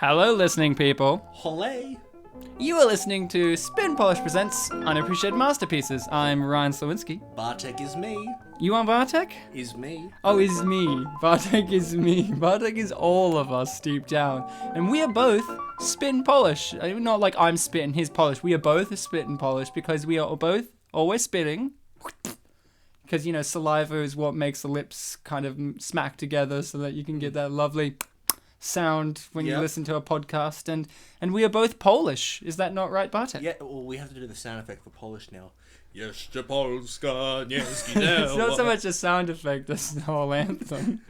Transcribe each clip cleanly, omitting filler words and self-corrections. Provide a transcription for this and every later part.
Hello, listening people. Olé. You are listening to Spin Polish Presents Unappreciated Masterpieces. I'm Ryan Sliwinski. Bartek is me. You want Bartek? Is me. Oh, is me. Bartek is me. Bartek is all of us deep down. And we are both spitting Polish. Not like I'm spitting his Polish. We are both spitting Polish because we are both always spitting. Because, you know, saliva is what makes the lips kind of smack together so that you can get that lovely sound when you listen to a podcast. And we are both Polish. Is that not right, Bartek? Yeah, well, we have to do the sound effect for Polish now. Jeszcze Polska, nie It's not so much a sound effect as the whole anthem.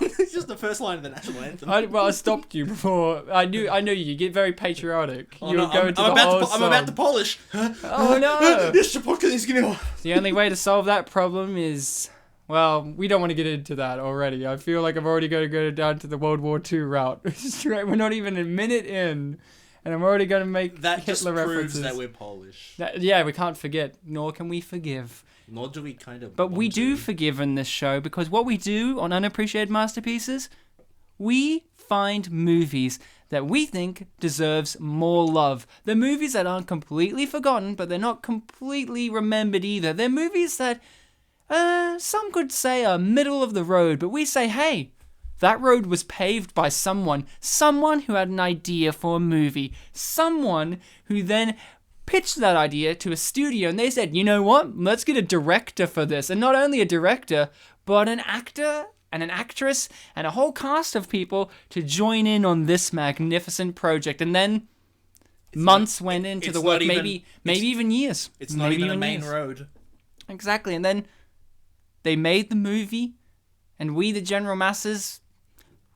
It's just the first line of the national anthem. I stopped you before. I knew you get very patriotic. Oh, you no, were going to I'm the about whole to, song. I'm about to Polish. Oh no! Jeszcze Polska, nie. The only way to solve that problem is, well, we don't want to get into that already. I feel like I'm already going to go down to the World War II route. We're not even a minute in, and I'm already going to make That Hitler just proves references. that we're Polish. Yeah, we can't forget, nor can we forgive. Nor do we kind of. But we want do to. forgive in this show because what we do on Unappreciated Masterpieces, we find movies that we think deserves more love. They're movies that aren't completely forgotten, but they're not completely remembered either. They're movies that some could say are middle of the road, but we say, hey, that road was paved by someone who had an idea for a movie, someone who then pitched that idea to a studio, and they said, you know what, let's get a director for this. And not only a director, but an actor and an actress and a whole cast of people to join in on this magnificent project. And then months went into the work, maybe even years. It's not maybe even a main years. road. Exactly, and then they made the movie, and we, the general masses,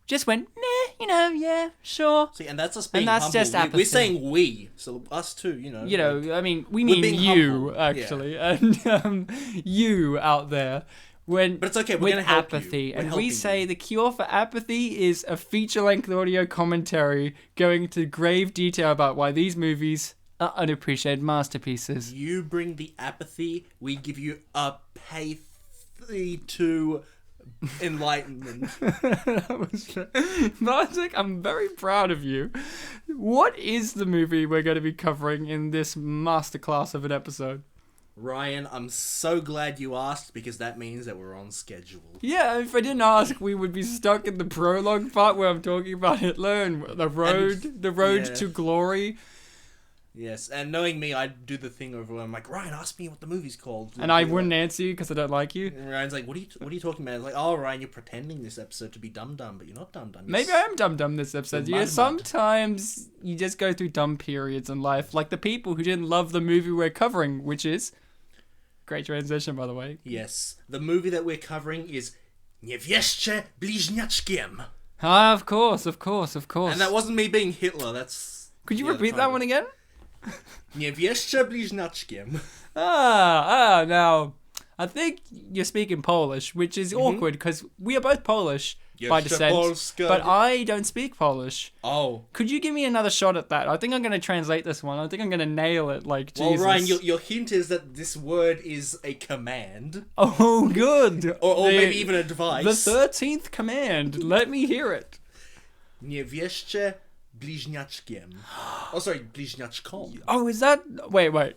just went, meh, you know, yeah, sure. See, and that's us being And that's humble. just apathy. We're saying we, so us too, you know. You know, like, I mean, we we're mean being you, humble, actually, and you out there. When, But it's okay, we're with gonna help you. apathy, We're and we helping say you. the cure for apathy is a feature-length audio commentary going into grave detail about why these movies are unappreciated masterpieces. You bring the apathy, we give you a to enlightenment. Bartek, I'm very proud of you. What is the movie we're going to be covering in this masterclass of an episode? Ryan, I'm so glad you asked because that means that we're on schedule. Yeah, if I didn't ask, we would be stuck in the prologue part where I'm talking about Hitler and the road yeah. to glory. Yes, and knowing me, I'd do the thing over where I'm like, Ryan, ask me what the movie's called. And I wouldn't answer you because I don't like you. And Ryan's like, what are you talking about? It's like, oh, Ryan, you're pretending this episode to be dumb, but you're not dumb. Maybe I am dumb this episode. You're Yeah, mud. sometimes you just go through dumb periods in life, like the people who didn't love the movie we're covering, which is great transition, by the way. Yes, the movie that we're covering is Niewieszcze bliźniaczkiem. Ah, of course. And that wasn't me being Hitler, that's... Could you the repeat that title. one again? Niewieszcze bliźniaczkiem. Now, I think you're speaking Polish, which is awkward because we are both Polish by Jeszcze descent, Polska. but I don't speak Polish. Oh. Could you give me another shot at that? I think I'm going to translate this one. I think I'm going to nail it like Jesus. Well, Ryan, your hint is that this word is a command. Oh, good. Or maybe even a device. The 13th command. Let me hear it. Niewieszcze bliźniaczkiem. Oh, sorry, bliźniaczkom. Oh, is that... Wait.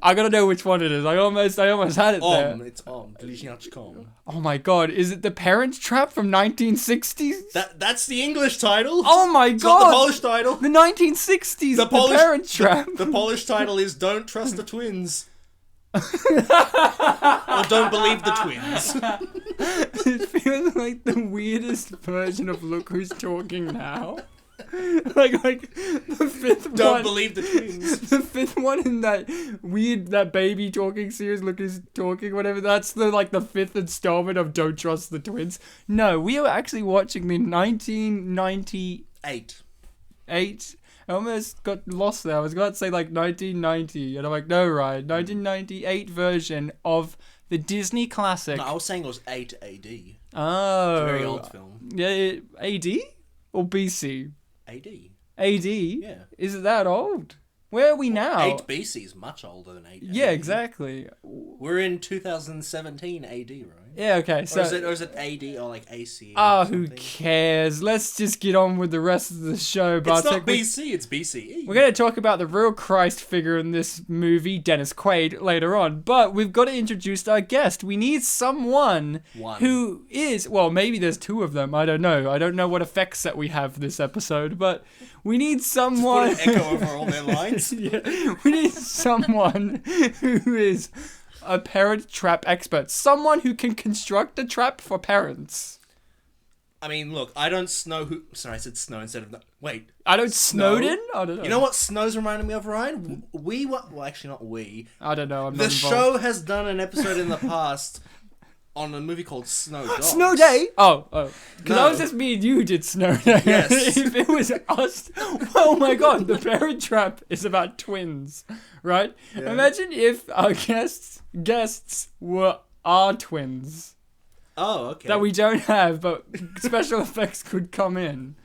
I gotta know which one it is. I almost had it there. It's bliźniaczkom. Oh my god, is it The Parent Trap from 1960s? That's the English title. Oh my It's god! not the Polish title. The 1960s, The Parent Trap. The Polish title is Don't Trust the Twins. Or Don't Believe the Twins. It feels like the weirdest version of Look Who's Talking Now. like the fifth one. Don't Believe the Twins. The fifth one in that baby talking series, Look Who's Talking, whatever. That's the fifth installment of Don't Trust the Twins. No, we are actually watching the 1998. I almost got lost there. I was about to say 1990, and I'm like, no, right, 1998 version of the Disney classic. No, I was saying it was 8 AD. Oh, It's a very old film. Yeah, AD or BC? AD. AD? Yeah. Is it that old? Where are we now? 8 BC is much older than 8 AD. Yeah, exactly. We're in 2017 AD, right? Yeah, okay. So, or is it AD or like AC? oh, who cares? Let's just get on with the rest of the show, It's Bartek. not BC, it's BCE. We're going to talk about the real Christ figure in this movie, Dennis Quaid, later on. But we've got to introduce our guest. We need someone who is... Well, maybe there's two of them. I don't know. I don't know what effects that we have this episode. But we need someone... Just put an echo over all their lines. Yeah, we need someone who is a parent trap expert. Someone who can construct a trap for parents. I mean, look, I don't snow who... Sorry, I said snow instead of... Wait. I don't Snowden? I don't know. You know what Snow's reminding me of, Ryan? We were... Well, actually, not we. I don't know. I'm The not involved. show has done an episode in the past on a movie called Snow Dogs. Snow Day? Oh. Because No. I was just me and you did Snow Day. Yes. If it was us... Oh my god, the Parent Trap is about twins, right? Yeah. Imagine if our guests were our twins. Oh, okay. That we don't have, but special effects could come in.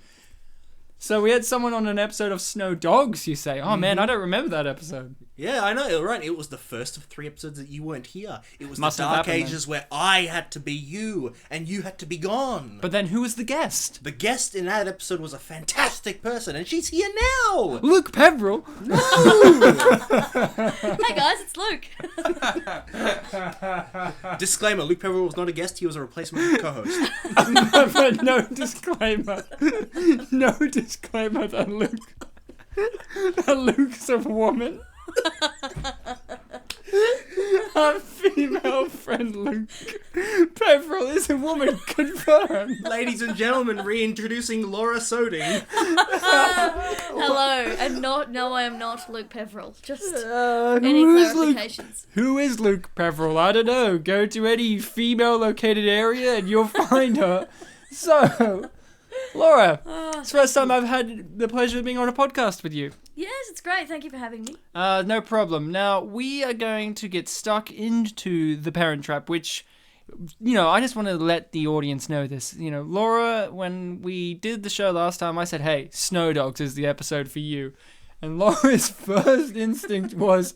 So we had someone on an episode of Snow Dogs, you say. Oh man, I don't remember that episode. Yeah, I know, right. It was the first of 3 episodes that you weren't here. It was Must the have Dark happened Ages where I had to be you, and you had to be gone. But then who was the guest? The guest in that episode was a fantastic person, and she's here now! Luke Peveril. Hey guys, it's Luke. Disclaimer, Luke Peveril was not a guest, he was a replacement co-host. But no disclaimer. No disclaimer that Luke's a woman. Our female friend Luke Peveril is a woman, confirmed. Ladies and gentlemen, reintroducing Laura Sodding. Hello, and no, I am not Luke Peveril. Just any who is Luke? clarifications. Who is Luke Peveril? I don't know. Go to any female-located area and you'll find her. So, Laura, it's the first time I've had the pleasure of being on a podcast with you. Yes, it's great. Thank you for having me. No problem. Now, we are going to get stuck into the Parent Trap, which, you know, I just want to let the audience know this. You know, Laura, when we did the show last time, I said, hey, Snow Dogs is the episode for you. And Laura's first instinct was,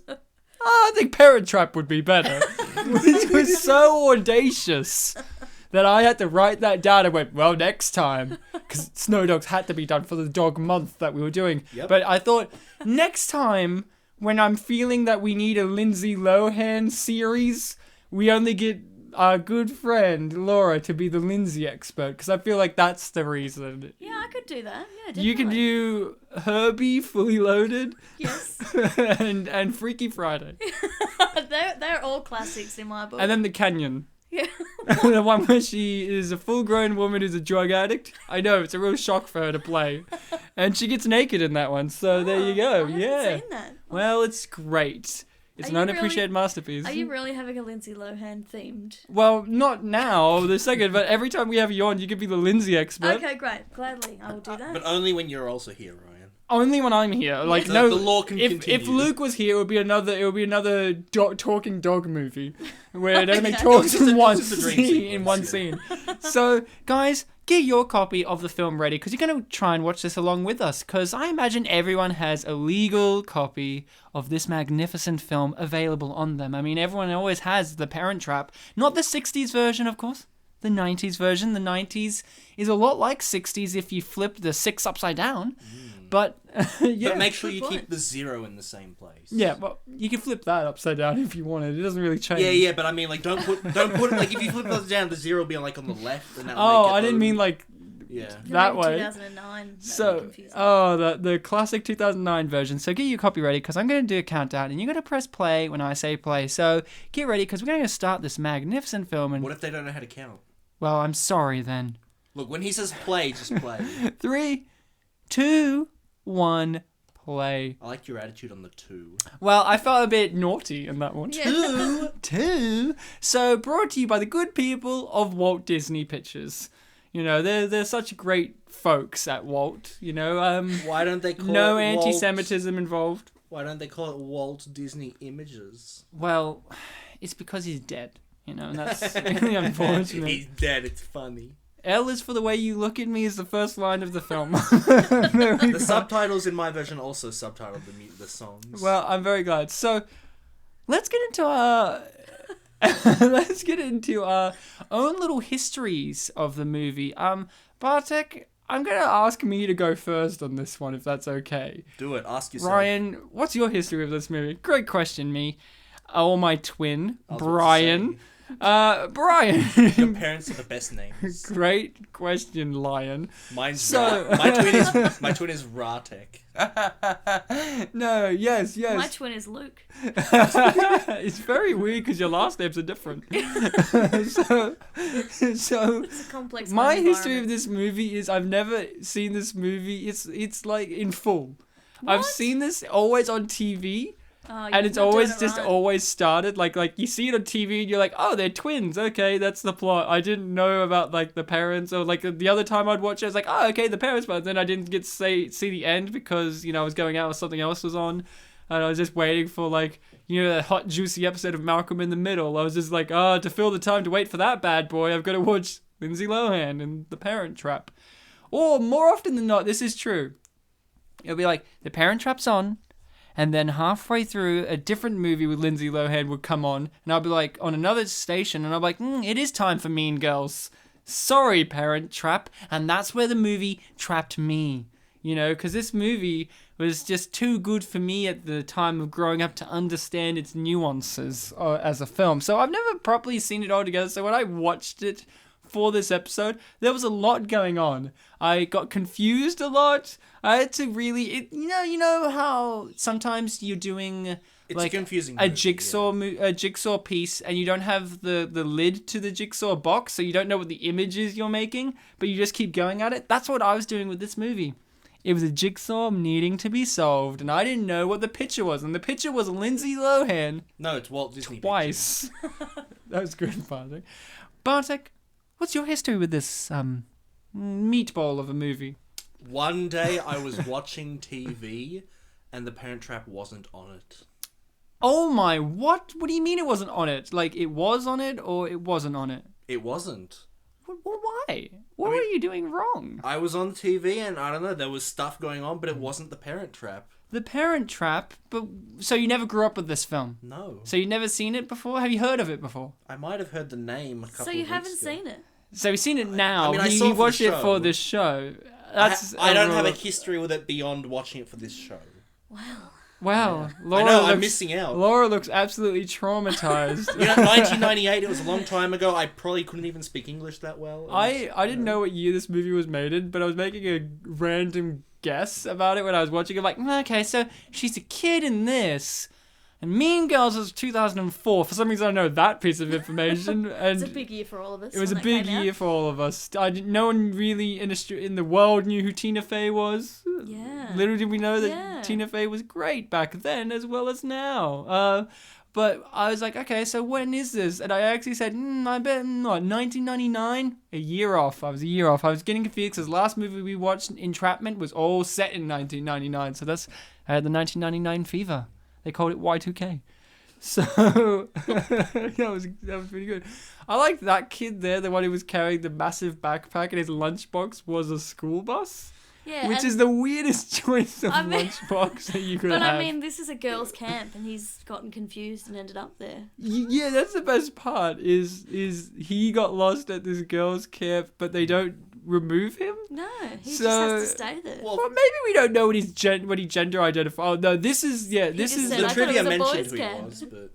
I think Parent Trap would be better. Which was so audacious that I had to write that down and went, well, next time. Because Snow Dogs had to be done for the dog month that we were doing. Yep. But I thought, next time, when I'm feeling that we need a Lindsay Lohan series, we only get our good friend, Laura, to be the Lindsay expert. Because I feel like that's the reason. Yeah, I could do that. Yeah, definitely. You can do Herbie, Fully Loaded, Yes. and Freaky Friday. they're all classics in my book. And then The Canyon. Yeah. The one where she is a full-grown woman who's a drug addict. I know, it's a real shock for her to play. And she gets naked in that one, so there you go. I haven't Yeah. seen that. Well, it's great. It's Are an you unappreciated masterpiece. Are you really having a Lindsay Lohan themed? Well, not now, the second, but every time we have you on, you can be the Lindsay expert. Okay, great. Gladly, I will do that. But only when you're also here, Ryan. Only when I'm here. Like, The- no, the law can if continue. Luke was here, it would be another talking dog movie where it only Okay. talks Just a- in one just a dream scene. In one sequence, scene. So, guys, get your copy of the film ready because you're going to try and watch this along with us. Because I imagine everyone has a legal copy of this magnificent film available on them. I mean, everyone always has The Parent Trap, not the '60s version, of course. The 90s version. The 90s is a lot like 60s if you flip the 6 upside down. But, yeah. But make sure you Good keep point. the 0 in the same place. Yeah, well, you can flip that upside down if you wanted. It doesn't really change. Yeah, but I mean, like, don't put like if you flip those down, the 0 will be like on the left, and that. Oh, make it I didn't mean like Yeah. that way. 2009. That'd be So, confusing. the classic 2009 version. So get your copy ready because I'm going to do a countdown and you're going to press play when I say play. So get ready because we're going to start this magnificent film. And What if they don't know how to count? well, I'm sorry then. Look, when he says play, just play. 3, 2, 1, play. I like your attitude on the 2. Well, I felt a bit naughty in that one. Yeah. Two. So brought to you by the good people of Walt Disney Pictures. You know, they're such great folks at Walt. You know, Why don't they call no it anti-Semitism involved. Why don't they call it Walt Disney Images? Well, it's because he's dead. You know, and that's really unfortunate. He's dead. It's funny. L is for the way you look at me is the first line of the film. The subtitles in my version also subtitled the songs. Well, I'm very glad. So, let's get into our let's get into our own little histories of the movie. Bartek, I'm going to ask me to go first on this one, if that's okay. Do it. Ask yourself. Ryan, what's your history of this movie? Great question, me. Or my twin, I was about to Brian. Brian. Your parents are the best names. Great question, Lion. Mine's So- my twin is Ratek. No, yes. My twin is Luke. It's very weird because your last names are different. so It's a complex. my kind of history of environment. this movie is I've never seen this movie. It's like in full. I've What? seen this always on TV. Oh, And you're it's not doing always it just right. always started like you see it on TV and you're like, oh, they're twins. Okay, that's the plot. I didn't know about like the parents, or like the other time I'd watch it, I was like, oh, okay, the parents, but then I didn't get to see the end because I was going out or something else was on, and I was just waiting for like that hot juicy episode of Malcolm in the Middle. I was just like, to fill the time to wait for that bad boy, I've got to watch Lindsay Lohan and The Parent Trap. Or more often than not, this is true. It'll be like The Parent Trap's on. And then halfway through, a different movie with Lindsay Lohan would come on, and I'll be like, on another station, and I'll be like, it is time for Mean Girls. Sorry, Parent Trap. And that's where the movie trapped me, because this movie was just too good for me at the time of growing up to understand its nuances as a film. So I've never properly seen it all together, so when I watched it for this episode, there was a lot going on. I got confused a lot. I had to really, you know how sometimes you're doing It's like a confusing a movie, jigsaw piece, and you don't have the lid to the jigsaw box, so you don't know what the image is you're making, but you just keep going at it. That's what I was doing with this movie. It was a jigsaw needing to be solved, and I didn't know what the picture was, and the picture was Lindsay Lohan No, it's Walt Disney. twice. That was good, Bartek. Bartek, what's your history with this meatball of a movie? One day I was watching TV and The Parent Trap wasn't on it. Oh my, what? What do you mean it wasn't on it? Like, it was on it or it wasn't on it? It wasn't. Why? What were you doing wrong? I was on TV and I don't know, there was stuff going on, but it wasn't The Parent Trap. The Parent Trap? But so you never grew up with this film? No. So you've never seen it before? Have you heard of it before? I might have heard the name a couple So of you weeks haven't ago. seen it? So you've seen it now. I mean, I He saw it for the watched it show. for this show. I don't have a history with it beyond watching it for this show. Wow. Wow. Laura I know, looks, I'm missing out. Laura looks absolutely traumatized. 1998, it was a long time ago. I probably couldn't even speak English that well. I didn't know what year this movie was made in, but I was making a random guess about it when I was watching it. Like, okay, so she's a kid in this, and Mean Girls was 2004. For some reason, I know that piece of information. And It's a big year for all of us. it was a when that big came out. year for all of us. No one really in the world knew who Tina Fey was. Yeah. Little did we know that Yeah. Tina Fey was great back then as well as now. But I was like, okay, so when is this? And I actually said, I bet, 1999? A year off. I was a year off. I was getting confused because the last movie we watched, Entrapment, was all set in 1999. So I had the 1999 fever. They called it Y2K. So that was pretty good. I liked that kid there, the one who was carrying the massive backpack, and his lunchbox was a school bus. Yeah, Which and- is the weirdest choice of I mean- lunchbox that you could But have. I mean, this is a girls' camp, and he's gotten confused and ended up there. Yeah, that's the best part. Is he got lost at this girls' camp, but they don't remove him? No, he So- just has to stay there. Well, Well, maybe we don't know what he gender identifies. Oh no, this is this just is said, the I thought trivia it was a mentioned boys' who he camp. was, but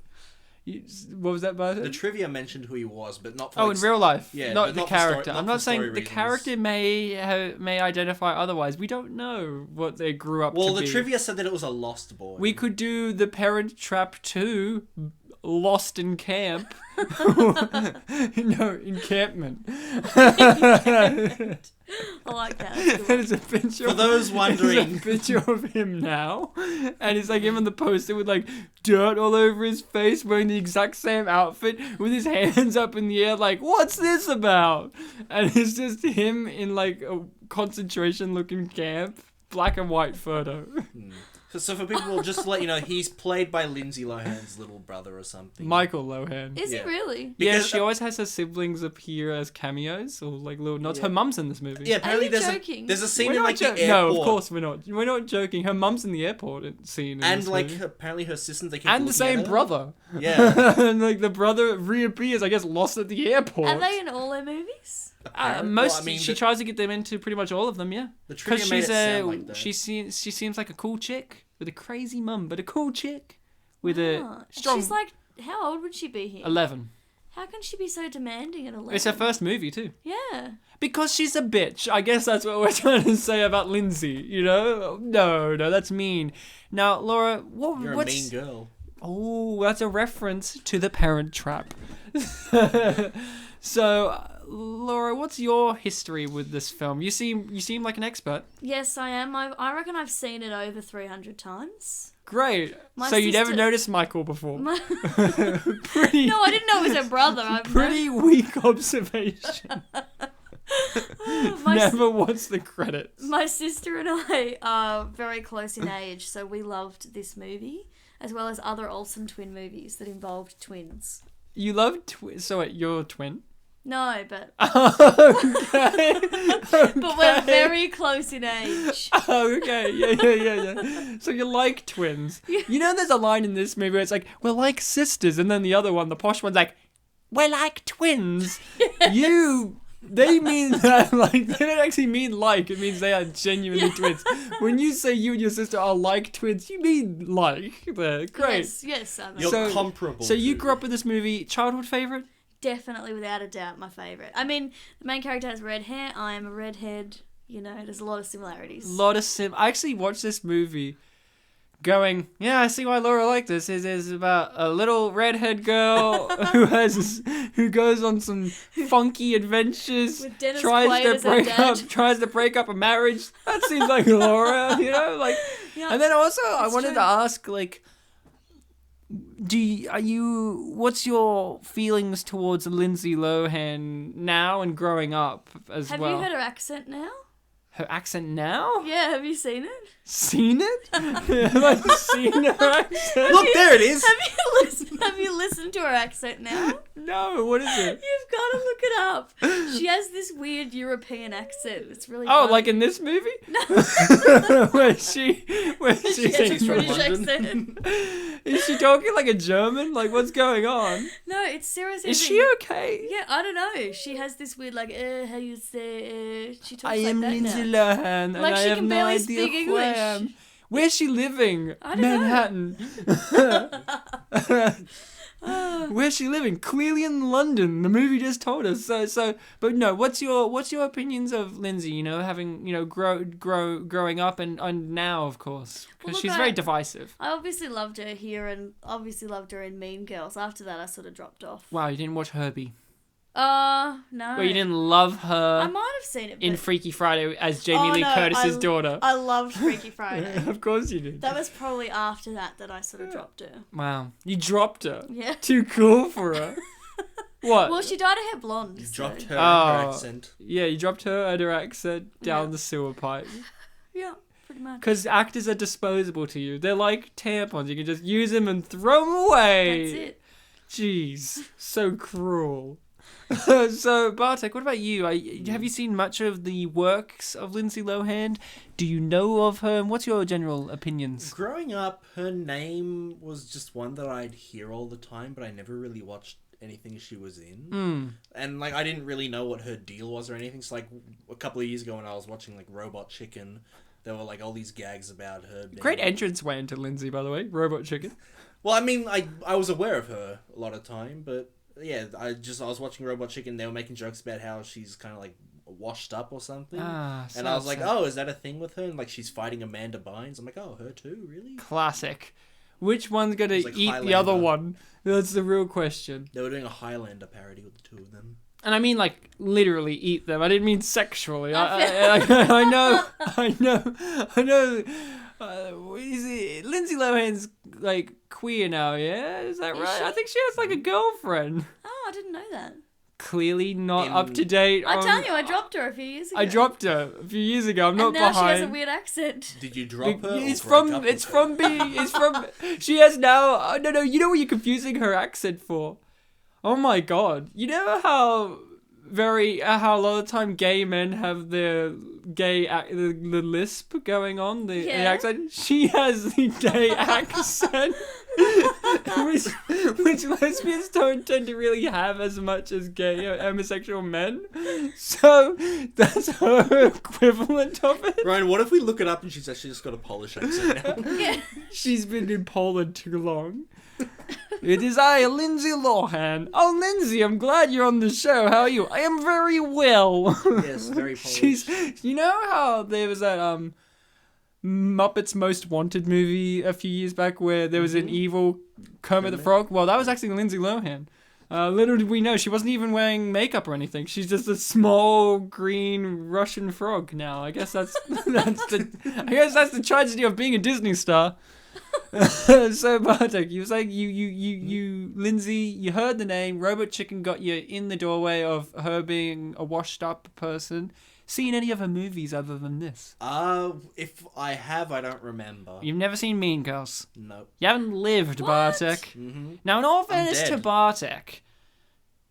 what was that about the it? trivia mentioned who he was, but not. For Oh, like, in real life, yeah, not but the not for story- character. not I'm for not saying story the reasons. character may identify otherwise. We don't know what they grew up to Well, the be. trivia said that it was a lost boy. We could do The Parent Trap 2, Lost in Camp. No, encampment. I like that. That's a good one. There's a picture. For those wondering- there's a picture of him now, and it's like him on the poster with like dirt all over his face, wearing the exact same outfit, with his hands up in the air, like, "What's this about?" And it's just him in like a concentration-looking camp, black and white photo. So for people, just to let you know, he's played by Lindsay Lohan's little brother or something. Michael Lohan. Is he Yeah. really? Yeah, Because, she always has her siblings appear as cameos or like little nods. Her mum's in this movie. Yeah, apparently you there's joking? there's a scene We're in not like the airport. No, of course we're not. We're not joking. Her mum's in the airport scene. In And this like movie. apparently her sisters, they keep And the looking same at her. brother. Yeah. And like the brother reappears, I guess, lost at the airport. Are they in all their movies? She tries to get them into pretty much all of them, yeah. The trivia made it sound like that. she seems like a cool chick with a crazy mum, but a cool chick with a Ah, strong She's like, how old would she be here? 11. How can she be so demanding at 11? It's her first movie too. Yeah. Because she's a bitch. I guess that's what we're trying to say about Lindsay, you know? No, that's mean. Now, Laura, You're what's... a mean girl. Oh, that's a reference to The Parent Trap. So, Laura, what's your history with this film? You seem like an expert. Yes, I am. I reckon I've seen it over 300 times. Great. My So you never sister- noticed Michael before? My... Pretty, No, I didn't know it was her brother. I'm pretty weak observation. My Never watched the credits. My sister and I are very close in age, so we loved this movie, as well as other Olsen twin movies that involved twins. You love so wait, you're a twin? No, but Okay. but we're very close in age. Oh, okay. Yeah. So you like twins. You know there's a line in this movie where it's like, we're like sisters, and then the other one, the posh one's like, we're like twins. They mean that, like, they don't actually mean like, it means they are genuinely twins. When you say you and your sister are like twins, you mean like. They're great. Yes, I mean, You're comparable. So you to- grew up with this movie, childhood favourite? definitely without a doubt my favourite. I mean, the main character has red hair, I am a redhead, you know, there's a lot of similarities. I actually watched this movie going, yeah, I see why Laura liked this. It's about a little redhead girl who goes on some funky adventures, With Dennis tries Quaid to as her break dad. tries to break up a marriage. That seems like Laura, you know, like. Yeah, And then also, I that's wanted true. to ask, like, what's your feelings towards Lindsay Lohan now and growing up as Have well? you heard her accent now? Her accent now? Yeah, have you seen it? Seen it? Have I seen her accent? Look, there it is. Have you listened to her accent now? No, what is it? You've got to look it up. She has this weird European accent. It's really Oh, funny. like in this movie? where she She has sings a from British London? accent. Is she talking like a German? Like, what's going on? No, it's seriously. Is she okay? Yeah, I don't know. She has this weird like how you say she talks I like am that Lindsay now. Lohan, and Like, I she have can no barely idea speak who I English. am. Where's she living? I don't know. Manhattan. Where's she living? Clearly in London. The movie just told us. But no. What's your opinions of Lindsay? You know, having growing up and now, of course, because Well, look, she's very divisive. I obviously loved her here and obviously loved her in Mean Girls. After that, I sort of dropped off. Wow, you didn't watch Herbie. No. Well, you didn't love her I might have seen it. in but- Freaky Friday as Jamie Lee no, Curtis's daughter. I loved Freaky Friday. Of course you did. That was probably after that I sort of dropped her. Wow, you dropped her. Yeah. Too cool for her. What? Well, she dyed her hair blonde. You so- dropped her Oh. and her accent. Yeah, you dropped her and her accent down Yeah. the sewer pipe. Yeah, pretty much. Because actors are disposable to you. They're like tampons. You can just use them and throw them away. That's it. Jeez, so cruel. So, Bartek, what about you? Have you seen much of the works of Lindsay Lohan? Do you know of her? And what's your general opinions? Growing up, her name was just one that I'd hear all the time, but I never really watched anything she was in. And like I didn't really know what her deal was or anything. So like a couple of years ago when I was watching like Robot Chicken, there were like all these gags about her being... Great entrance way into Lindsay, by the way. Robot Chicken. Well, I mean, I was aware of her a lot of time, but yeah, I was watching Robot Chicken. They were making jokes about how she's kind of like washed up or something. And I was like, oh, is that a thing with her? And like she's fighting Amanda Bynes. I'm like, oh, her too, really? Classic. Which one's gonna It's like eat the other Highlander. one? That's the real question. They were doing a Highlander parody with the two of them. And I mean, like, literally eat them. I didn't mean sexually. I I know. Lindsay Lohan's, like, queer now, yeah? Is that Is right? she? I think she has, like, a girlfriend. Oh, I didn't know that. clearly not up to date. I tell you, I dropped her a few years ago. I dropped her a few years ago. I'm not and now behind. she has a weird accent. Did you drop her? It's from being. It's from. She has now. No. You know what you're confusing her accent for? Oh my god! You know how how a lot of the time gay men have their the lisp going on, the accent. She has the gay accent, which lesbians don't tend to really have as much as gay or homosexual men. So that's her equivalent of it. Ryan, what if we look it up and she's actually just got a Polish accent now? Yeah. She's been in Poland too long. It is I, Lindsay Lohan. Oh, Lindsay, I'm glad you're on the show. How are you? I am very well. Yes, very Polish. You know how there was that Muppets Most Wanted movie a few years back where there was an evil Kermit the Frog? Well, that was actually Lindsay Lohan. Little did we know, she wasn't even wearing makeup or anything. She's just a small green Russian frog now. I guess that's the tragedy of being a Disney star. So Bartek, you was like you Lindsay, you heard the name. Robot Chicken got you in the doorway of her being a washed up person. Seen any of her movies other than this? If I have, I don't remember. You've never seen Mean Girls? Nope. You haven't lived, What? Bartek. Mm-hmm. Now, in all fairness to dead. Bartek,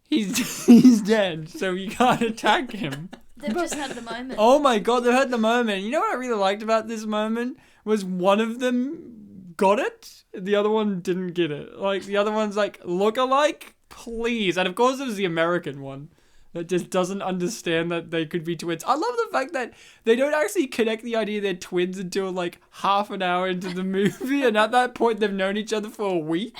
he's dead, so you can't attack him. They've just had the moment. Oh my god, they had the moment. You know what I really liked about this moment? Was one of them got it, the other one didn't get it. Like, the other one's like, look-alike? Please. And of course it was the American one that just doesn't understand that they could be twins. I love the fact that they don't actually connect the idea they're twins until like half an hour into the movie, and at that point they've known each other for a week.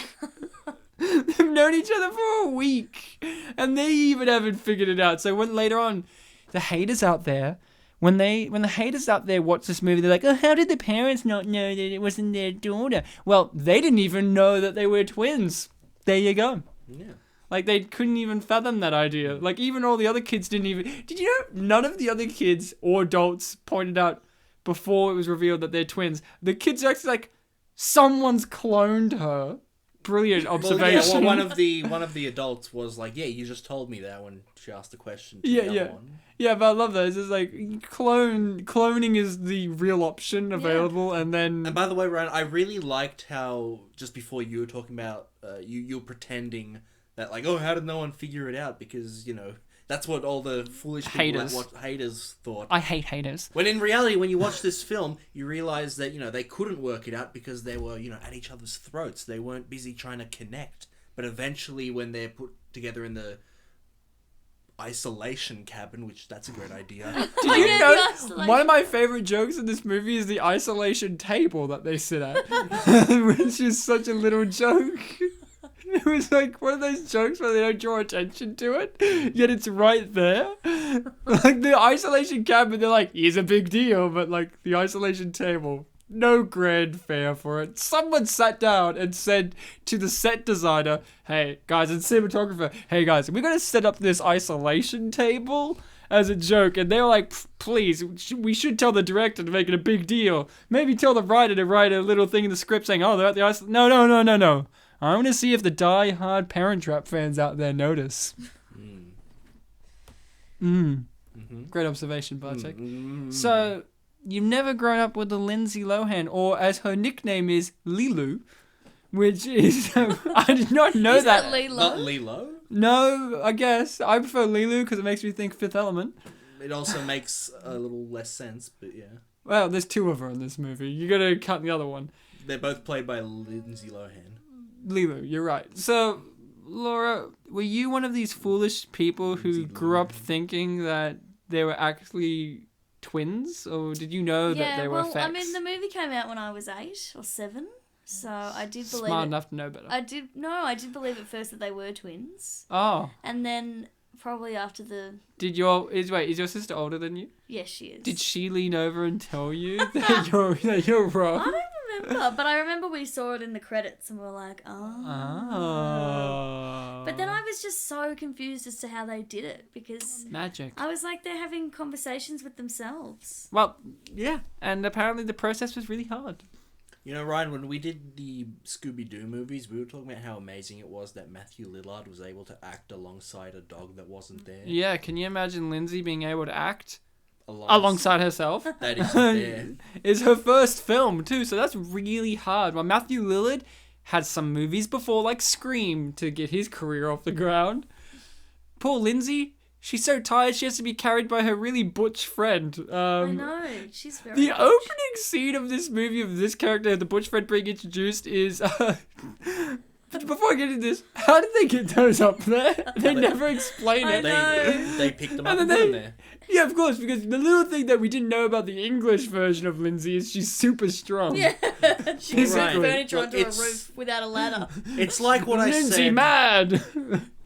They've known each other for a week, and they even haven't figured it out. So when later on, the haters out there, when the haters out there watch this movie, they're like, oh, how did the parents not know that it wasn't their daughter? Well, they didn't even know that they were twins. There you go. Yeah. Like, they couldn't even fathom that idea. Like, even all the other kids didn't even... Did you know none of the other kids or adults pointed out before it was revealed that they're twins? The kids are actually like, someone's cloned her. Brilliant observation. Well, one of the adults was like, yeah, you just told me that when she asked the question to the other one. Yeah, but I love that. It's just like, cloning is the real option available, and then... And by the way, Ryan, I really liked how, just before you were talking about, you were pretending that, like, oh, how did no one figure it out? Because, you know, that's what all the foolish people haters thought. I hate haters. When in reality, when you watch this film, you realise that, you know, they couldn't work it out because they were, you know, at each other's throats. They weren't busy trying to connect. But eventually, when they're put together in the isolation cabin, which that's a great idea. Did you know one of my favorite jokes in this movie is the isolation table that they sit at, which is such a little joke. It was like one of those jokes where they don't draw attention to it, yet it's right there. Like the isolation cabin, they're like, here's a big deal, but like the isolation table, no grand fare for it. Someone sat down and said to the set designer, hey guys, and cinematographer, hey guys, we're going to set up this isolation table as a joke. And they were like, please, we should tell the director to make it a big deal. Maybe tell the writer to write a little thing in the script saying, oh, they're at the isolation. No. I want to see if the die-hard Parent Trap fans out there notice. Great observation, Bartek. So, you've never grown up with the Lindsay Lohan, or as her nickname is, Lilu, which is... I did not know Is that. that Lilo? Not Lilo. No, I guess. I prefer Lilu because it makes me think Fifth Element. It also makes a little less sense, but yeah. Well, there's two of her in this movie. You gotta cut the other one. They're both played by Lindsay Lohan. Lilu, you're right. So, Laura, were you one of these foolish people who grew up thinking that they were actually twins? Or did you know that they were facts? I mean, the movie came out when I was 8 or 7, so I did believe Smart enough to know better. I did believe at first that they were twins. Oh. And then probably after the... Is your sister older than you? Yes, she is. Did she lean over and tell you that you're wrong? I don't remember, but I remember we saw it in the credits and we were like, oh. But then I was just so confused as to how they did it because... Magic. I was like, they're having conversations with themselves. Well, yeah. And apparently the process was really hard. You know, Ryan, when we did the Scooby-Doo movies, we were talking about how amazing it was that Matthew Lillard was able to act alongside a dog that wasn't there. Yeah, can you imagine Lindsay being able to act alongside herself? That isn't there. It's her first film, too, so that's really hard. Well, Matthew Lillard had some movies before, like Scream, to get his career off the ground. Poor Lindsay, she's so tired she has to be carried by her really butch friend. I know, she's very The butch. opening scene of this movie, of this character, the butch friend being introduced, is... before I get into this, how did they get those up there? They never explain it. They picked them up And and then put them there. Yeah, of course, because the little thing that we didn't know about the English version of Lindsay is she's super strong. Yeah, she can Right. put furniture Well, onto a roof without a ladder. It's like what I Lindsay said. mad!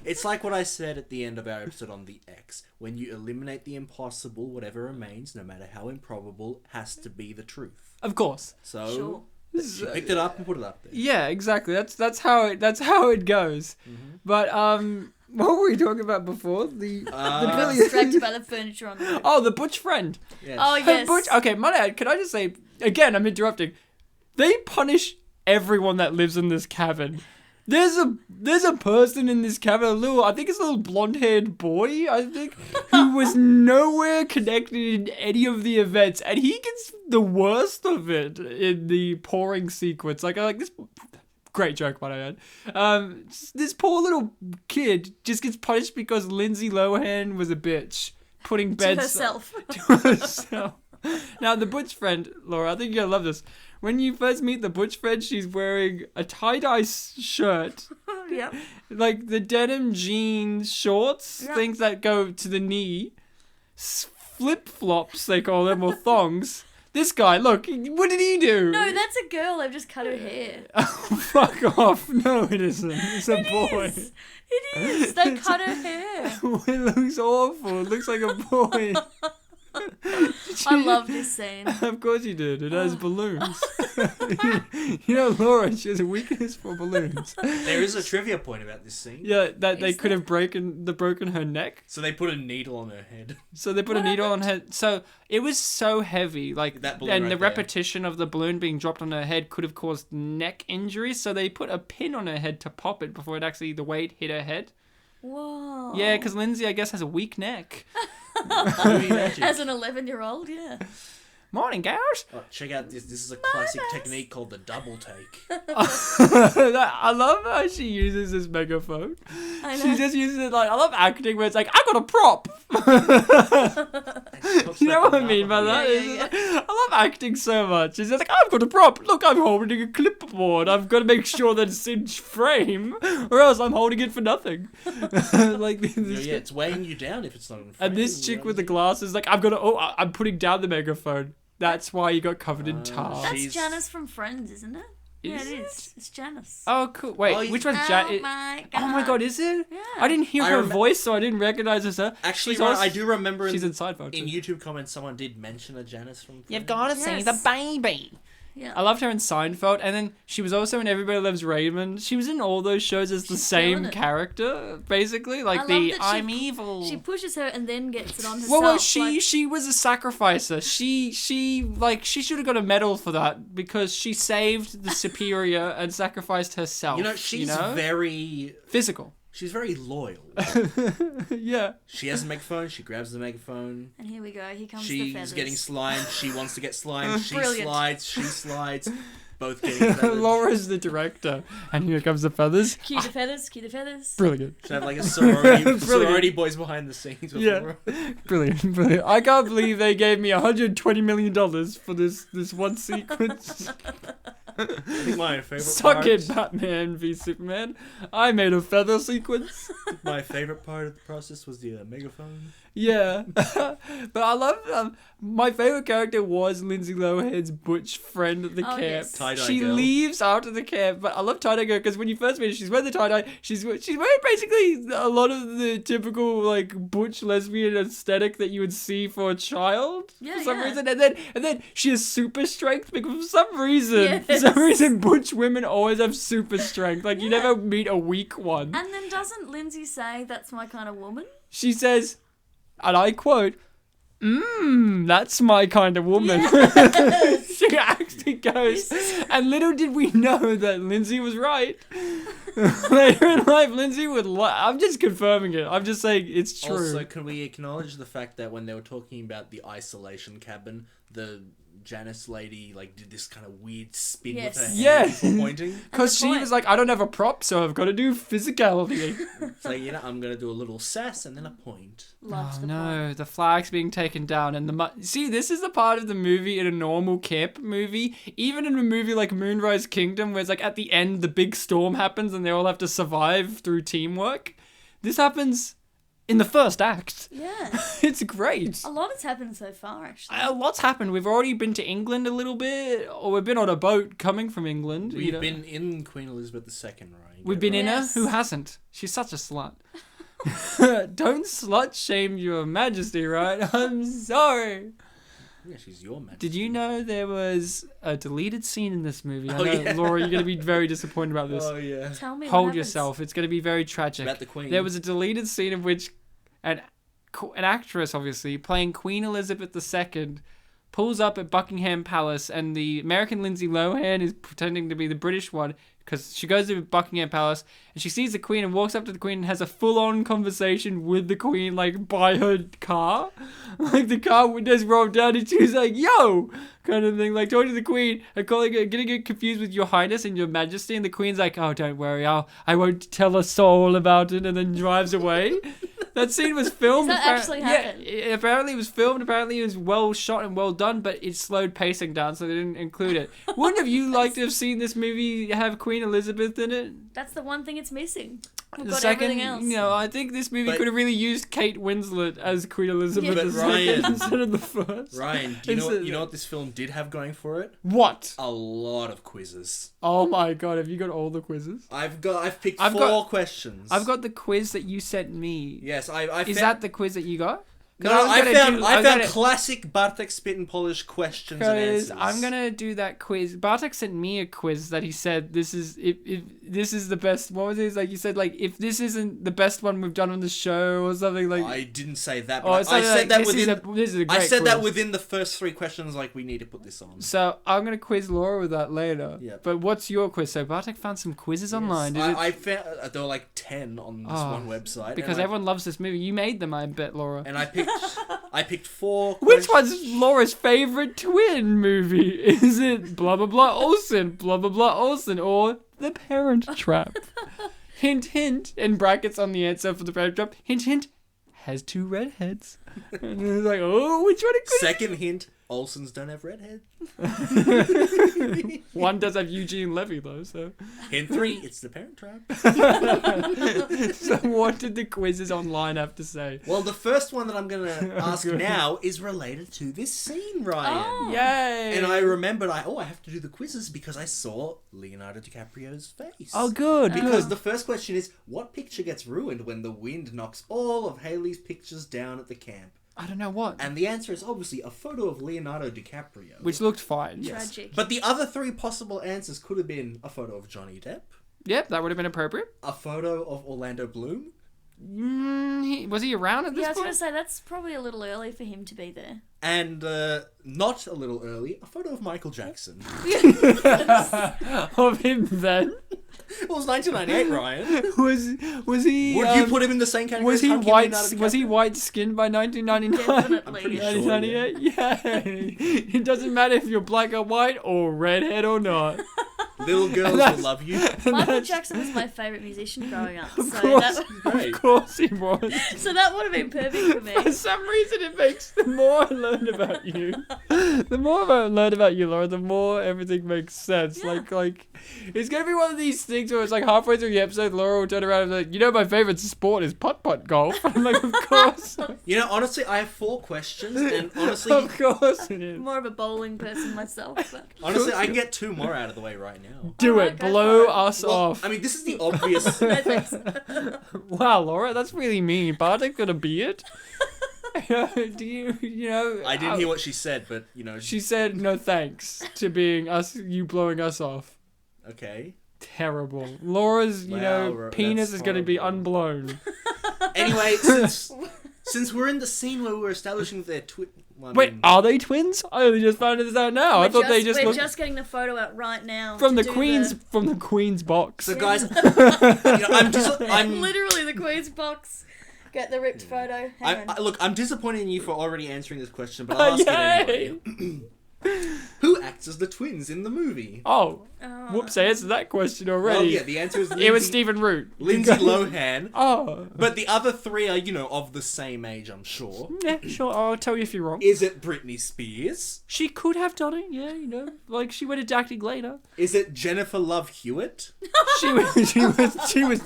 It's like what I said at the end of our episode on the X. When you eliminate the impossible, whatever remains, no matter how improbable, has to be the truth. Of course. So Sure. she picked it up and put it up there. Yeah, exactly. That's how it goes. Mm-hmm. But what were we talking about before? The Got distracted by the furniture on the roof. Oh, the butch friend. Yes. Oh, yes. Okay, my dad, can I just say again, I'm interrupting. They punish everyone that lives in this cabin. There's a person in this cabin, I think it's a little blonde-haired boy, I think, who was nowhere connected in any of the events, and he gets the worst of it in the pouring sequence. Like this, great joke, what I had. This poor little kid just gets punished because Lindsay Lohan was a bitch, putting beds herself. to herself. Now, the butch friend, Laura, I think you're gonna love this. When you first meet the butch friend, she's wearing a tie-dye shirt. Yep. Like the denim jean shorts, Yep. things that go to the knee. Flip-flops, they call them, or thongs. This guy, look, what did he do? No, that's a girl. They've just cut her hair. Oh, fuck off. No, it isn't. It's a boy. It is. They cut her hair. It looks awful. It looks like a boy. I love this scene. Of course you did. It has balloons. You know, Laura, she has a weakness for balloons. There is a trivia point about this scene. Yeah, that they Is could there? have broken her neck. So they put a needle on her head. So they put a What needle on her. So it was so heavy, like, That balloon and right the there. repetition of the balloon being dropped on her head could have caused neck injuries. So they put a pin on her head to pop it before the weight hit her head. Whoa. Yeah, because Lindsay, I guess, has a weak neck. As an 11-year-old, yeah. Morning, girls. Oh, check out this. This is a classic technique called the double take. I love how she uses this megaphone. I She know. just uses it like, I love acting where it's like, I got a prop. You know what I mean by that? Yeah, It's yeah, just like, I love acting so much. It's just like, I've got a prop. Look, I'm holding a clipboard. I've got to make sure that it's in frame, or else I'm holding it for nothing. Like this Yeah, it's weighing you down if it's not in frame. and this chick with the glasses, like, I'm putting down the megaphone. That's why you got covered in tar. That's She's- Janice from Friends, isn't it? Yeah, Is it it? is. It's Janice. Oh, cool. Wait, Oh, which one's oh Janet? my Oh my god, is it? Yeah. I didn't hear I her remem- voice, so I didn't recognize her. Actually, She's Ryan, also- I do remember She's in Seinfeld. in too. YouTube comments someone did mention a Janice from. You've Friends. got to see the Yes. baby. Yeah. I loved her in Seinfeld, and then she was also in Everybody Loves Raymond. She was in all those shows as the She's same killing it. character, basically, like I love the that I'm evil. She pushes her and then gets it on herself. Well, like- she was a sacrificer. She should have got a medal for that because she saved the superior and sacrificed herself. You know, she's very. physical. She's very loyal. Yeah. She has a megaphone. She grabs the megaphone. And here we go. Here comes the feathers. She's getting slimed. She wants to get slimed. She Brilliant. slides. She slides. Both getting feathered. Laura's the director, and here comes the feathers. Cue the feathers. Cue the feathers. Brilliant. Should have like a sorority, Brilliant. sorority boys behind the scenes. With Yeah. Laura. Brilliant. I can't believe they gave me $120 million for this one sequence. I think my favorite Suck part. it, Batman v Superman. I made a feather sequence. My favorite part of the process was the megaphone. Yeah. But I love, my favorite character was Lindsay Lohan's butch friend at the Oh, camp. yes. Tie-dye She girl. leaves after the camp, but I love tie-dye girl because when you first meet her, she's wearing the tie-dye. She's wearing basically a lot of the typical like butch lesbian aesthetic that you would see for a child Yeah, for some yeah. reason, and then she has super strength because for some Yes. reason butch women always have super strength. Like you Yeah. never meet a weak one. And then doesn't Lindsay say that's my kind of woman? She says, and I quote, that's my kind of woman. She actually goes. And little did we know that Lindsay was right. Later in life, Lindsay would I'm just confirming it. I'm just saying it's true. Also, can we acknowledge the fact that when they were talking about the isolation cabin, the Janice lady did this kind of weird spin with her hand before pointing? Because she was like, I don't have a prop, so I've got to do physicality. It's like, I'm going to do a little sass and then a point. Loves the no, the flag's being taken down. And see, this is the part of the movie in a normal camp movie. Even in a movie like Moonrise Kingdom, where it's like at the end, the big storm happens and they all have to survive through teamwork. This happens in the first act. Yeah. It's great. A lot has happened so far, actually. A lot's happened. We've already been to England a little bit, or we've been on a boat coming from England. We've been in Queen Elizabeth II, right? We've been in her? Yes. Who hasn't? She's such a slut. Don't slut shame your majesty, right? I'm sorry. Yeah, she's your majesty. Did you know there was a deleted scene in this movie? I know, yeah. Laura, you're going to be very disappointed about this. Oh, yeah. Tell me what Hold happens. yourself. It's going to be very tragic. About the Queen. There was a deleted scene in which an actress, obviously, playing Queen Elizabeth II, pulls up at Buckingham Palace, and the American Lindsay Lohan is pretending to be the British one, because she goes to Buckingham Palace and she sees the Queen and walks up to the Queen and has a full-on conversation with the Queen, by her car. The car windows rolled down and she's like, yo! Kind of thing, talking to the Queen and calling her, getting it confused with Your Highness and Your Majesty, and the Queen's like, oh, don't worry, I won't tell a soul about it, and then drives away. That scene was filmed. Does that actually happen? Yeah, apparently it was filmed. Apparently it was well shot and well done, but it slowed pacing down, so they didn't include it. Wouldn't have you liked to have seen this movie have Queen Elizabeth in it? That's the one thing it's missing. We've The got second, everything else. I think this movie But- could have really used Kate Winslet as Queen Elizabeth Yeah. But II Ryan- instead of the first. Ryan, do you know what this film did have going for it? What? A lot of quizzes. Oh my god, have you got all the quizzes? I've picked I've four got- questions. I've got the quiz that you sent me. Yes, Is that the quiz that you got? No, I found classic Bartek Spit and Polish questions and Because answers. I'm gonna do that quiz. Bartek sent me a quiz that he said this is if this is the best. What was it? You said if this isn't the best one we've done on the show or something I didn't say that, Oh, but it's I something said that this within. is a great I said that quiz. within the first three questions. We need to put this on. So I'm gonna quiz Laura with that later. Yep. But what's your quiz? So Bartek found some quizzes online. Did it? I found there were 10 on this one website. Because and everyone loves this movie. You made them, I bet, Laura. I picked four. Which questions. one's Laura's favorite twin movie? Is it blah blah blah Olsen, blah blah blah Olsen, or The Parent Trap? Hint hint, in brackets on the answer for The Parent Trap. Hint hint, has two redheads. And it's like, oh, which one it could Second hint: Olsons don't have redhead. One does have Eugene Levy though, so. Hint 3: it's The Parent Trap. So what did the quizzes online have to say? Well, the first one that I'm gonna ask now is related to this scene, Ryan. Oh. Yay! And I remembered, I have to do the quizzes because I saw Leonardo DiCaprio's face. Oh, good. Because good. the first question is, what picture gets ruined when the wind knocks all of Haley's pictures down at the camp? I don't know what. And the answer is obviously a photo of Leonardo DiCaprio. Which looked fine. Tragic. But the other three possible answers could have been a photo of Johnny Depp, Yep, that would have been appropriate. a photo of Orlando Bloom, Was he around at this Yeah, I was point? going to say, that's probably a little early for him to be there. and not a little early, a photo of Michael Jackson. Of him then? It was 1998, Ryan. Was he? Would you put him in the same category? Was as he Hunky white? Leonardo Was he DiCaprio? white skinned by 1999? Definitely. I'm pretty sure. 1998. Yeah. It doesn't matter if you're black or white or redhead or not. Little girls will love you. Michael Jackson was my favourite musician growing up. So course. that, Of course he was. so that would have been perfect for For me. some reason, it makes the more I learn about you, the more I learn about you, Laura, the more everything makes sense. Yeah. Like it's gonna be one of these things where it's like halfway through the episode, Laura will turn around and be like, you know, my favorite sport is putt-putt golf. I'm like, of course, You know, honestly, I have 4 questions, and honestly, of course it is. More of a bowling person myself. But... honestly, I can get 2 more out of the way right now. Do Alright, it, go blow for it. us Well, off. I mean, this is the obvious. No thanks. Wow, Laura, that's really mean. Bartek got a beard. Do you know? I didn't hear what she said, but you know, She said no thanks to being us, you blowing us off. okay. Terrible. Laura's, Wow, penis that's is going to be horrible. unblown. Anyway, since we're in the scene where we're establishing their Well, I Wait, mean, are they twins? I only just found this out now. I thought they just we're looked just getting the photo out right now from to the do Queen's box. so guys, I'm literally the Queen's box. Get the ripped photo. Hang on. look, I'm disappointed in you for already answering this question, but I'll ask it anyway. Who acts as the twins in the movie? Oh, whoops! I answered that question already. Well, yeah, the answer is It was Stephen Root. Lindsay Lohan. Oh, But the other three are, of the same age, I'm sure. yeah, sure. I'll tell you if you're wrong. Is it Britney Spears? She could have done it. Yeah, like she went into acting later. Is it Jennifer Love Hewitt? She was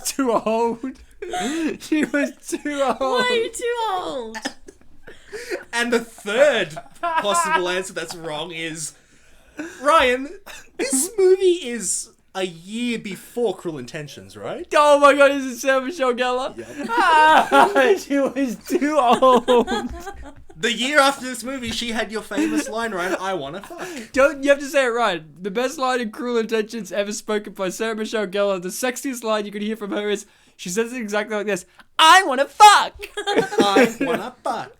too old. She was too old. Way too old. And the third possible answer that's wrong is Ryan. This movie is a year before Cruel Intentions, right? Oh my god, is it Sarah Michelle Gellar? Yep. She was too old. The year after this movie, she had your famous line, Ryan, I wanna fuck. You have to say it right. The best line in Cruel Intentions ever spoken by Sarah Michelle Gellar, the sexiest line you could hear from her is, she says it exactly like this, I wanna fuck! I wanna fuck.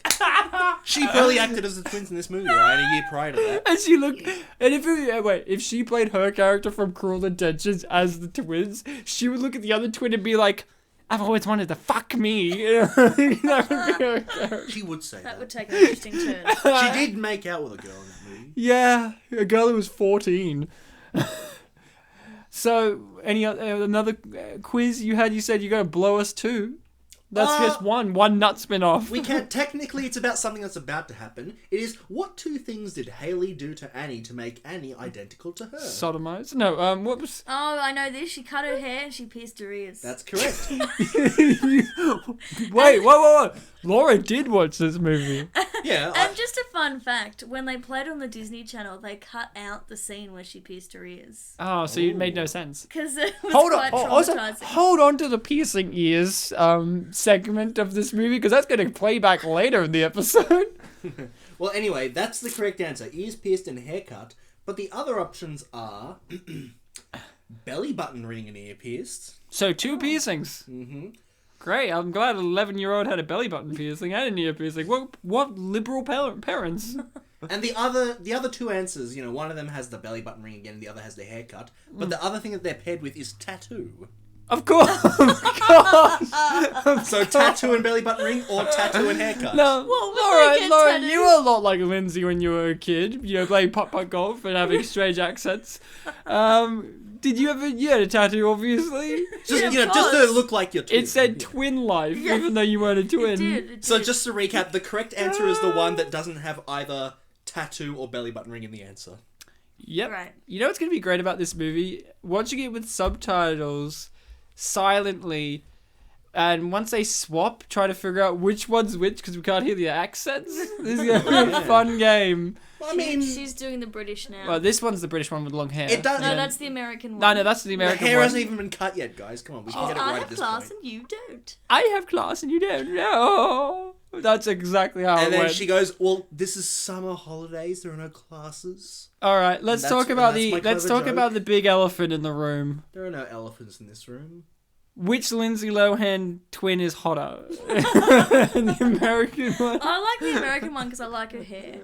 She barely acted as the twins in this movie, Ryan, a year prior to that. And she looked, and if she played her character from Cruel Intentions as the twins, she would look at the other twin and be like, I've always wanted to fuck me. That would be her character. She would say that. That would take an interesting turn. She did make out with a girl in that movie. Yeah, a girl who was 14. So, another quiz you had? You said you're going to blow us too. That's just one nut spin-off. We can't. Technically, it's about something that's about to happen. It is, what two things did Haley do to Annie to make Annie identical to her? Sodomize? No, whoops. Oh, I know this. She cut her hair and she pierced her ears. That's correct. Wait, whoa. Laura did watch this movie. Yeah. And just a fun fact, when they played on the Disney Channel, they cut out the scene where she pierced her ears. Oh, so it made no sense. Because it was quite Also, traumatizing. hold on to the piercing ears segment of this movie, because that's going to play back later in the episode. Well, anyway, that's the correct answer. Ears pierced and haircut. But the other options are belly button ring and ear pierced. So 2 piercings. Mm-hmm. Great, I'm glad an 11-year-old had a belly button piercing and an ear piercing. What liberal parents? And the other two answers, one of them has the belly button ring again, and the other has the haircut. But the other thing that they're paired with is tattoo. Of course. So tattoo and belly button ring, or tattoo and haircut. No, Well, when they get Laura, tattoos- you were a lot like Lindsay when you were a kid. Playing putt-putt golf and having strange accents. Did you ever? You had a tattoo, obviously. Just Yeah, of just to course. look like your twin. It said twin life, even though you weren't a twin. It did. So just to recap, the correct answer is the one that doesn't have either tattoo or belly button ring in the answer. Yep. Right. You know what's going to be great about this movie? Watching it with subtitles, silently, and once they swap, try to figure out which one's which, because we can't hear the accents. This is going to be a fun game. Well, I mean, She's doing the British now. Well, this one's the British one with long hair. it does. No, No, that's the American one. No, that's the the American hair one. hasn't even been cut yet, guys. Come on, we can get it I right at have this class point. and you don't. I have class and you don't know. That's exactly how And it then went. she goes, "Well, this is summer holidays. There are no classes. All right, let's And talk that's- about and that's my let's clever talk about joke. the big elephant in the room. There are no elephants in this room." Which Lindsay Lohan twin is hotter? The American one. I like the American one because I like her hair.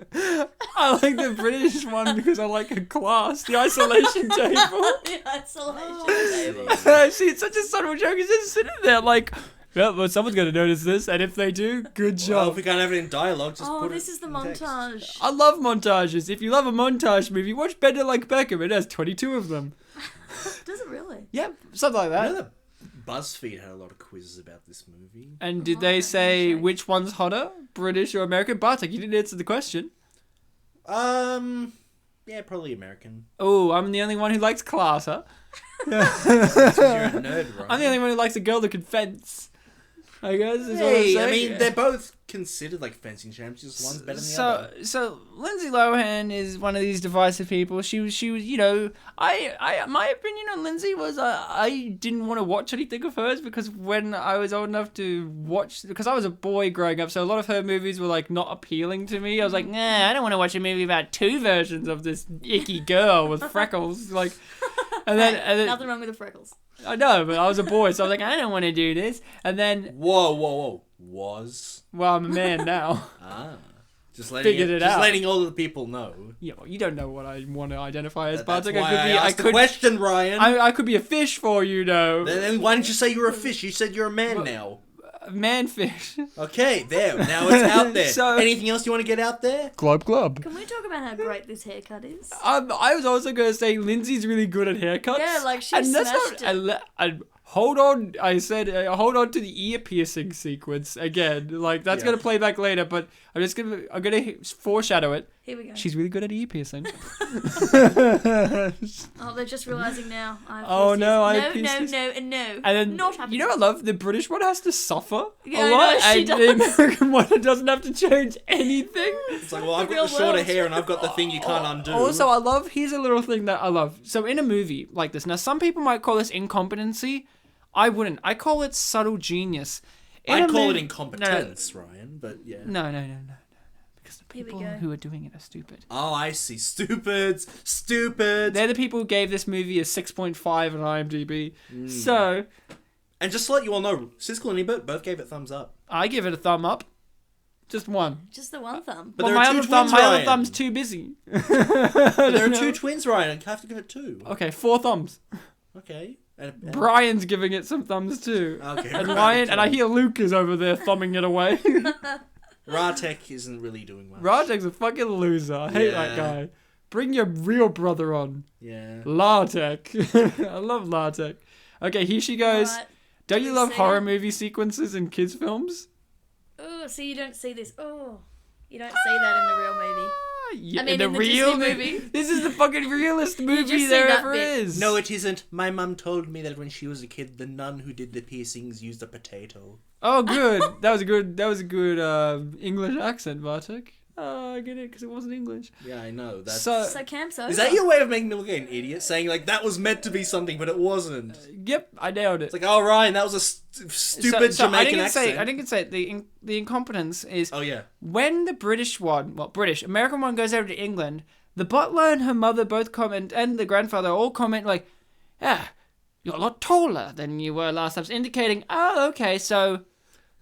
I like the British one because I like her class, the isolation table. The isolation table. See, it's such a subtle joke. He's just sitting there like, well, someone's going to notice this, and if they do, good Well, if job. we can't have it in dialogue, just Oh, put this it is the in text. montage. I love montages. If you love a montage movie, watch Bend It Like Beckham. It has 22 of them. Does it really? Yeah, something like You that. know that BuzzFeed had a lot of quizzes about this movie. And did Oh, they say okay. which one's hotter, British or American? Bartek, you didn't answer the question. Yeah, probably American. Oh, I'm the only one who likes class, huh? You're a nerd, right? I'm the only one who likes a girl that can fence. I guess is what I'm Hey, I saying. mean, they're both considered like fencing champs. Just one's better than the other. So Lindsay Lohan is one of these divisive people. She was, I my opinion on Lindsay was I didn't want to watch anything of hers because when I was old enough to watch, because I was a boy growing up, so a lot of her movies were like not appealing to me. I was like, nah, I don't want to watch a movie about 2 versions of this icky girl with freckles, like. And then Nothing wrong with the freckles. I know, but I was a boy, so I was like, I don't want to do this. And then, Whoa. Was. well, I'm a man now. Ah. Just letting figured it just out. letting all of the people know. Yeah, well, you don't know what I want to identify as, That's Bartek. why I asked the could, question, Ryan. I could be a fish for you, though. Then why didn't you say you were a fish? You said you're a man now. Manfish. Okay, there. Now it's out there. So- Anything else you want to get out there? Glub glub. Can we talk about how great this haircut is? I was also going to say Lindsay's really good at haircuts. Yeah, like, she and that's smashed not, hold on, I said, hold on to the ear piercing sequence again. Like, that's going to play back later, but I'm going to foreshadow it. Here we go. She's really good at ear piercing. Oh, they're just realising now. Oh, no, I No, pierced no, this. no, and no. And then, Not happening. you know what I love? The British one has to suffer Yeah, a I lot, know, she and does. the American one doesn't have to change anything. It's like, well, I've got real the shorter world. hair and I've got the thing you can't undo. Also, I love, here's a little thing that I love. So in a movie like this, now some people might call this incompetency. I wouldn't. I call it subtle genius. I'd call it incompetence, Ryan, but yeah. No. Because the Here we people go. who are doing it are stupid. Oh, I see. Stupids. They're the people who gave this movie a 6.5 on IMDb. So, And just to let you all know, Siskel and Ebert both gave it thumbs up. I give it a thumb up. Just one. Just the one thumb. But Well, there are my two other thumb, twins, my other Ryan. thumb's too busy. But there are two twins, Ryan. I have to give it two. Okay, 4 thumbs. Okay. And Brian's giving it some thumbs too. Okay. And Ryan, and I hear Luke is over there thumbing it away. Ratek isn't really doing much. Ratek's a fucking loser. I hate that Yeah. guy. Bring your real brother on. Yeah. Lartek. I love Lartek. Okay, here she goes. Right. Don't you Please love say horror it. movie sequences in kids' films? Oh, so you don't see this. Oh, you don't see that in the real movie. Yeah, I mean, the in the real Disney movie. This is the fucking realest movie just there see that ever bit. is. No, it isn't. My mum told me that when she was a kid, the nun who did the piercings used a potato. Oh, good. That was a good English accent, Bartek. I get it because it wasn't English. Yeah, I know. That's... So, So camp's over. Is that your way of making me look like an idiot? Saying, like, that was meant to be something, but it wasn't. yep, I nailed it. It's like, oh, Ryan, that was a stupid Jamaican accent. I didn't say the incompetence is Oh, yeah. when the American one goes over to England, the butler and her mother both comment, and the grandfather all comment like, you're a lot taller than you were last time, indicating, oh, okay, so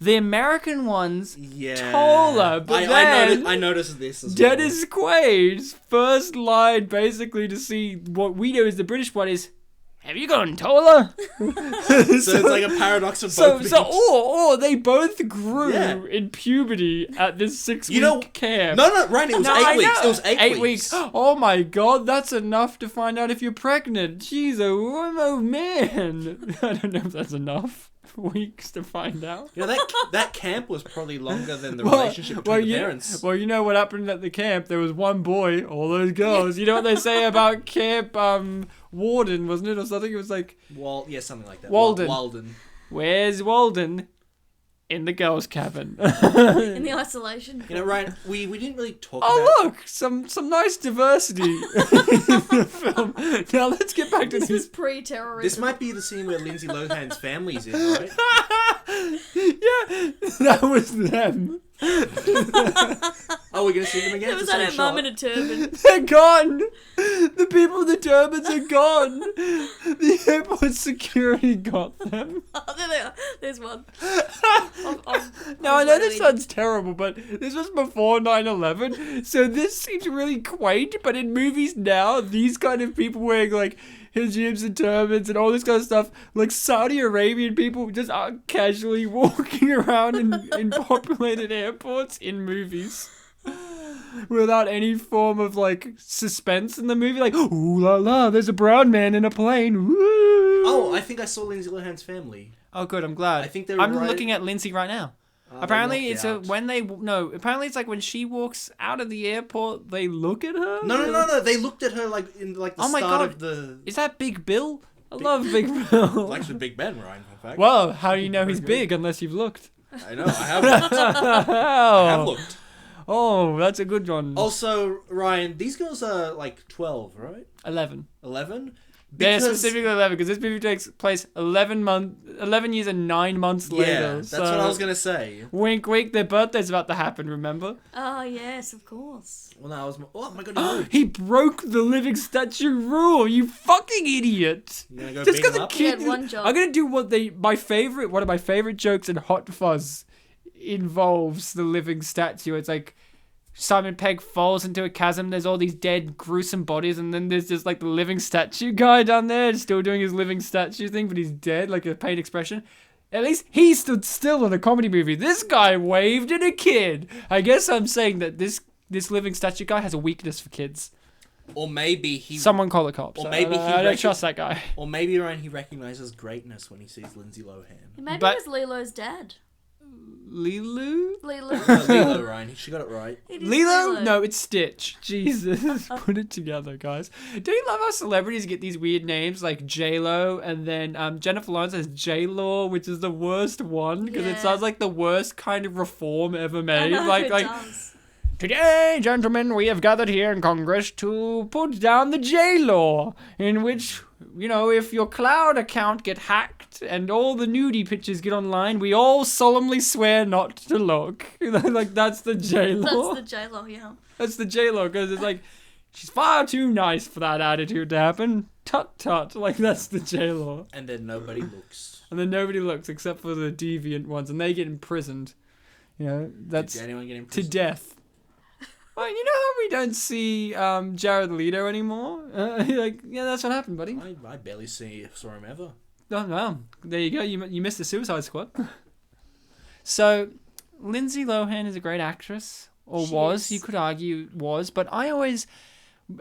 the American one's Yeah. taller, but then I noticed this as well. Dennis Quaid's first line, basically to see what we know as the British one, is, have you gotten taller? So it's like a paradox of both. Or they both grew Yeah. in puberty at this 6-week camp. No, Ryan, it was No, I 8 weeks. know. It was 8 weeks. Oh my god, that's enough to find out if you're pregnant. Jeez, oh man. I don't know if that's enough weeks to find out. You know, that camp was probably longer than the relationship between the parents. Well, you know what happened at the camp? There was one boy, all those girls. You know what they say about camp warden, wasn't it? Or something? It was like, Yeah, something like that. Walden. Walden. where's Walden? In the girls' cabin. in the isolation. You know, Ryan, we didn't really talk about... Oh look, some nice diversity in the film. Now let's get back to This was this. pre-terrorism. This might be the scene where Lindsay Lohan's family's in, right? Yeah, that was them. Oh, we're going to see them again? It was It's the like same her mum shot? in a turban. They're gone. The people with the turbans are gone. The airport security got them. Oh, there they are. There's one. Now I know this sounds terrible, but this was before 9/11, so this seems really quaint. But in movies now, these kind of people wearing like hijabs and turbans and all this kind of stuff, like Saudi Arabian people, just are casually walking around in populated airports in movies. Without any form of like suspense in the movie, like ooh la la, there's a brown man in a plane. Woo. Oh, I think I saw Lindsay Lohan's family. Oh, good. I'm glad. I think they were I'm right- looking at Lindsay right now. They Apparently, walked it's out. apparently it's like when she walks out of the airport, they look at her. No. They looked at her like in like the Oh my start God. of the... Is that Big Bill? I love Big Bill. It's actually Big Ben, Ryan, in fact. Well, how do you know he's big unless you've looked? I know, I have looked. I have looked. Oh, that's a good one. Also, Ryan, these girls are like 12, right? 11. 11? Yeah, specifically 11, because this movie takes place 11 years and 9 months later. Yeah, that's what I was going to say. Wink, wink, their birthday's about to happen, remember? Oh, yes, of course. Well, no, I was... Oh my god, he moved. He broke the living statue rule, you fucking idiot! You gonna go Just beat because him a up? kid... He had one job. I'm gonna do one of my favorite jokes in Hot Fuzz involves the living statue. It's like, Simon Pegg falls into a chasm. There's all these dead, gruesome bodies, and then there's just like the living statue guy down there, still doing his living statue thing, but he's dead, like a paint expression. At least he stood still in a comedy movie. This guy waved at a kid. I guess I'm saying that this living statue guy has a weakness for kids. Or maybe Someone call the cops. Or maybe I don't trust that guy. Or maybe Ryan, he recognizes greatness when he sees Lindsay Lohan. Maybe it was Lilo's dad. Lilu? Lilo. Lilo, Ryan. She got it right. It is Lilo? No, it's Stitch. Jesus. Put it together, guys. Do you love how celebrities get these weird names like J-Lo and then Jennifer Lawrence has J-Law, which is the worst one because it sounds like the worst kind of reform ever made. It does. Today, gentlemen, we have gathered here in Congress to put down the J-Law, in which, you know, if your cloud account get hacked and all the nudie pictures get online, we all solemnly swear not to look. Like, that's the J-Law. That's the J-Lo, yeah. That's the J-Lo, because it's like, she's far too nice for that attitude to happen. Tut tut. Like, that's the J-Law. And then nobody looks. And then nobody looks except for the deviant ones, and they get imprisoned. You know, that's... Did anyone get imprisoned? To death. Well, you know how we don't see Jared Leto anymore? Like, yeah, that's what happened, buddy. I barely saw him ever. Oh, well, there you go. You missed the Suicide Squad. So, Lindsay Lohan is a great actress. Or She was. is. You could argue was. But I always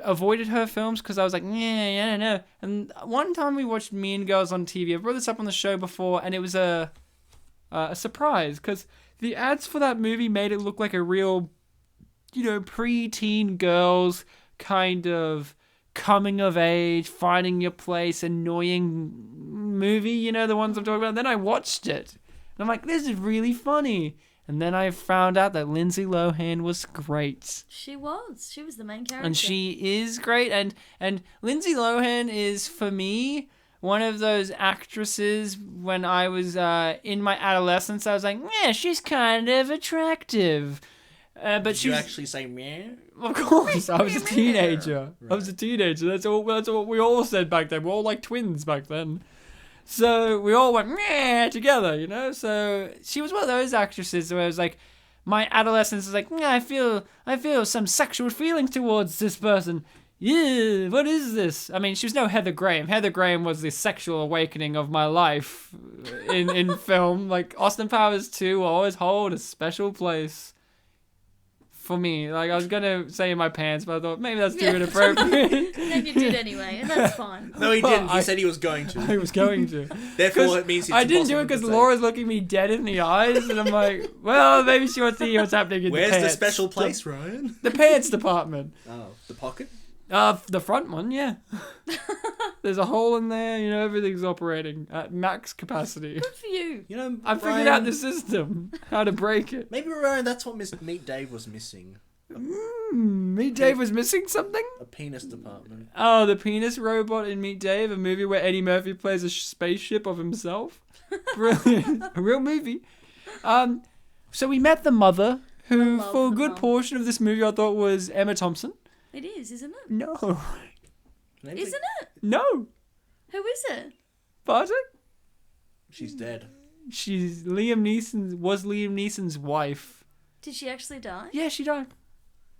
avoided her films because I was like, yeah, I don't know. And one time we watched Mean Girls on TV. I brought this up on the show before, and it was a surprise because the ads for that movie made it look like a real... you know, pre-teen girls kind of coming of age, finding your place, annoying movie, you know, the ones I'm talking about. And then I watched it. And I'm like, this is really funny. And then I found out that Lindsay Lohan was great. She was. She was the main character. And she is great. And Lindsay Lohan is, for me, one of those actresses when I was in my adolescence. I was like, yeah, she's kind of attractive. But Did you actually say meh? Of course, I was a teenager. Right. I was a teenager. That's what we all said back then. We're all like twins back then. So we all went meh together, you know? So she was one of those actresses where I was like, my adolescence was like, yeah, I feel some sexual feelings towards this person. Yeah, what is this? I mean, she was no Heather Graham. Heather Graham was the sexual awakening of my life in film. Like, Austin Powers 2 will always hold a special place for me. Like, I was gonna say in my pants, but I thought maybe that's too inappropriate. Then you did anyway, and that's fine. No, he didn't. He said he was going to. I was going to. Therefore, it means it's I didn't do it impossible because to say. Laura's looking me dead in the eyes, and I'm like, well, maybe she wants to hear what's happening in Where's the the pants. special place, Ryan? The pants department. Oh, the pocket? The front one, yeah. There's a hole in there, you know, everything's operating at max capacity. Good for you. You know, I figured out the system, how to break it. Maybe, Ryan, that's what Meet Dave was missing. Meet Dave was missing something? A penis department. Oh, the penis robot in Meet Dave, a movie where Eddie Murphy plays a spaceship of himself. Brilliant. A real movie. So we met the mother, who love for a the good mum. portion of this movie I thought was Emma Thompson. It is, isn't it? No. Maybe Isn't it? No. Who is it? Pardon? she's dead. Was Liam Neeson's wife. Did she actually die? Yeah, she died.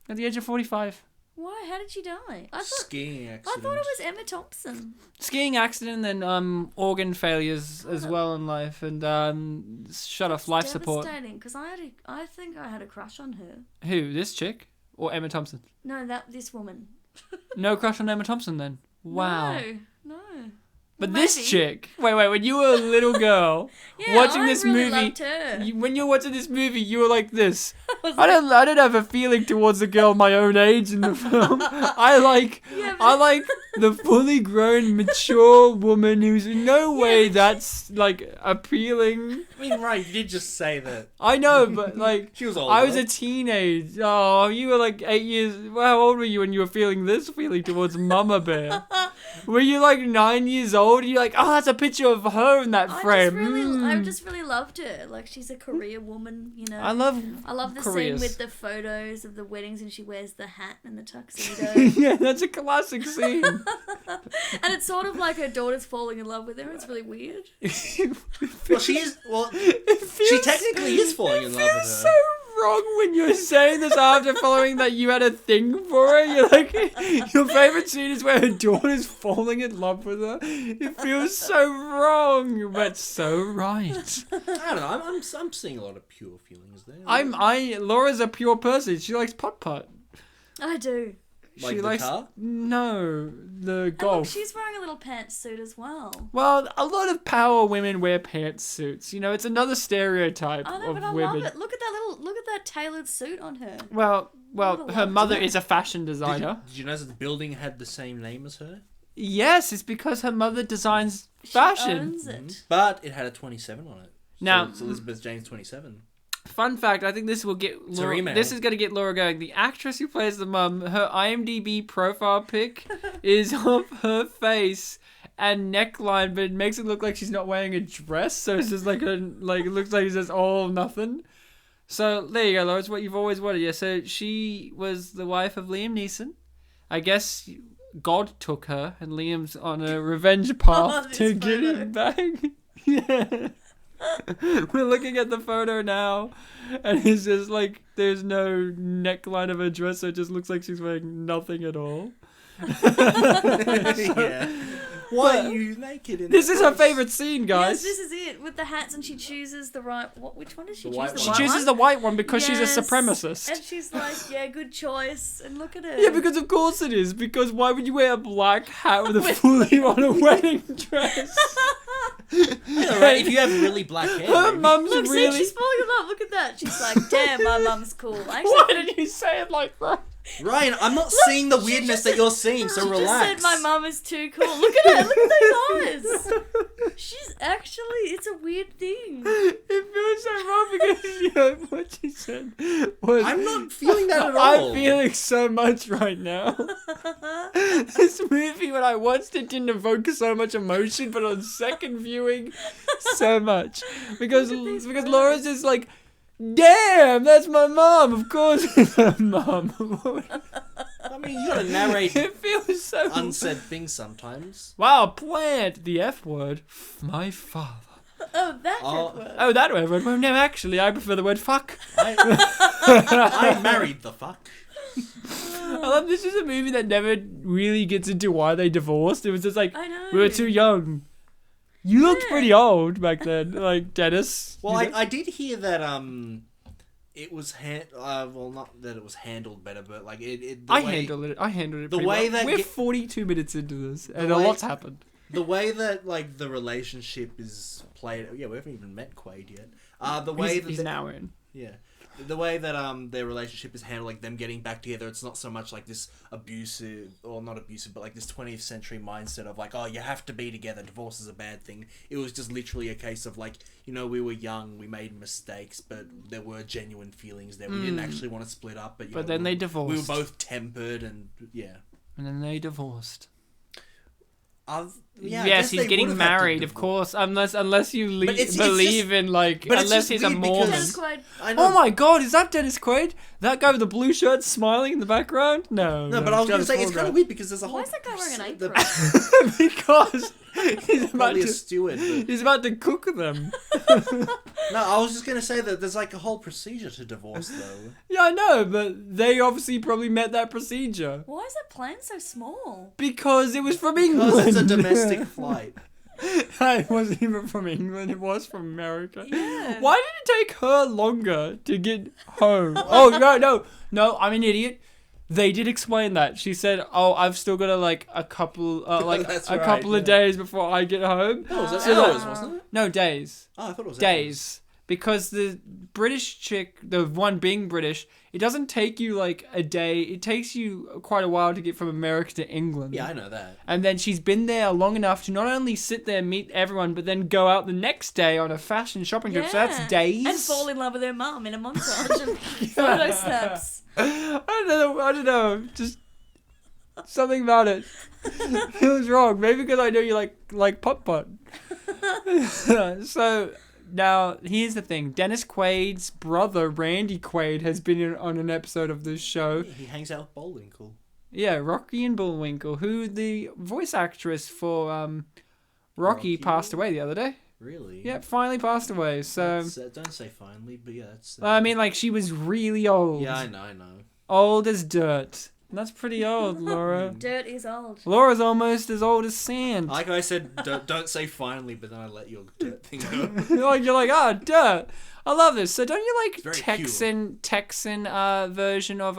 At the age of 45. Why? How did she die? Skiing I accident. thought it was Emma Thompson. Skiing accident and then organ failures as well in life and shut off life support. Devastating, because I think I had a crush on her. Who? This chick? Or Emma Thompson? No, this woman. No crush on Emma Thompson then? Wow. No. But Well, this maybe. chick, wait, when you were a little girl Yeah, watching I this really movie, loved her. when you're watching this movie, you were like this. was I don't have a feeling towards a girl my own age in the film. I like the fully grown, mature woman who's in no way that's like appealing. I mean, right, you did just say that. I know, but like She was older. I was a teenage. Oh, you were like 8 years. Well, how old were you when you were feeling this feeling towards Mama Bear? Were you like 9 years old? You're like, oh, that's a picture of her in that frame. I just really loved her. Like, she's a career woman, you know. I love the careers. scene with the photos of the weddings and she wears the hat and the tuxedo. Yeah, that's a classic scene. And it's sort of like her daughter's falling in love with her. It's really weird. Well, she is. Well, she technically is falling in love with her. So wrong when you're saying this after following that you had a thing for her? You're like, your favorite scene is where her daughter's falling in love with her. It feels so wrong, but so right. I don't know. I'm seeing a lot of pure feelings there. Laura's a pure person. She likes putt-putt. I do. Like She the likes car? no the And look, golf. she's wearing a little pantsuit as well. Well, a lot of power women wear pantsuits. You know, it's another stereotype I know, of but I women. love it. Look at that tailored suit on her. Well, What a her lot. mother is a fashion Did designer. you notice that the building had the same name as her? Yes, it's because her mother designs She fashion. owns it. But it had a 27 on it. Now- So it's Elizabeth James 27. Fun fact, I think this will get It's a Laura, remake. this is going to get Laura going. The actress who plays the mum, her IMDb profile pic is of her face and neckline, but it makes it look like she's not wearing a dress, so it's just like it looks like it's just all nothing. So there you go, Laura. It's what you've always wanted. Yeah. So she was the wife of Liam Neeson. I guess God took her, and Liam's on a revenge path this to get photo. him back. Yeah. We're looking at the photo now, and it's just like there's no neckline of her dress, so it just looks like she's wearing nothing at all. Yeah. Why are you naked in This that is her dress? favourite scene, guys. Yes, this is it with the hats, and she chooses the right. Which one does she The choose? white The She one. white chooses one? the white one because she's a Yes. supremacist. And she's like, yeah, good choice. And look at her. Yeah, because of course it is. Because why would you wear a black hat with a fully on a wedding dress? Yeah, right, if you have really black hair. Her maybe. mum's Look, really. see, she's falling in love. Look at that. She's like, damn, my mum's cool. Actually, Why did you say it like that? Ryan, I'm not seeing the she weirdness just- that you're seeing, so she relax. just said my mum is too cool. Look at her. Look at those eyes. She's actually, it's a weird thing. It feels so wrong because you know, what she said was. I'm not feeling that at all. I'm feeling so much right now. This movie, when I watched it, didn't evoke so much emotion, but on second viewing, so much. Because Laura's just like, damn, that's my mom. Of course it's her mom. I mean, you gotta narrate It feels so unsaid things sometimes. Wow, plant the F word. My father. Oh, that Oh. word. Oh, that word. Well, no, actually, I prefer the word fuck. I married the fuck. I love this is a movie that never really gets into why they divorced. It was just like, I know. we were too young. You looked Yeah. pretty old back then, like Dennis. Well, you know? I did hear that it was well, not that it was handled better, but like I handled it. The pretty way well. that We're get- 42 minutes into this, and a way- lot's happened. the way that like the relationship is played. Yeah, we haven't even met Quaid yet. The way He's, that he's the- now in. Yeah. The way that their relationship is handled, like them getting back together, it's not so much like this abusive, or not abusive, but like this 20th century mindset of like, oh, you have to be together, divorce is a bad thing. It was just literally a case of like, you know, we were young, we made mistakes, but there were genuine feelings there. We didn't actually want to split up, but, you But know, then they we divorced. were both tempered, and yeah. And then they divorced. Yeah, I yes, guess he's they getting would've had to married, of divorce. course, unless you But it's believe just- in like, but it's unless just he's a weird Mormon. because- Dennis Quaid. I know. Oh my god, is that Dennis Quaid? That guy with the blue shirt smiling in the background? No. No, but I was going to Dennis say, it's Quaid. kind of weird because there's a whole... Why is that guy wearing an the- apron? Because he's about Probably a to, steward, but... he's about to cook them. No, I was just going to say that there's like a whole procedure to divorce, though. Yeah, I know, but they obviously probably met that procedure. Why is that plane so small? Because it was from England. Because it's a domestic flight. It wasn't even from England, it was from America. Yeah. Why did it take her longer to get home? Oh, no, I'm an idiot. They did explain that. She said, "Oh, I've still got like a couple, That's right, couple of yeah. days before I get home." Oh, was that So hours, that- wasn't it? No, days. Oh, I thought it was Days. Because the British chick, the one being British, it doesn't take you like a day. It takes you quite a while to get from America to England. Yeah, I know that. And then she's been there long enough to not only sit there, meet everyone, but then go out the next day on a fashion shopping trip. So that's days. And fall in love with her mum in a montage of photo snaps. I don't know. Just something about it feels wrong. Maybe because I know you like putt-putt. So now here's the thing: Dennis Quaid's brother Randy Quaid has been on an episode of this show. He hangs out with Bullwinkle. Yeah, Rocky and Bullwinkle, who the voice actress for Rocky passed away the other day. Really? Yeah, finally passed away. So don't say finally, but yeah, it's. I mean, like, she was really old. Yeah, I know. Old as dirt. That's pretty old, Laura. Dirt is old. Laura's almost as old as sand. Like I said, don't say finally, but then I let your dirt thing go. You're like, dirt. I love this. So don't you like Very Texan version of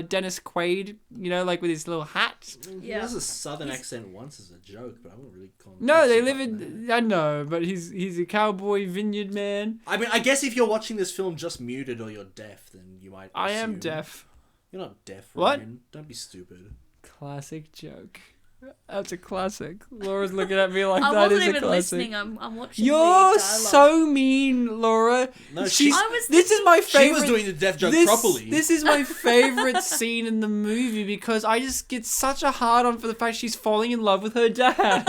Dennis Quaid? You know, like with his little hat. He has a southern accent once as a joke, but I wouldn't really call him. No, they live in. I know, but he's a cowboy vineyard man. I mean, I guess if you're watching this film just muted or you're deaf, then you might. I am assume. deaf. You're not deaf, What? Ryan. Don't be stupid. Classic joke. That's a classic. Laura's looking at me like I that is wasn't a even classic. listening. I'm watching. You're the dialogue. so mean, Laura. No, This thinking- is my favorite. She was doing the deaf joke properly. This is my favorite scene in the movie because I just get such a hard on for the fact she's falling in love with her dad.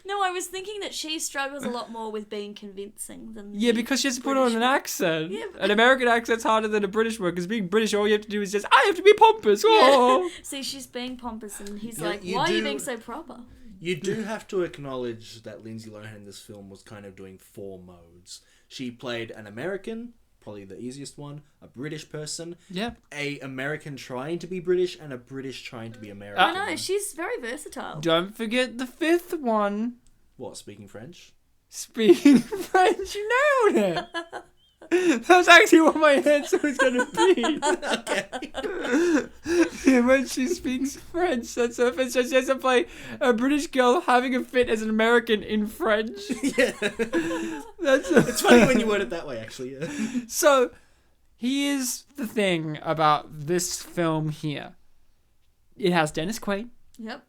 No, I was thinking that she struggles a lot more with being convincing than. Yeah, the because she has to put on British an one. accent. Yeah, but- An American accent's harder than a British one because being British, all you have to do is just, I have to be pompous. Oh. Yeah. See, she's being pompous, and he's Yeah, like, you "Why are you do- being so proper?" You do have to acknowledge that Lindsay Lohan in this film was kind of doing 4 modes. She played an American, probably the easiest one, a British person, Yeah. a American trying to be British, and a British trying to be American. I know she's very versatile. Don't forget the 5th one. What, speaking French? Speaking French, you nailed it. That's actually what my answer was going to be. Yeah, when she speaks French, that's her fit. So she has to play a British girl having a fit as an American in French. Yeah. It's funny when you word it that way, actually. Yeah. So, here's the thing about this film here. It has Dennis Quaid. Yep.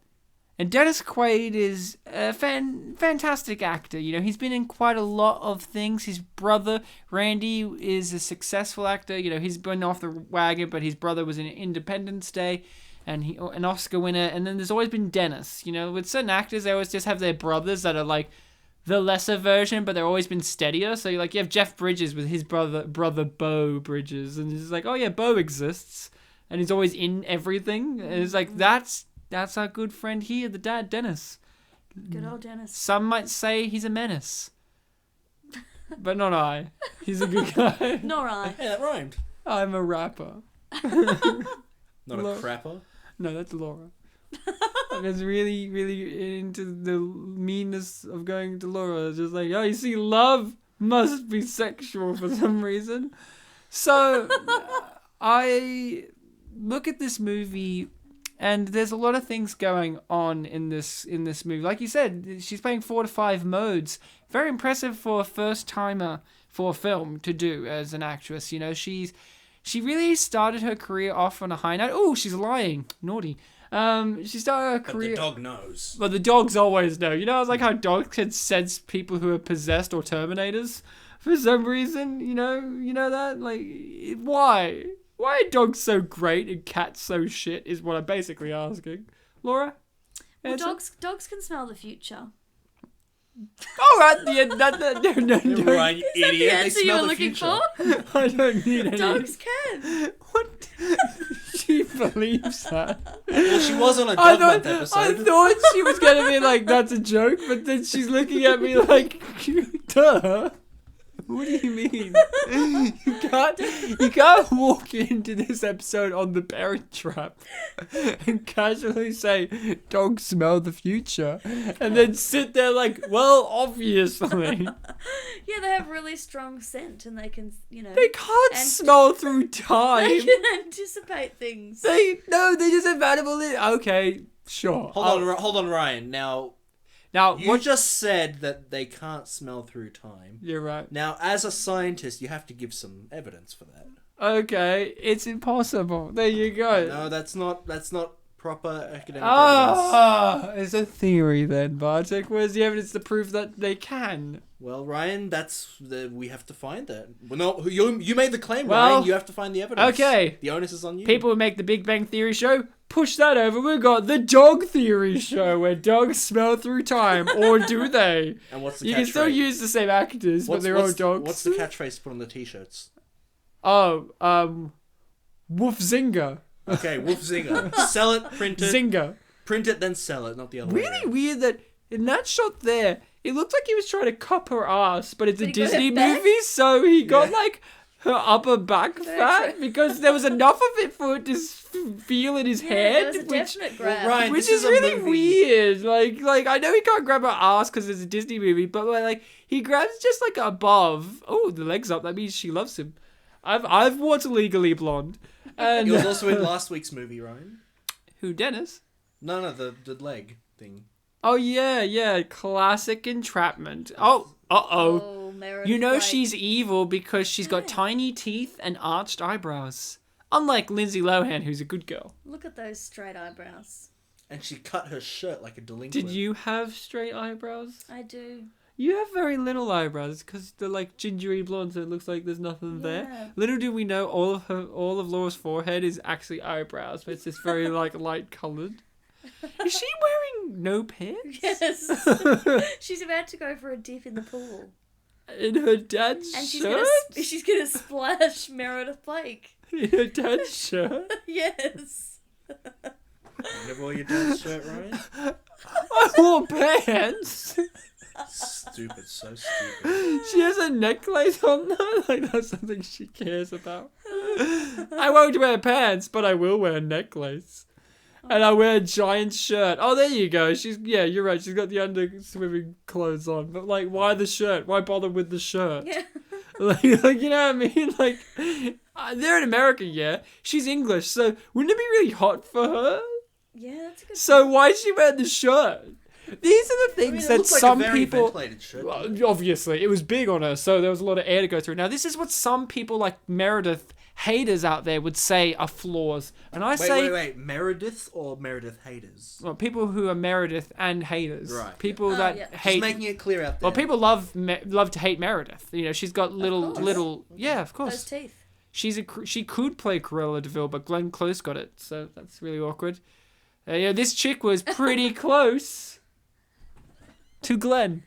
And Dennis Quaid is a fantastic actor. You know, he's been in quite a lot of things. His brother, Randy, is a successful actor. You know, he's been off the wagon, but his brother was in Independence Day, and he an Oscar winner. And then there's always been Dennis. You know, with certain actors, they always just have their brothers that are like the lesser version, but they've always been steadier. So, like, you have Jeff Bridges with his brother Bo Bridges, and he's like, oh yeah, Bo exists, and he's always in everything. And it's like, that's our good friend here, the dad, Dennis. Good old Dennis. Some might say he's a menace. But not I. He's a good guy. Nor I. Hey, that rhymed. I'm a rapper. Not a crapper. No, that's Laura. I was really, really into the meanness of going to Laura. Just like, oh, you see, love must be sexual for some reason. So, I look at this movie, and there's a lot of things going on in this movie. Like you said, she's playing 4 to 5 modes. Very impressive for a first timer for a film to do as an actress. You know, she really started her career off on a high note. Oh, she's lying, naughty. She started her career. But the dog knows. Well, the dogs always know. You know, it's like how dogs can sense people who are possessed or Terminators for some reason. You know that. Like, why? Why are dogs so great and cats so shit is what I'm basically asking. Laura? Well, Answer? dogs can smell the future. All right, no. Right, you Is that the idiot. They answer you smell were the looking future. for? I don't need any. Dogs can. What? She believes that. Well, she was on a I dog month thought, I episode. thought she was going to be like, that's a joke, but then she's looking at me like, duh. What do you mean? You can't walk into this episode on the Parent Trap and casually say, dogs smell the future, and then sit there like, well, obviously. Yeah, they have really strong scent, and they can, They can't And- smell through time. they can anticipate things. They just have animal in. Okay, sure. Hold on, Ryan. Now, You what? just said that they can't smell through time. You're right. Now, as a scientist, you have to give some evidence for that. Okay, it's impossible. There you go. No, that's not proper academic evidence. Ah, it's a theory then, Bartek. Where's the evidence to prove that they can? Well, Ryan, we have to find that. Well, no, you made the claim, Well, Ryan. You have to find the evidence. okay. The onus is on you. People who make the Big Bang Theory show, push that over. We've got the Dog Theory show, where dogs smell through time, or do they? And what's the You catchphrase? can still use the same actors, but they're all dogs. What's the catchphrase to put on the t-shirts? Oh, Woof Zinger. Okay, Wolf Zinger. Sell it, print it. Zinger. Print it, then sell it, not the other way Really around. weird that in that shot there, it looked like he was trying to cup her ass, but it's a But he got Disney it back? movie, so he got Yeah. like her upper back fat true. because there was enough of it for it to feel in his Yeah, head, there was a which definite grab. Ryan, which this is a really movie- weird. Like I know he can't grab her ass because it's a Disney movie, but like he grabs just like above. Oh, the legs up. That means she loves him. I've watched Legally Blonde, and He was also in last week's movie, Ryan. who, Dennis? No, the leg thing. Oh yeah, classic entrapment. Oh, Oh, Meredith You know Blake. she's evil because she's got tiny teeth and arched eyebrows. Unlike Lindsay Lohan, who's a good girl. Look at those straight eyebrows. And she cut her shirt like a delinquent. Did you have straight eyebrows? I do. You have very little eyebrows because they're like gingery blonde, so it looks like there's nothing Yeah. there. Little do we know, all of Laura's forehead is actually eyebrows, but it's just very like light coloured. Is she wearing no pants? Yes. She's about to go for a dip in the pool. In her dad's And shirt? she's gonna splash Meredith Blake. In her dad's shirt? Yes. You never wore your dad's shirt, Ryan? I wore pants. Stupid, so stupid. She has a necklace on though. Like that's something she cares about. I won't wear pants, but I will wear a necklace. And I wear a giant shirt. Oh, there you go. Yeah, you're right. She's got the under swimming clothes on. But like, why the shirt? Why bother with the shirt? Yeah. Like you know what I mean? Like, they're in America, yeah. She's English, so wouldn't it be really hot for her? Yeah, that's a good So why is she wearing the shirt? These are the I things mean, it that looked like some a very people. ventilated shirt. Well, obviously, it was big on her, so there was a lot of air to go through. Now, this is what some people like Meredith haters out there would say are flaws, and I say, Wait. Meredith or Meredith haters? well, people who are Meredith and haters, Right, people yeah. that Yeah. Just hate. making it clear out there. Well, people love to hate Meredith. You know, she's got little. Yeah, of those course. teeth. She could play Cruella DeVille, but Glenn Close got it, so that's really awkward. Yeah, this chick was pretty close to Glenn.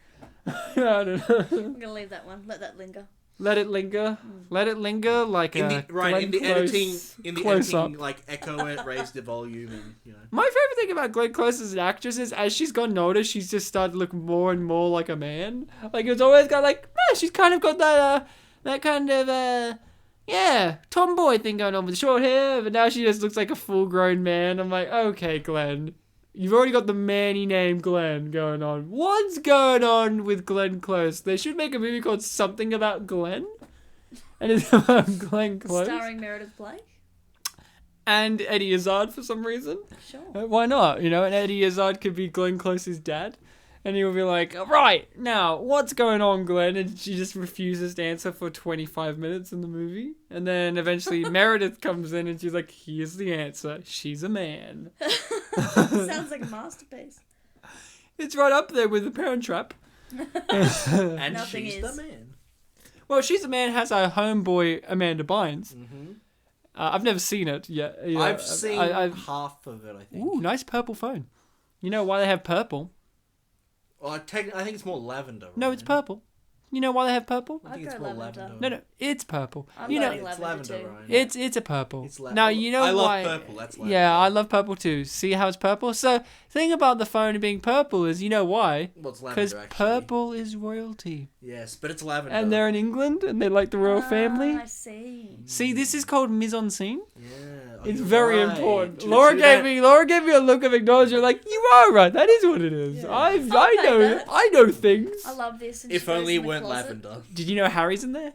I don't know. I'm gonna leave that one. Let that linger. Let it linger. Let it linger like in a the right Glenn in the Close editing, close up. like echo it, raise the volume, and you know. My favorite thing about Glenn Close as an actress is as she's gotten older, she's just started to look more and more like a man. Like it's always got like, she's kind of got that kind of tomboy thing going on with short hair, but now she just looks like a full-grown man. I'm like, okay, Glenn. You've already got the manny name Glenn going on. What's going on with Glenn Close? They should make a movie called Something About Glenn. And it's about Glenn Close. Starring Meredith Blake. And Eddie Izzard for some reason. Sure. Why not? You know, and Eddie Izzard could be Glenn Close's dad. And he will be like, right, now, what's going on, Glenn? And she just refuses to answer for 25 minutes in the movie. And then eventually Meredith comes in and she's like, here's the answer. She's a man. Sounds like a masterpiece. It's right up there with The Parent Trap. And Nothing she's is. the man. Well, She's a Man has our homeboy Amanda Bynes. Mm-hmm. I've never seen it yet. Yeah, I've seen I've half of it. I think. Ooh, nice purple phone. You know why they have purple? Well, I think it's more lavender. No, Ryan. it's purple. You know why they have purple? I think I'd it's go more lavender. lavender. No, it's purple. I'm You know, voting It's lavender lavender, too. Ryan. it's a purple. It's Now you know I love why. purple. That's lavender. Yeah, I love purple too. See how it's purple? So, thing about the phone being purple is, you know why? Well, it's Because lavender, actually. purple is royalty, Yes, but it's lavender. and they're in England, and they like the royal family. I see. See, this is called mise en scene. Yeah. Oh, It's you're very right. important. True Laura that. gave me a look of acknowledgement, like you are right. That is what it is. Yeah. I take know that. I know things. I love this. And If she goes only in it the weren't closet. lavender. Did you know Harry's in there?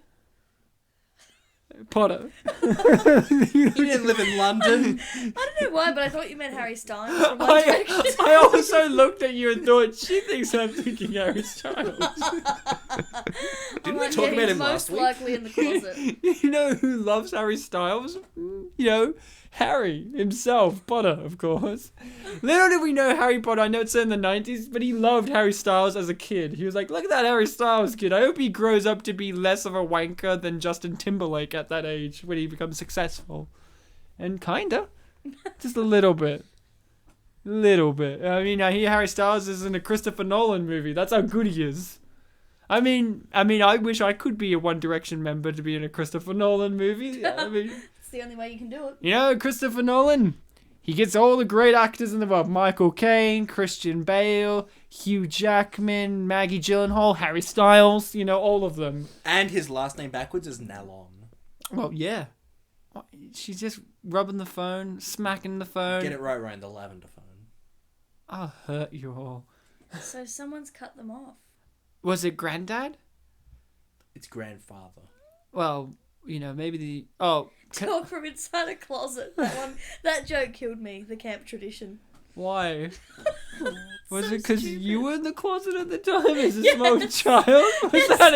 Potter. You didn't live in London. I don't know why, but I thought you meant Harry Styles from One I Direction. also looked at you and thought she thinks I'm thinking Harry Styles. Didn't we talk about him last most week? likely in the closet. You know who loves Harry Styles? You know, Harry himself, Potter, of course. Little did we know Harry Potter, I know it's in the 90s, but he loved Harry Styles as a kid. He was like, look at that Harry Styles kid. I hope he grows up to be less of a wanker than Justin Timberlake at that age when he becomes successful. And kinda. Just a little bit. Little bit. I mean, I hear Harry Styles is in a Christopher Nolan movie. That's how good he is. I mean, I wish I could be a One Direction member to be in a Christopher Nolan movie. I mean, It's the only way you can do it. you know, Christopher Nolan, He gets all the great actors in the world. Michael Caine, Christian Bale, Hugh Jackman, Maggie Gyllenhaal, Harry Styles, all of them. And his last name backwards is Nallon. Well, yeah. She's just rubbing the phone, smacking the phone. Get it right, Ryan, the lavender phone. I'll hurt you all. So someone's cut them off. Was it Granddad? It's grandfather. Well, maybe the... Oh. Talk from inside a closet. That joke killed me. The camp tradition. Why? Was So it because stupid. you were in the closet at the time as a small child? Was that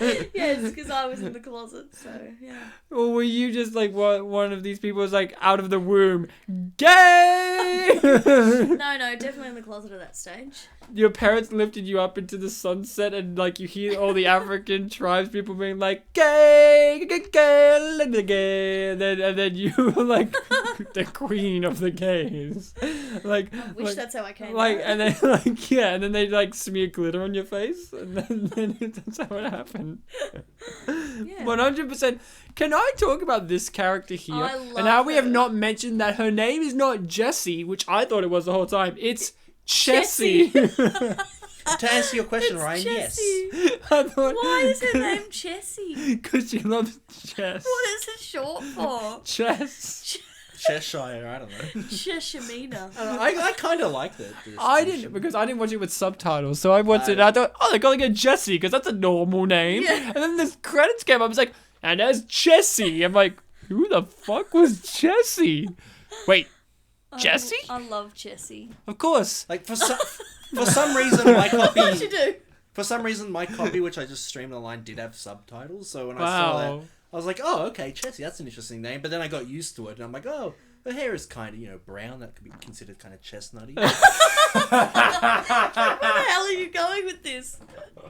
it? Yes, because I was in the closet. So yeah. Or were you just like one of these people who's like out of the womb, gay? No, definitely in the closet at that stage. Your parents lifted you up into the sunset and like you hear all the African tribes people being like gay, gay, gay, gay, and then you were like the queen of the gays. Like I wish that's how I came like out. and then and then they like smear glitter on your face and then that's how it happened. Yeah. 100%. Can I talk about this character here? I love and how we have her. not mentioned that her name is not Jessie, which I thought it was the whole time. It's Chessie. To answer your question, It's Ryan, Jessie. yes. I thought, Why is her name Jessie? because she loves chess. What is it short for? Chess. Cheshire, I don't know. Cheshimina. I kind of liked it. I didn't, because I didn't watch it with subtitles, so I watched it and I thought, oh, they're calling her Jessie, because that's a normal name. Yeah. And then the credits came up, I was like, and there's Jessie. I'm like, who the fuck was Jessie? Wait, Jessie? I love Jessie. Of course. Like for some reason my copy. What'd you do? For some reason my copy, which I just streamed online, did have subtitles. So when I saw that, I was like, oh, okay, Chessie, that's an interesting name. But then I got used to it, and I'm like, oh, her hair is kind of, brown. That could be considered kind of chestnutty. Where the hell are you going with this?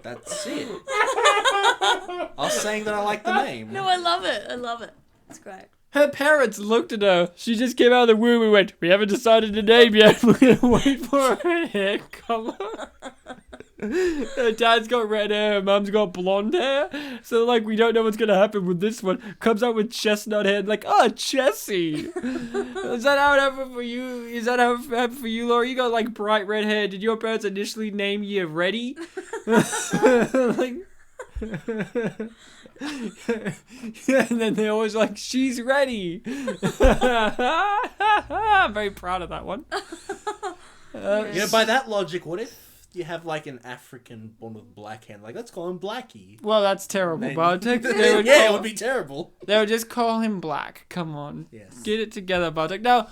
That's it. I was saying that I like the name. No, I love it. I love it. It's great. Her parents looked at her. She just came out of the womb and went, we haven't decided a name yet. We're going to wait for her hair color. Her dad's got red hair, her mum's got blonde hair. So, like, we don't know what's going to happen with this one. Comes out with chestnut hair, like, oh, Jessie. Is that how it happened for you? Is that how it happened for you, Laura? You got, like, bright red hair. Did your parents initially name you Reddy? Like... Yeah, and then they're always like, she's ready. I'm very proud of that one. By that logic, what if you have like an African born with black hair? Like, let's call him Blackie. Well, that's terrible, Then- Bartek. It would be terrible. They would just call him Black. Come on. Yes. Get it together, Bartek. Now,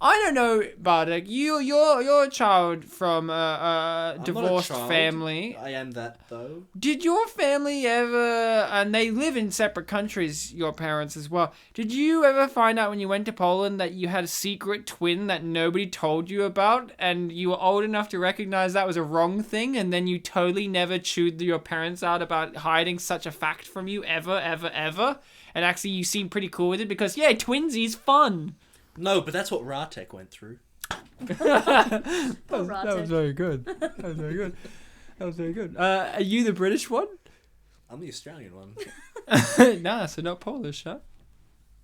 I don't know, Bartek. You're a child from a I'm not a divorced child. family. I am that though. Did your family ever, and they live in separate countries, your parents as well, did you ever find out when you went to Poland that you had a secret twin that nobody told you about, and you were old enough to recognize that was a wrong thing, and then you totally never chewed your parents out about hiding such a fact from you ever, ever, ever? And actually you seem pretty cool with it because, yeah, twinsies fun. No, but that's what Ratek went through. That was Bartek. very good. That was very good. That was very good. Are you the British one? I'm the Australian one. Nah, so not Polish, huh?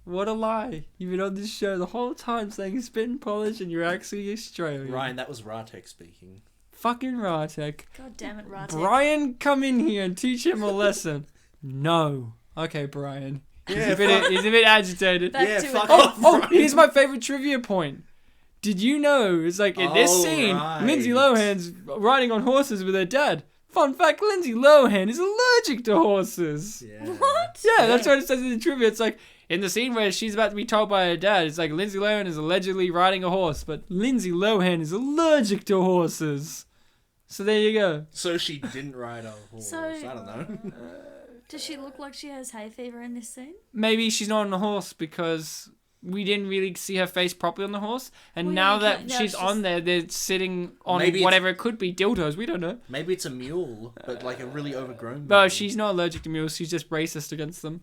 What a lie. You've been on this show the whole time saying spin Polish and you're actually Australian. Ryan, that was Ratek speaking. Fucking Ratek. God damn it, Ratek. Brian, come in here and teach him a lesson. No. Okay, Brian. Yeah, He's a bit agitated. Back Yeah, to fuck it. off. Oh, here's my favorite trivia point. Did you know, it's like in this Oh, scene, right. Lindsay Lohan's riding on horses with her dad. Fun fact, Lindsay Lohan is allergic to horses. Yeah. What? Yeah, that's what it says in the trivia. It's like, in the scene where she's about to be told by her dad, it's like Lindsay Lohan is allegedly riding a horse, but Lindsay Lohan is allergic to horses. So there you go. So she didn't ride a horse. So- I don't know. Does she look like she has hay fever in this scene? Maybe she's not on a horse because we didn't really see her face properly on the horse. And Well, now you that can't- no, she's it's on just- there, they're sitting on Maybe it's- whatever it could be, dildos, we don't know. Maybe it's a mule, but like a really overgrown No, mule. she's not allergic to mules, she's just racist against them.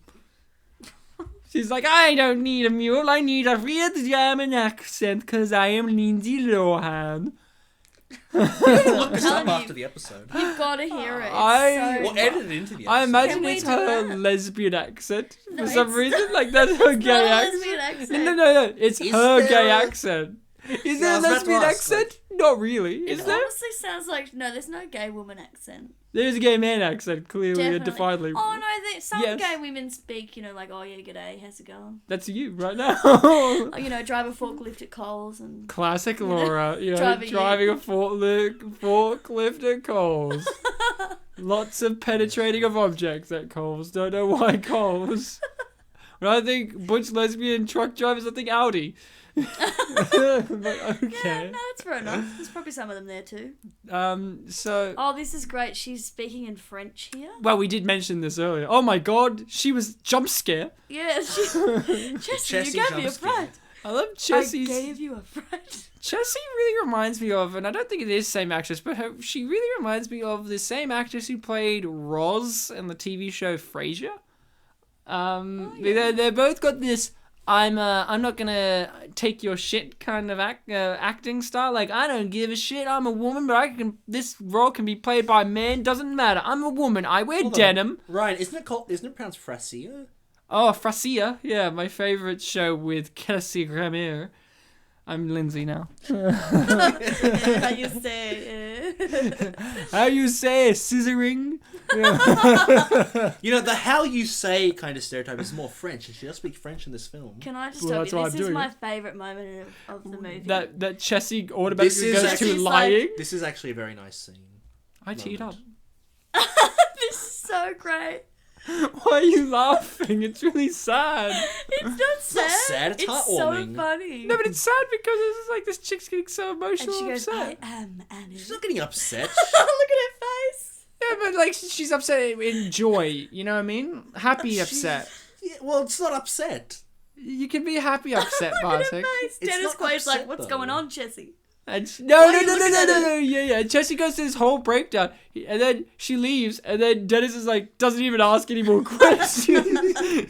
She's like, I don't need a mule, I need a real German accent because I am Lindsay Lohan. Look this up telling you. after the episode. You've got to hear it. It's We'll edit it into the episode. I imagine Can we it's do her it? lesbian accent for No, some it's reason. Like that's her It's gay not a accent. lesbian accent. No. It's Is her there gay a- accent. Is Yeah, there I a was about to lesbian ask, accent? Not really. Is It there? honestly sounds like no. There's no gay woman accent. There's a gay man accent, clearly and Definitely. definedly. Oh no, some Yes. gay women speak. Like, oh yeah, g'day, how's it going? That's you right now. Oh, drive a forklift at Coles and. Classic Laura, Driving driving a forklift at Coles. Lots of penetrating of objects at Coles. Don't know why Coles. When I think butch lesbian truck drivers, I think Audi. But Yeah, okay. no, that's fair enough. There's probably some of them there too. So. Oh, this is great. She's speaking in French here. Well, we did mention this earlier. Oh my god, she was jump scare. Yeah, Jessie, Jessie you gave me a jump scare. fright. I love I Chessie's. gave you a fright. Jessie really reminds me of, and I don't think it is the same actress, but she really reminds me of the same actress who played Roz in the TV show Frasier. Yeah. They're both got this. I'm not gonna take your shit kind of acting style. Like I don't give a shit. I'm a woman, but this role can be played by a man. Doesn't matter. I'm a woman. I wear Hold on. denim. Ryan, isn't it pronounced Frasia? Oh, Frasia. Yeah, my favorite show with Kelsey Grammer. I'm Lindsay now. How you say? How you say scissoring? The how you say kind of stereotype is more French, and she does speak French in this film. Can I just Well, stop that's you? why This I'm is doing my it. favourite moment of the movie. That Chessie automatically This is goes actually to like- lying. This is actually a very nice scene. I teed up. moment. This is so great. Why are you laughing? It's really sad. It's not sad. not sad, it's so heartwarming. funny. No, but it's sad because it's like this chick's getting so and emotional she and goes, upset. I am Annie. She's not getting upset. Look at her face. Yeah, but like she's upset in joy. You know what I mean? Happy upset. Yeah, well, it's not upset. You can be happy upset, Look at her Bartek. face. It's Dennis not Quaid's like, upset, what's though. going on, Jessie? And Why are you looking at no. Yeah. Jessie goes to this whole breakdown, and then she leaves, and then Dennis is like, doesn't even ask any more questions.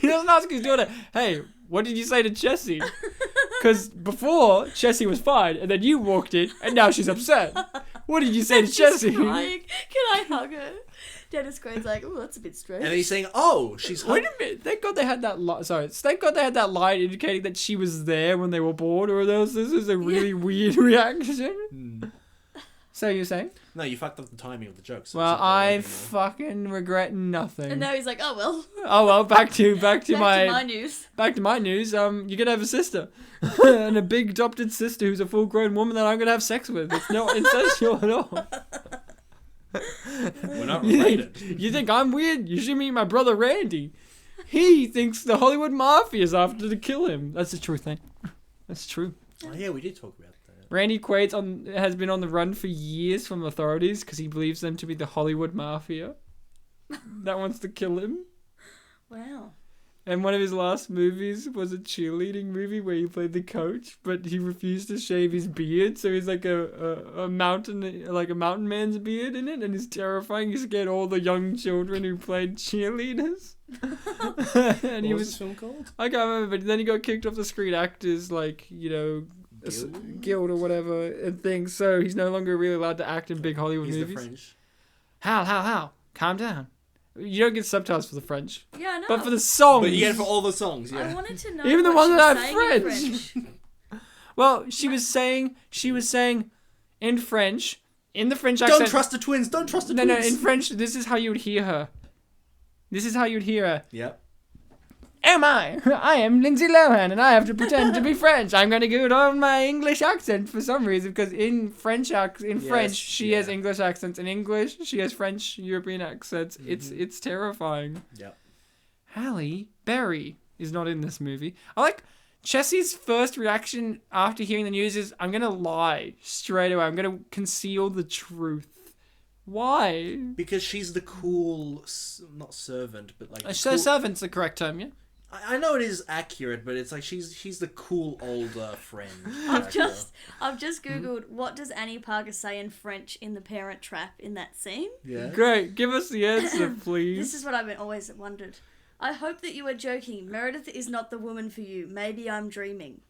He doesn't ask his daughter, hey, what did you say to Jessie? Because before, Jessie was fine, and then you walked in, and now she's upset. What did you say to She's Jessie? crying. Can I hug her? Dennis Quaid's like, oh, that's a bit strange. And then he's saying, "Oh, she's Wait a minute. Thank God they had that line. Sorry. Thank God they had that line indicating that she was there when they were bored, or else this is a really weird reaction. So you're saying? No, you fucked up the timing of the jokes. Well, It's not I anymore. fucking regret nothing. And now he's like, oh well. Oh well, back to Back to my my news. back to my news. You're gonna have a sister, and a big adopted sister who's a full-grown woman that I'm gonna have sex with. It's not incestual at all. We're not You related. think, you think I'm weird? You should meet my brother Randy. He thinks the Hollywood Mafia's after to kill him. That's the true thing. That's true. Oh, yeah, we did talk about that. Randy Quaid has been on the run for years from authorities because he believes them to be the Hollywood Mafia that wants to kill him. Wow. And one of his last movies was a cheerleading movie where he played the coach, but he refused to shave his beard, so he's like a mountain man's beard in it, and it's terrifying. He scared all the young children who played cheerleaders. And he What was was this film called? I can't remember, but then he got kicked off the Screen Actors Guild or whatever and things, so he's no longer really allowed to act in big Hollywood He's the movies. French. How? Calm down. You don't get subtitles for the French, Yeah, I know. but for the songs. But you get it for all the songs, I yeah. wanted to know. Even the what ones she that was have saying in French. Well, she was saying in French, in the French accent. Don't trust the twins. Don't trust the No, twins. in French, this is how you would hear her. Yep. Oh my, I am Lindsay Lohan and I have to pretend to be French. I'm going to go on my English accent for some reason because in French, she has English accents. In English, she has French European accents. It's terrifying. Yep. Halle Berry is not in this movie. I like Chessie's first reaction after hearing the news is, I'm going to lie straight away. I'm going to conceal the truth. Why? Because she's the cool, not servant, but like. So cool, servant's the correct term, yeah? I know it is accurate, but it's like she's the cool older friend. I've character. just googled what does Annie Parker say in French in The Parent Trap in that scene. Yeah. Great. Give us the answer, please. This is what I've always wondered. I hope that you are joking. Meredith is not the woman for you. Maybe I'm dreaming.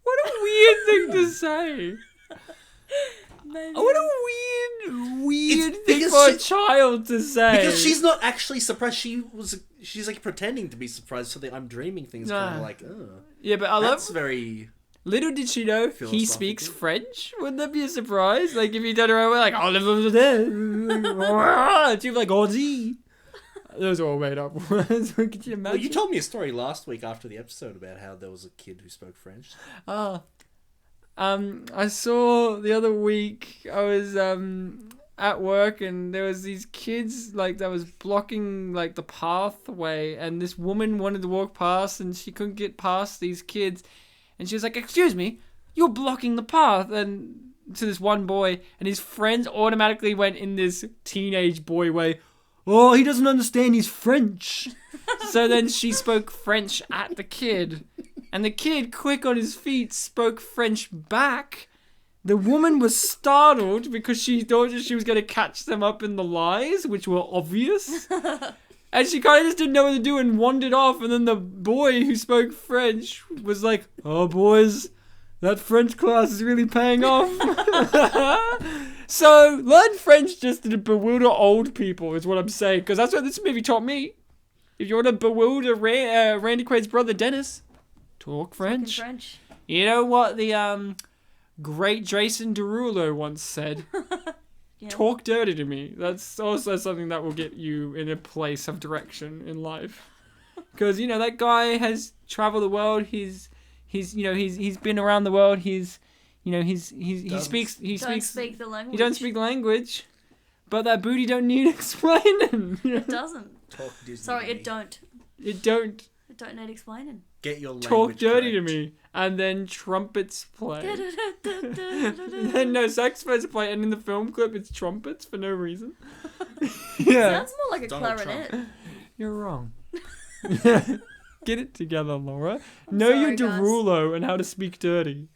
What a weird thing to say. Maybe. What a weird It's thing because for a she- child to say. Because she's not actually surprised. She's like pretending to be surprised. So the I'm dreaming thing's kind Nah. of like, oh, Yeah, but I that's very. very. Little did she know he Philosophical. speaks French. Wouldn't that be a surprise? Like if you done her own way, like oh, she'd be like Ozzy. Those are all made up words. Could you imagine? Well, you told me a story last week after the episode about how there was a kid who spoke French. I saw the other week. I was at work and there was these kids like that was blocking like the pathway, and this woman wanted to walk past and she couldn't get past these kids, and she was like, "Excuse me, you're blocking the path." And to this one boy, and his friends automatically went in this teenage boy way. Oh, he doesn't understand. He's French. So then she spoke French at the kid. And the kid, quick on his feet, spoke French back. The woman was startled because she thought that she was going to catch them up in the lies, which were obvious. And she kind of just didn't know what to do and wandered off. And then the boy who spoke French was like, "Oh, boys, that French class is really paying off." So, learn French just to bewilder old people is what I'm saying. Because that's what this movie taught me. If you want to bewilder Randy Quaid's brother Dennis, talk French. French. You know what the great Jason Derulo once said? Yeah. Talk dirty to me. That's also something that will get you in a place of direction in life. Because, you know, that guy has traveled the world. He's been around the world. He speaks Don't speak the language. he don't speak the language, but that booty don't need explaining. It doesn't. Talk Disney. Sorry, to it me. don't. It don't It don't need explaining. Get your language talk dirty to correct. me, and then trumpets play. Then no saxophones play, and in the film clip it's trumpets for no reason. Yeah, Sounds more like a Donald clarinet. you're wrong. Get it together, Laura. Know sorry, your guys. Derulo and how to speak dirty.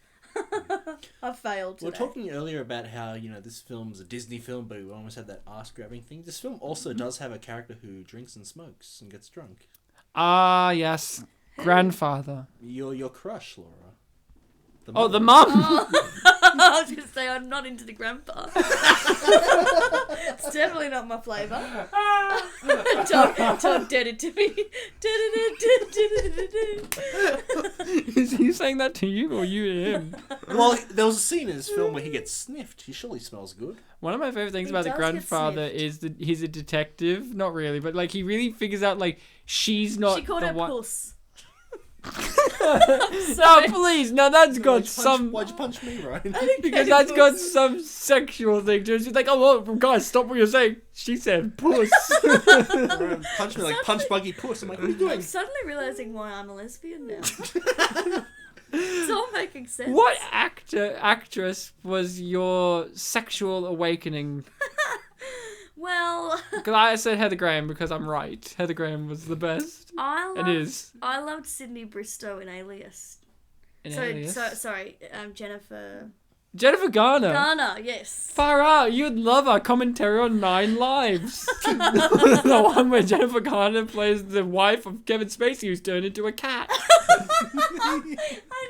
I failed We were today. talking earlier about how, you know, this film's a Disney film, but we almost had that ass-grabbing thing. This film also does have a character who drinks and smokes and gets drunk. Ah, yes. Grandfather. Your crush, Laura. The Oh, the mother. mum. I was going to say, I'm not into the grandpa. It's definitely not my flavour. Talk dirty to me. Is he saying that to you or you to him? Well, there was a scene in this film where he gets sniffed. He surely smells good. One of my favorite things He about the does get grandfather sniffed. is that he's a detective. Not really, but like he really figures out like she's not She called the her one. puss. No, please, no, that's got some. Why'd you punch me, Ryan? Because that's got some sexual thing to it. She's like, oh, well, guys, stop what you're saying. She said puss. Ryan punched me like punch buggy puss. I'm like, what are you doing? I'm suddenly realising why I'm a lesbian now. It's all making sense. What actress was your sexual awakening? Well, Because I said Heather Graham because I'm right. Heather Graham was the best. I is. loved Sydney Bristow in Alias. In So Alias. sorry, Jennifer Jennifer Garner. Garner. Yes. Far out. You'd love our commentary on 9 Lives. The one where Jennifer Garner plays the wife of Kevin Spacey who's turned into a cat. I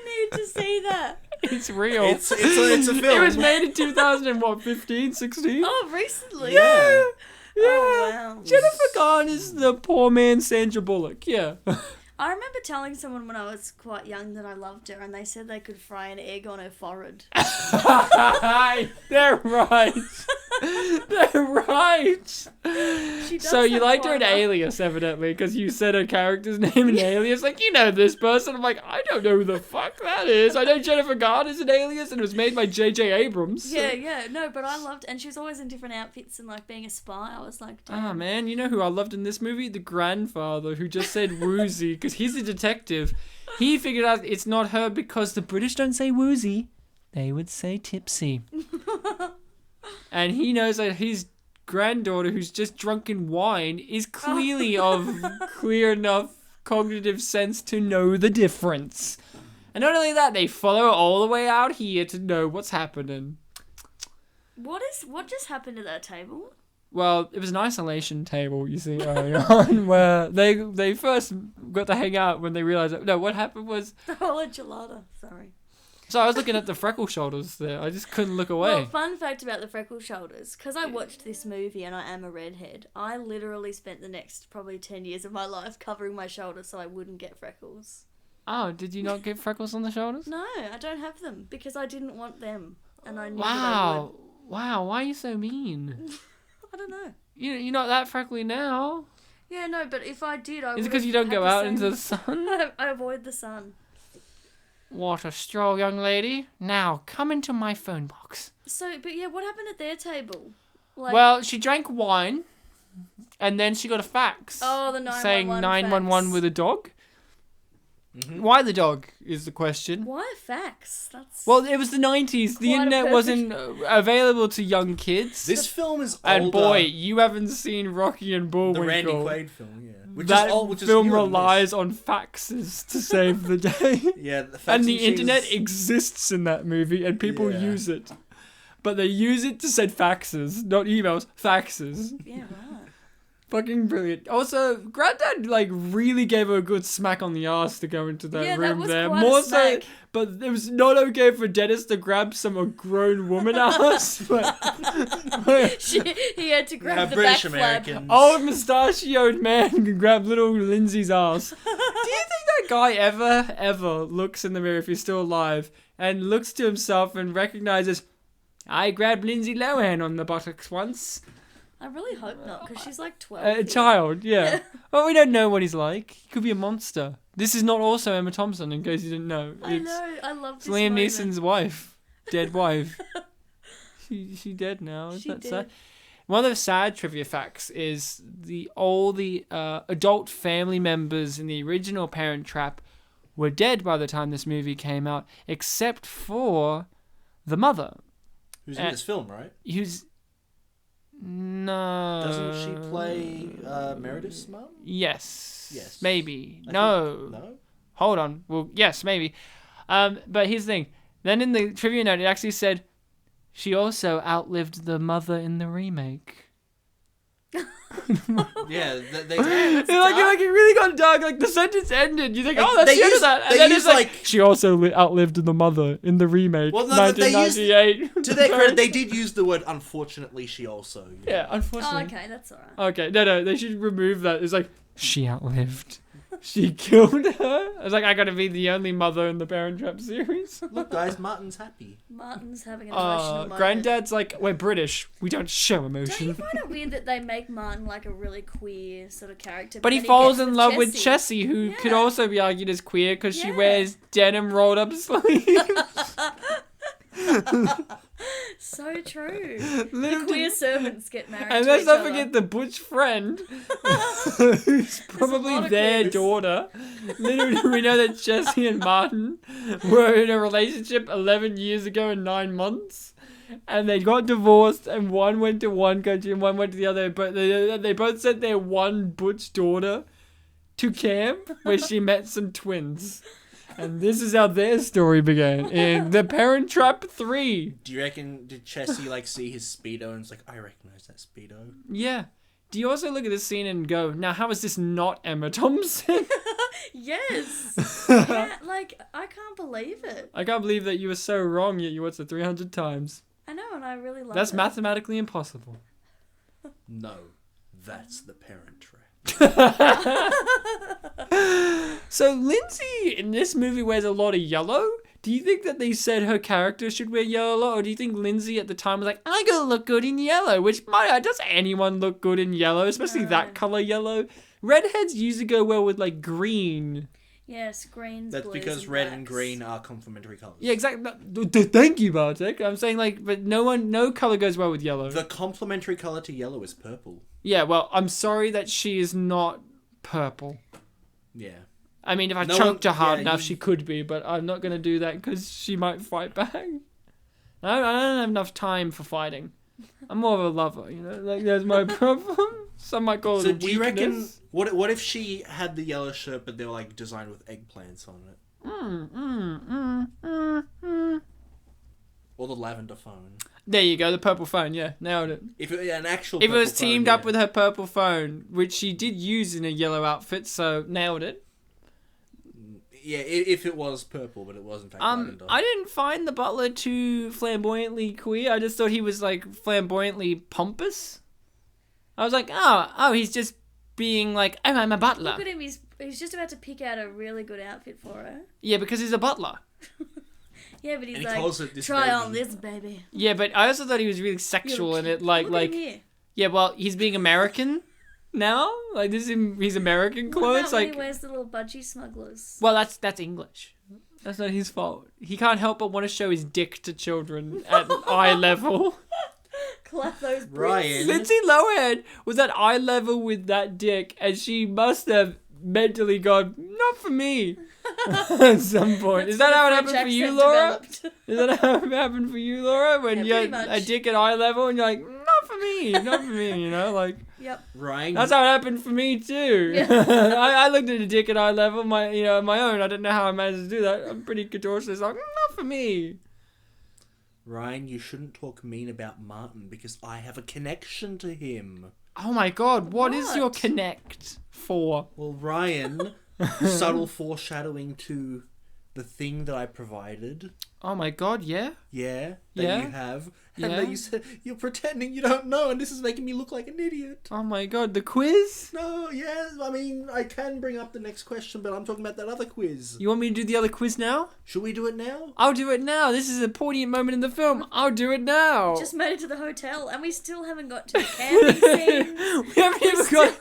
need to see that. It's real. It's a film. It was made in 2015, 16? Oh, recently. Yeah. Yeah. Oh, wow. Jennifer Garner's the poor man Sandra Bullock. Yeah. I remember telling someone when I was quite young that I loved her, and they said they could fry an egg on her forehead. They're right. They're right. She does So you have liked her in quite a- Alias, evidently, because you said her character's name in Alias. Like, you know this person. I'm like, I don't know who the fuck that is. I know Jennifer Garner's in Alias, and it was made by J.J. Abrams. Yeah, no, but I loved, and she was always in different outfits and like being a spy. I was like, Ah, damn. man, you know who I loved in this movie? The grandfather who just said woozy, because he's a detective. He figured out it's not her because the British don't say woozy. They would say tipsy. And he knows that his granddaughter, who's just drunk in wine, is clearly of clear enough cognitive sense to know the difference. And not only that, they follow her all the way out here to know what's happening. What just happened at that table? Well, it was an isolation table, you see, early on, where they first got to hang out when they realized that, no, what happened was, The whole enchilada. Sorry. So I was looking at the freckle shoulders there. I just couldn't look away. Well, fun fact about the freckle shoulders, because I watched this movie and I am a redhead, I literally spent the next probably 10 years of my life covering my shoulders so I wouldn't get freckles. Oh, did you not get freckles on the shoulders? No, I don't have them because I didn't want them, and I knew that I would. Wow, why are you so mean? I don't know. You're not that freckly now. Yeah, no, but if I did, I would. Is it because you don't go out into the sun? I avoid the sun. What a stroll, young lady. Now, come into my phone box. So, but yeah, what happened at their table? Like, Well, she drank wine, and then she got a fax. Oh, the 911 saying 911 fax. with a dog. Mm-hmm. Why the dog is the question. Why a fax? That's Well, it was the 90s. The Quite a internet perfect- wasn't available to young kids. This film is older. And boy, you haven't seen Rocky and the Bullwinkle. Randy Quaid film, yeah. Which That is old, which is film newer than this. relies on faxes to save the day. Yeah, the fax And the machines- internet exists in that movie, and people Yeah. use it. But they use it to send faxes, not emails, faxes. yeah, right. Fucking brilliant. Also, Granddad really gave her a good smack on the ass to go into that Yeah, that room was there. quite a More so, smack. but it was not okay for Dennis to grab some grown woman ass. But He had to grab the British back Americans. old mustachioed man can grab little Lindsay's ass. Do you think that guy ever looks in the mirror if he's still alive and looks to himself and recognizes, I grabbed Lindsay Lohan on the buttocks once? I really hope not, because she's like 12. A here. child, yeah. Well, we don't know what he's like. He could be a monster. This is not also Emma Thompson, in case you didn't know. I know. I love It's this Liam moment. Neeson's wife. Dead wife. She dead now. Is She that did. sad? One of the sad trivia facts is all the adult family members in the original Parent Trap were dead by the time this movie came out, except for the mother. Who's in this film, right? Who's... No. Doesn't she play Meredith's mum? Yes. Yes. Maybe. I No. think- no? Hold on. Well, yes, maybe. But here's the thing. Then in the trivia note, it actually said she also outlived the mother in the remake. Yeah, they It's like it really got dark. Like the sentence ended. You think, Like, oh, that's they the end of used- that. And they then used, it's like like- she also outlived the mother in the remake, Well, no, they used- 1998. to their credit, they did use the word unfortunately she also. You know. Yeah, Oh, unfortunately. okay, that's alright. Okay, no, they should remove that. It's like, she outlived. She killed her. I was like, I gotta be the only mother in the Parent Trap series. Look, guys, Martin's happy. Martin's having an emotional moment. Granddad's like, we're British. We don't show Don't you emotion. find it weird that they make Martin like a really queer sort of character? But he then falls gets in love with Chessie, who could Yeah. also be argued as queer because she Yeah. wears denim rolled up sleeves. So true. Little The queer did- servants get married And to let's each not other. forget the butch friend, who's probably lot of their queers. daughter. Literally, we know that Jessie and Martin were in a relationship 11 years ago in 9 months. And they got divorced, and one went to one country and one went to the other. But they both sent their one butch daughter to camp where she met some twins. And this is how their story began in The Parent Trap 3. Do you reckon, did Chessie like see his Speedo and it's like, I recognize that Speedo? Yeah. Do you also look at this scene and go, now how is this not Emma Thompson? Yes. Yeah, like, I can't believe it. I can't believe that you were so wrong, yet you watched it 300 times. I know, and I really love That's it. mathematically impossible. No, that's the Parent Trap. So Lindsay in this movie wears a lot of yellow. Do you think that they said her character should wear yellow, or do you think Lindsay at the time was like, I gotta look good in yellow? Which, does anyone look good in yellow, especially No. that color yellow? Redheads usually go well with like green. Yes, greens, That's blues, because and red and blacks. green are complementary colors. Yeah, exactly. Thank you, Bartek. I'm saying like, but no color goes well with yellow. The complementary color to yellow is purple. Yeah, well, I'm sorry that she is not purple. Yeah. I mean, if I No choked one- her hard yeah, enough, you- she could be, but I'm not going to do that because she might fight back. I don't have enough time for fighting. I'm more of a lover, you know? Like, that's my problem. Some might call it So a do you reckon, weakness. what if she had the yellow shirt but they were like designed with eggplants on it? Or the lavender phone? There you go, the purple phone, yeah, nailed it. If it, an actual If it was purple phone, teamed yeah. up with her purple phone, which she did use in a yellow outfit, so nailed it. Yeah, if it was purple, but it was in fact lavender. I didn't find the butler too flamboyantly queer. I just thought he was like flamboyantly pompous. I was like, oh, he's just being like, oh, I'm a butler. Look at him, he's just about to pick out a really good outfit for her. Yeah, because he's a butler. Yeah, but he's And he like, calls it this try baby. on this baby. Yeah, but I also thought he was really sexual in it. Look at Like, him here. yeah, well, he's being American now. Like, this is his American What clothes. about when Like, he wears the little budgie smugglers? well, that's English. That's not his fault. He can't help but want to show his dick to children at eye level. Clap those bricks. Ryan. Lindsay Lohan was at eye level with that dick, and she must have mentally gone, not for me, at some point. Is that how it happened for you, Laura? Is that how it happened for you, Laura? When Yeah, you pretty had much. a dick at eye level, and you're like, not for me, not for me, you know? Like, Yep. Ryan, that's how it happened for me, too. Yeah. I looked at a dick at eye level, my own. I didn't know how I managed to do that. I'm pretty contortionist. Like, not for me. Ryan, you shouldn't talk mean about Martin because I have a connection to him. Oh my god, what is your What? connect for? Well, Ryan, subtle foreshadowing to the thing that I provided. Oh my god, yeah? Yeah, that Yeah? you have. And Yeah? that you said you're pretending you don't know, and this is making me look like an idiot. Oh my god, the quiz? No, yeah, I mean, I can bring up the next question, but I'm talking about that other quiz. You want me to do the other quiz now? Should we do it now? I'll do it now. This is a poignant moment in the film. I'll do it now. Just made it to the hotel, and we still haven't got to the camping scene. We haven't even got...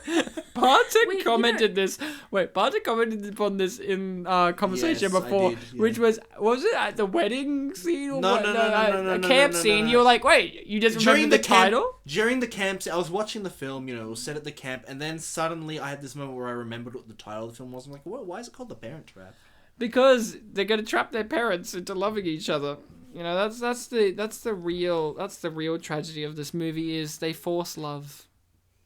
Bartek We- you commented this. Wait, Bartek commented upon this in conversation Yes, I before, did, yeah. which was it at the wedding scene or No, what? no, a no, camp no, scene. no. You were like, wait, you just remember the title? During the camp, I was watching the film, it was set at the camp, and then suddenly I had this moment where I remembered what the title of the film was. I'm like, why is it called The Parent Trap? Because they're gonna trap their parents into loving each other. You know, that's the real tragedy of this movie is they force love.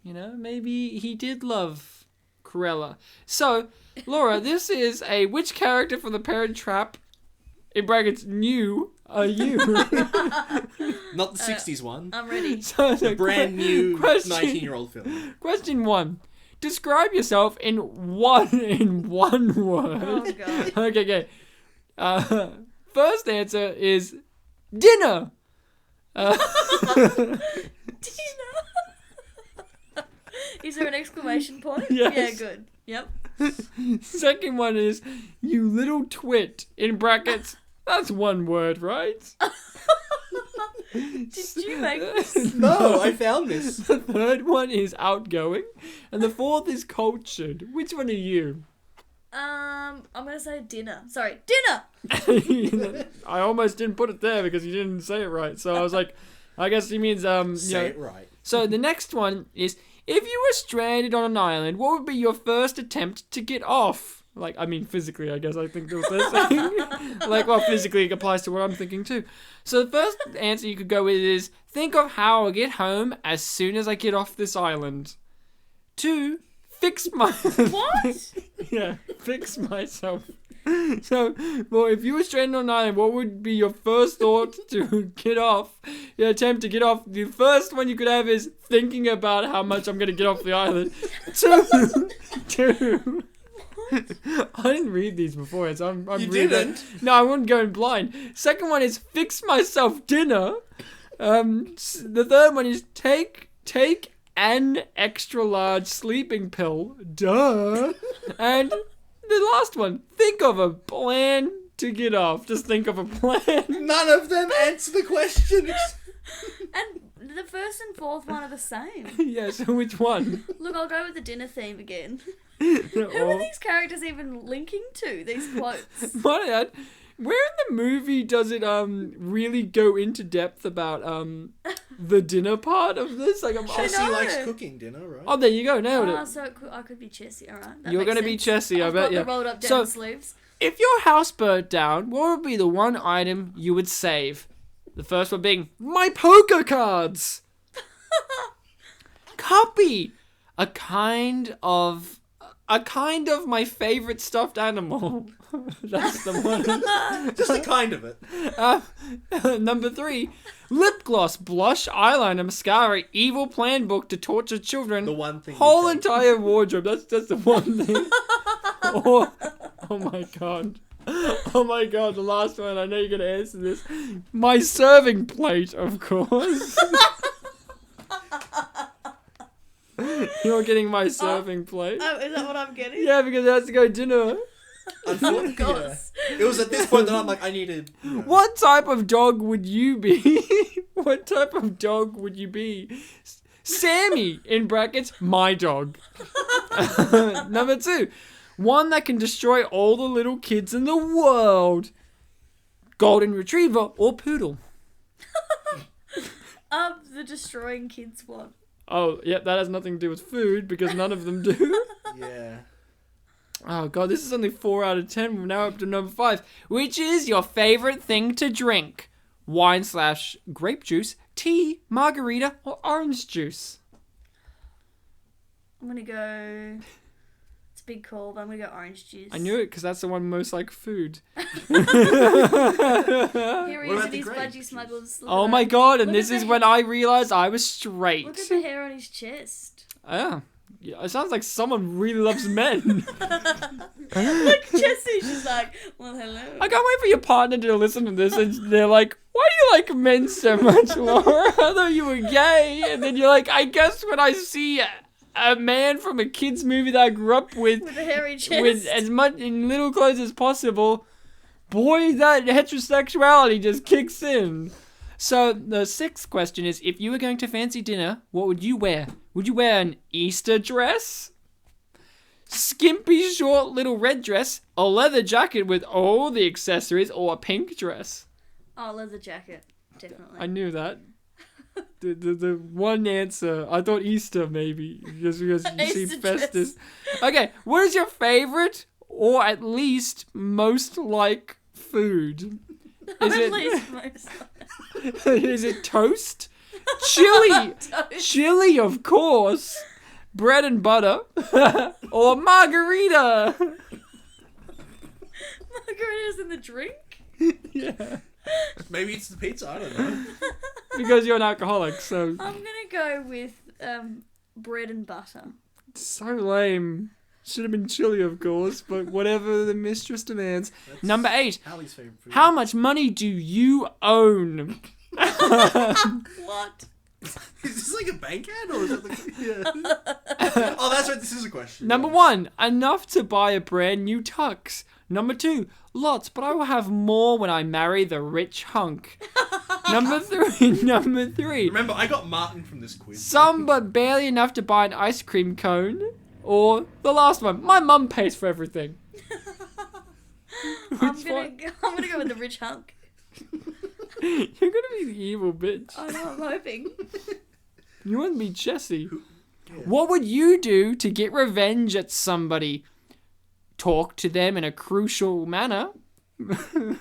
You know, maybe he did love Cruella. So, Laura, this is a which character from The Parent Trap, in brackets, new, are you? Not the 60s one. I'm ready. So The brand new question- 19-year-old film. Question 1. Describe yourself in one word. Oh, God. Okay. First answer is dinner. Is there an exclamation point? Yes. Yeah, good. Yep. Second one is you little twit, in brackets. That's one word, right? Did you make this? No, I found this. The third one is outgoing, and the fourth is cultured. Which one are you? I'm gonna say dinner. Sorry, dinner! I almost didn't put it there because you didn't say it right. So I was like, I guess he means Say it right. So the next one is if you were stranded on an island, what would be your first attempt to get off? Like, I mean, physically, I guess I think that's what they're saying. Like, well, physically it applies to what I'm thinking too. So the first answer you could go with is think of how I'll get home as soon as I get off this island. 2, fix my... What? Yeah, fix myself. So, well, if you were stranded on an island, what would be your first thought to get off? Your attempt to get off. The first one you could have is thinking about how much I'm going to get off the island. Two. I didn't read these before, so I'm You reading. didn't? No, I wouldn't go in blind. Second one is fix myself dinner. The third one is take an extra large sleeping pill. Duh. And the last one, think of a plan to get off. Just think of a plan. None of them answer the questions. And the first and fourth one are the same. Yeah, so which one? Look, I'll go with the dinner theme again. Who are Or, these characters even linking to? These quotes. might I add, where in the movie does it really go into depth about the dinner part of this? Like, Jessie know. likes cooking dinner, right? oh, there you go, nailed Ah, it. so I could be Chessie, alright. You're gonna be Chessie, I I've bet, got yeah. the rolled up So- down sleeves. If your house burnt down, what would be the one item you would save? The first one being my poker cards. Copy. A kind of my favorite stuffed animal. That's the one. Just a kind of it. Number 3, lip gloss, blush, eyeliner, mascara, evil plan book to torture children. The one thing. Whole you take. entire wardrobe. That's the one thing. Oh my god. Oh my god, the last one. I know you're going to answer this. My serving plate, of course. You're getting my serving plate. Oh, is that what I'm getting? Yeah, because it has to go dinner. Of course. It was at this point that I'm like, I needed. What type of dog would you be? What type of dog would you be? Sammy, in brackets, my dog. Number 2. One that can destroy all the little kids in the world. Golden Retriever or Poodle. The destroying kids one. Oh, yeah, that has nothing to do with food because none of them do. Yeah. Oh, God, this is only 4 out of 10. We're now up to number 5. Which is your favorite thing to drink? Wine/grape juice, tea, margarita, or orange juice? I'm gonna go. It's a big call, but I'm gonna go orange juice. I knew it because that's the one most like food. Here he What is about in the his grape budgie juice? smuggles. Look Oh at my that. God, and Look this at is the when I realized I was straight. Look at the hair on his chest. Yeah, it sounds like someone really loves men. Look, Jessie, she's like, well, hello. I can't wait for your partner to listen to this and they're like, why do you like men so much, Laura? I thought you were gay. And then you're like, I guess when I see a man from a kid's movie that I grew up with With a hairy chest. with as much in little clothes as possible, boy, that heterosexuality just kicks in. So the 6th question is, if you were going to fancy dinner, what would you wear? Would you wear an Easter dress? Skimpy short little red dress, a leather jacket with all the accessories, or a pink dress? Oh, leather jacket. Definitely. I knew that. The one answer, I thought Easter maybe, just because you see Easter Festus. Okay, what is your favorite, or at least most like food? Is At it least most. is it toast? Chili! Toast. Chili, of course. Bread and butter. Or margarita. Margarita's in the drink? Yeah. Maybe it's the pizza. I don't know. Because you're an alcoholic, so I'm gonna go with bread and butter. so lame. Should have been chili, of course, but whatever the mistress demands. That's Number 8. Hallie's favorite food. How much money do you own? What? Is this like a bank ad or is it like? Yeah. Oh, that's right. This is a question. Number 1, enough to buy a brand new tux. Number 2, lots, but I will have more when I marry the rich hunk. Number 3, Remember, I got Martin from this quiz. some but barely enough to buy an ice cream cone. Or the last one, my mum pays for everything. I'm Which gonna one? go with the rich hunk. You're gonna be the evil bitch. I know, I'm hoping. You want to be Jessie. Yeah. What would you do to get revenge at somebody? Talk to them in a crucial manner. In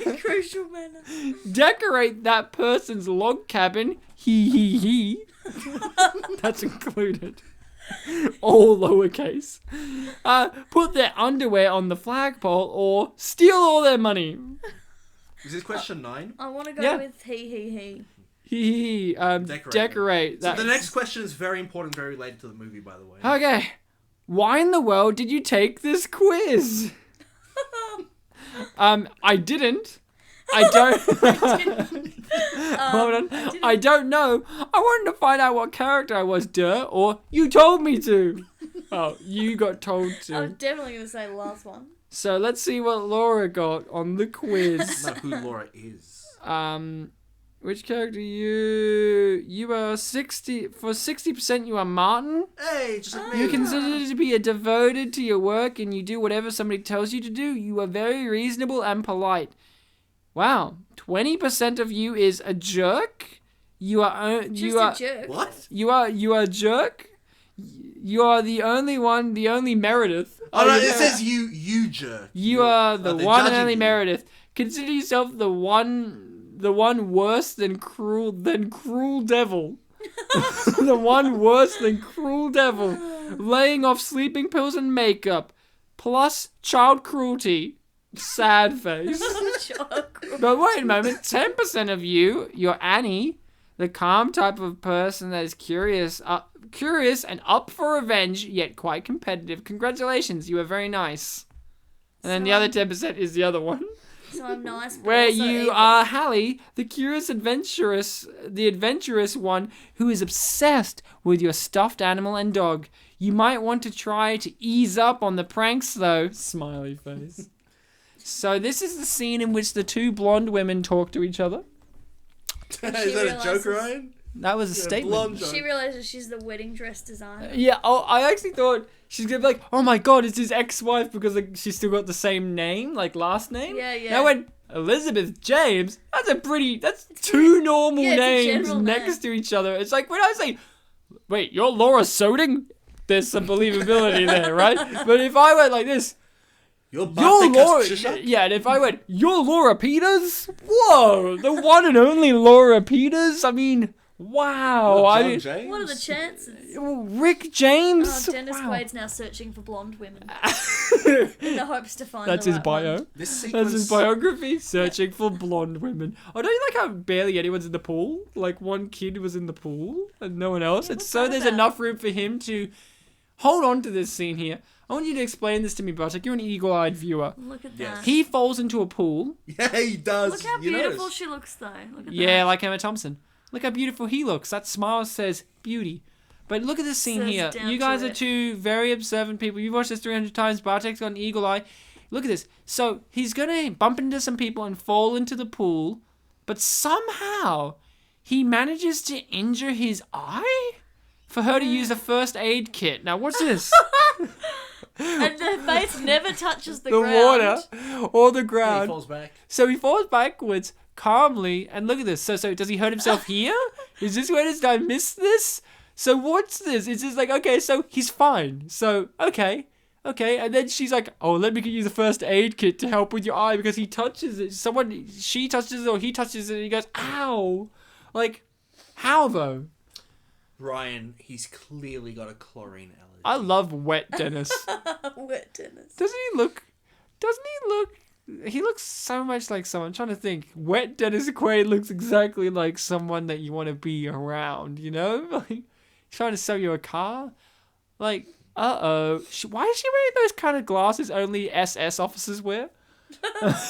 a crucial manner. Decorate that person's log cabin. He. That's included. All lowercase. Put their underwear on the flagpole or steal all their money. Is this question 9? I want to go Yeah. with he. He. Decorate So that. the next question is very important, very related to the movie, by the way. Okay. Why in the world did you take this quiz? I didn't. I don't. Hold on. I don't know. I wanted to find out what character I was, or you told me to. Oh, you got told I was to. definitely going to say the last one. So let's see what Laura got on the quiz. Not who Laura is. Which character you are 60 for 60% you are Martin. Hey, just like me. You consider to be a devoted to your work and you do whatever somebody tells you to do. You are very reasonable and polite. Wow, 20% of you is a jerk. You are Just a jerk. What? you are a jerk. You are the only one, the only Meredith. Oh no, you it know- says you jerk. You are the they're one and judging only you. Meredith. Consider yourself the one worse than cruel devil. The one worse than cruel devil. Laying off sleeping pills and makeup. Plus child cruelty. Sad face. But wait a moment. 10% of you, you're Annie. the calm type of person that is curious and up for revenge, yet quite competitive. Congratulations, you are very nice. And then the other 10% is the other one. So I'm nice, but Where also you evil. are Hallie, the curious adventurous one who is obsessed with your stuffed animal and dog. You might want to try to ease up on the pranks, though. Smiley face. So this is the scene in which the two blonde women talk to each other. Is that a joke, Ryan? That was a statement. Blonde joke. She realizes she's the wedding dress designer. Yeah, I actually thought she's going to be like, oh my god, it's his ex-wife because like, she's still got the same name, like last name. Yeah, yeah. And I went, Elizabeth James? That's two normal Yeah, it's a names general next name. to each other. It's like when I say, wait, you're Laura Sodding? There's some believability there, right? But if I went like this, You're you're Laura... Kasprzyszak? Yeah, and if I went, you're Laura Peters? Whoa, the one and only Laura Peters? I mean... Wow, John James? What are the chances? Rick James. Oh, Dennis Wow. Quaid's now searching for blonde women in the hopes to find That's the his right bio. one. This That's sequence... his biography. Searching for blonde women. Oh, don't you like how barely anyone's in the pool? Like one kid was in the pool and no one else. Yeah, It's what's so that there's about? enough room for him to hold on to this scene here. I want you to explain this to me, Bartek. You're an eagle-eyed viewer. Look at Yes. that. He falls into a pool. Yeah, he does. Look how You beautiful notice. she looks, though. Look at Yeah, that. like Emma Thompson. Look how beautiful he looks. That smile says beauty. But look at this scene Says here. down You to guys are it. two very observant people. You've watched this 300 times. Bartek's got an eagle eye. Look at this. So he's going to bump into some people and fall into the pool. But somehow he manages to injure his eye for her to use a first aid kit. Now, what's this? And the face never touches the The ground. water or the Yeah, he ground. falls back. So he falls backwards calmly, and look at this. So does he hurt himself here? Is this where this guy missed this? So what's this? It's just like, okay, so he's fine. So, okay. And then she's like, oh, let me use a first aid kit to help with your eye because he touches it. She touches it or he touches it and he goes, ow. Like, how though? Ryan, he's clearly got a chlorine allergy. I love wet Dennis. Wet Dennis. Doesn't he look... He looks so much like someone. I'm trying to think. Wet Dennis Quaid looks exactly like someone that you want to be around, you know? Like, trying to sell you a car? Like, uh-oh. Why is she wearing those kind of glasses only SS officers wear?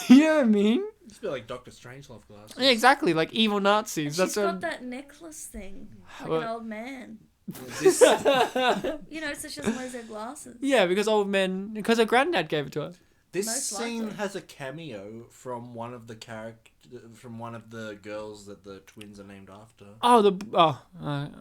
You know what I mean? It's a bit like Dr. Strangelove glasses. Yeah, exactly. Like evil Nazis. She's That's got what... that necklace thing. Like What? an old man. This, You know, so she doesn't wear her glasses. Yeah, because because her granddad gave it to her. this Most scene likely. has a cameo from one of the girls that the twins are named after.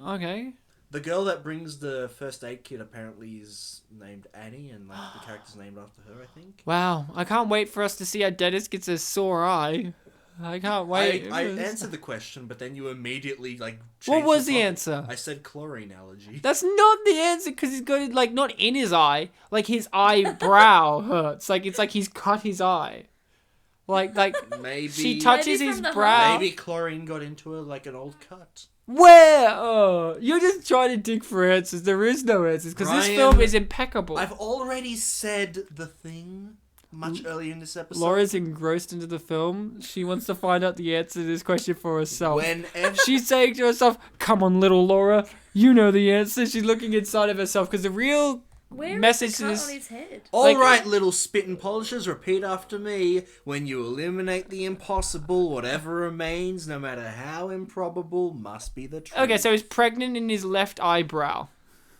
Okay. The girl that brings the first aid kit apparently is named Annie, and like the character's named after her, I think. Wow, I can't wait for us to see how Dennis gets a sore eye. I can't wait. I answered the question, but then you immediately like. What changed was the topic. answer? I said chlorine allergy. That's not the answer because he's got it like not in his eye, like his eyebrow hurts. Like it's like he's cut his eye. Like Maybe she touches Maybe his from the brow. Maybe chlorine got into her like an old cut. Where? Oh, you're just trying to dig for answers. There is no answers because this Ryan, film is impeccable. I've already said the thing much earlier in this episode. Laura's engrossed into the film. She wants to find out the answer to this question for herself. Whenever She's saying to herself, "Come on, little Laura, you know the answer." She's looking inside of herself because the real Where message is to the cut this. on his head? All right, Like- little spit and polishers, repeat after me. When you eliminate the impossible, whatever remains, no matter how improbable, must be the truth. Okay, so he's pregnant in his left eyebrow.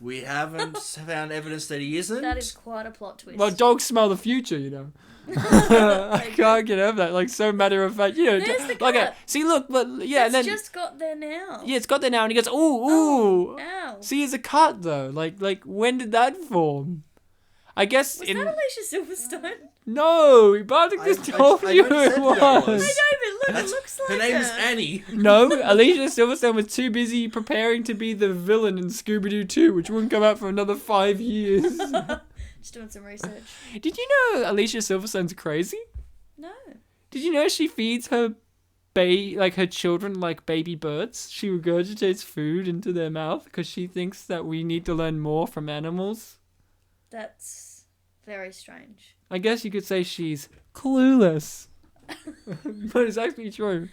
We haven't found evidence that he isn't. That is quite a plot twist. Well, dogs smell the future, you know. I can't get over that. Like, so matter of fact, you know. There's the like, cut. see, look, but yeah, It's and then just got there now. yeah, it's got there now, and he goes, ooh, ooh. Ow. See, it's a cut though. Like, when did that form? I guess Was in that Alicia Silverstone? no, Bartek just told I you already it said who that was. was. I know, but look, That's- it looks her like name is her. Annie. No, Alicia Silverstone was too busy preparing to be the villain in Scooby-Doo 2, which wouldn't come out for another 5 years. Just doing some research. Did you know Alicia Silverstone's crazy? No. Did you know she feeds her her children like baby birds? She regurgitates food into their mouth because she thinks that we need to learn more from animals. That's very strange. I guess you could say she's clueless. But it's actually true.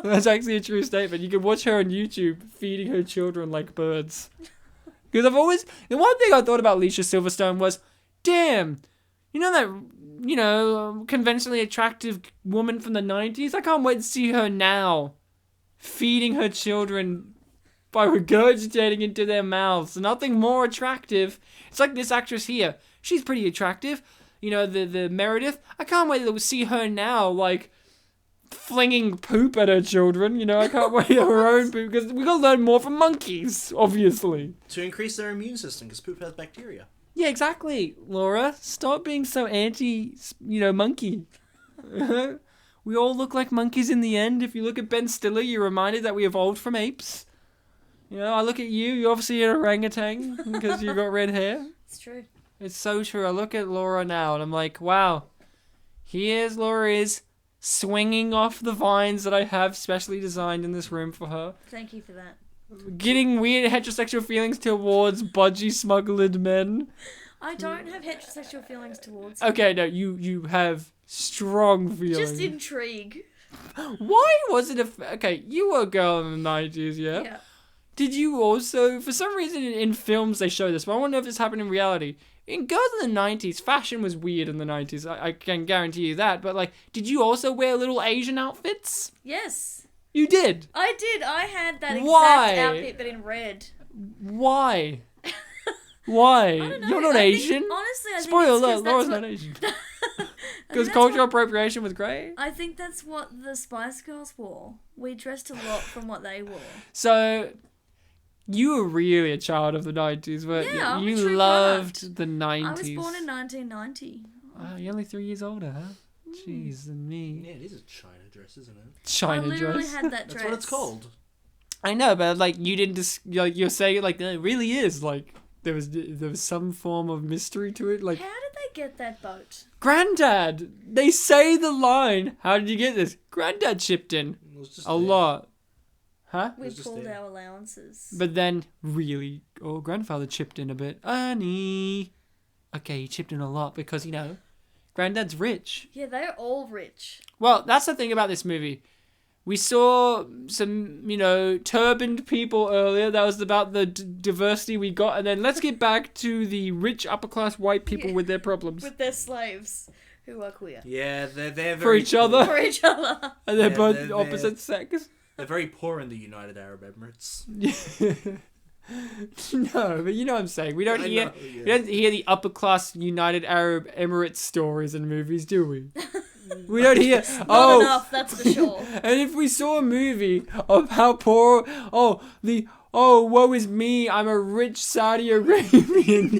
That's actually a true statement. You can watch her on YouTube feeding her children like birds. Because the one thing I thought about Alicia Silverstone was, damn, you know that, conventionally attractive woman from the 90s? I can't wait to see her now feeding her children by regurgitating into their mouths. Nothing more attractive. It's like this actress here. She's pretty attractive. The Meredith. I can't wait to see her now, like, flinging poop at her children. I can't wait for her own poop, because we gotta learn more from monkeys, obviously. To increase their immune system, because poop has bacteria. Yeah, exactly, Laura. Stop being so monkey. We all look like monkeys in the end. If you look at Ben Stiller, you're reminded that we evolved from apes. I look at you, you're obviously an orangutan because you've got red hair. It's true. It's so true. I look at Laura now and I'm like, wow, here's Laura is swinging off the vines that I have specially designed in this room for her. Thank you for that. Getting weird heterosexual feelings towards budgie smuggled men. I don't have heterosexual feelings towards Okay, no, you have strong feelings. Just intrigue. Why was it okay, you were a girl in the 90s, yeah? Yeah. Did you also, for some reason in films they show this, but I want to know if this happened in reality. In girls in the 90s, fashion was weird in the 90s. I can guarantee you that. But, did you also wear little Asian outfits? Yes. You did? I did. I had that Why? exact outfit, but in red. Why? Why? I don't know. You're not Asian? Honestly, I Spoiler think alert, Laura's not Asian. Because cultural appropriation was great? I think that's what the Spice Girls wore. We dressed a lot from what they wore. So... You were really a child of the 90s, weren't you? I'm a You true loved product. the 90s. I was born in 1990. Oh, you're only 3 years older, huh? Jeez, and me. Yeah, it is a China dress, isn't it? China I literally dress. had that dress. That's what it's called. I know, but you didn't you're saying it it really is there was some form of mystery to it. How did they get that boat? Granddad, they say the line. How did you get this? Granddad chipped in It was just a there. lot. Huh? We was just pulled there. our allowances. But then, grandfather chipped in a bit. Ernie. Okay, he chipped in a lot because, Granddad's rich. Yeah, they're all rich. Well, that's the thing about this movie. We saw some, turbaned people earlier. That was about the diversity we got. And then let's get back to the rich upper-class white people with their problems. With their slaves, who are queer. Yeah, they're very For each other. For each other. And they're Yeah, both they're- opposite sex. They're very poor in the United Arab Emirates. No, but you know what I'm saying. We don't I hear know, yeah. we don't hear the upper class United Arab Emirates stories in movies, do we? We don't hear Not enough, that's for sure. And if we saw a movie of how poor woe is me, I'm a rich Saudi Arabian,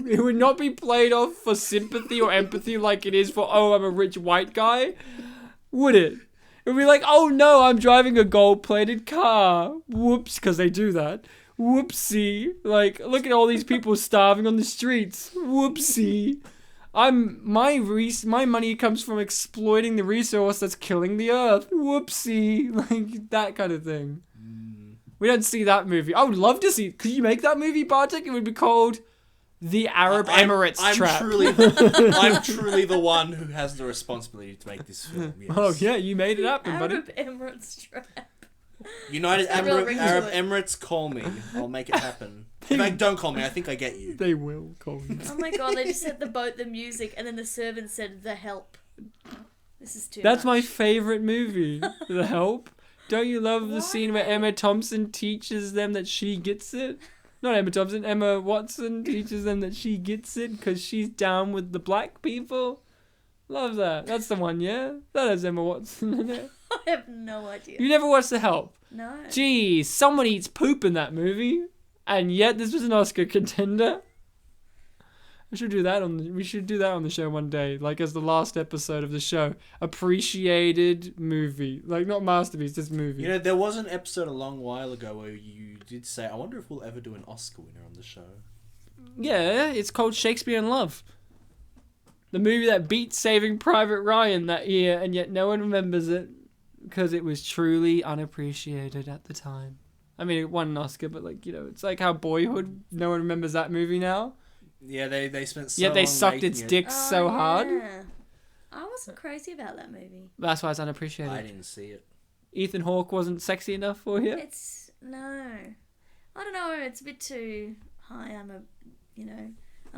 it would not be played off for sympathy or empathy like it is for I'm a rich white guy, would it? It would be like, oh no, I'm driving a gold-plated car. Whoops, because they do that. Whoopsie. Look at all these people starving on the streets. Whoopsie. My money comes from exploiting the resource that's killing the earth. Whoopsie. That kind of thing. We don't see that movie. I would love to see. Could you make that movie, Bartek? It would be called The Arab Emirates Trap. I'm truly the one who has the responsibility to make this film. Yes. Oh yeah, you made it happen, buddy. Arab Emirates Trap. United That's a real ring to Arab it. Emirates, call me. I'll make it happen. In fact, don't call me. I think I get you. They will call you. Oh my god, they just said the boat, the music, and then the servant said the help. This is too That's my much. favorite movie. The Help. Don't you love the Why? scene where Emma Thompson teaches them that she gets it? Not Emma Thompson, Emma Watson teaches them that she gets it because she's down with the black people. Love that. That's the one, yeah? That has Emma Watson in it. I have no idea. You never watched The Help? No. Jeez, someone eats poop in that movie, and yet this was an Oscar contender. We should do that on the show one day, as the last episode of the show. Appreciated movie, not masterpiece, just movie. There was an episode a long while ago where you did say, "I wonder if we'll ever do an Oscar winner on the show." Yeah, it's called Shakespeare in Love. The movie that beat Saving Private Ryan that year, and yet no one remembers it because it was truly unappreciated at the time. I mean, it won an Oscar, but it's like how Boyhood, no one remembers that movie now. Yeah, they spent so Yet they long sucked making its it. dick so hard. Yeah. I wasn't crazy about that movie. That's why it's unappreciated. I didn't see it. Ethan Hawke wasn't sexy enough for you? It's no. I don't know. It's a bit too. Hi, I'm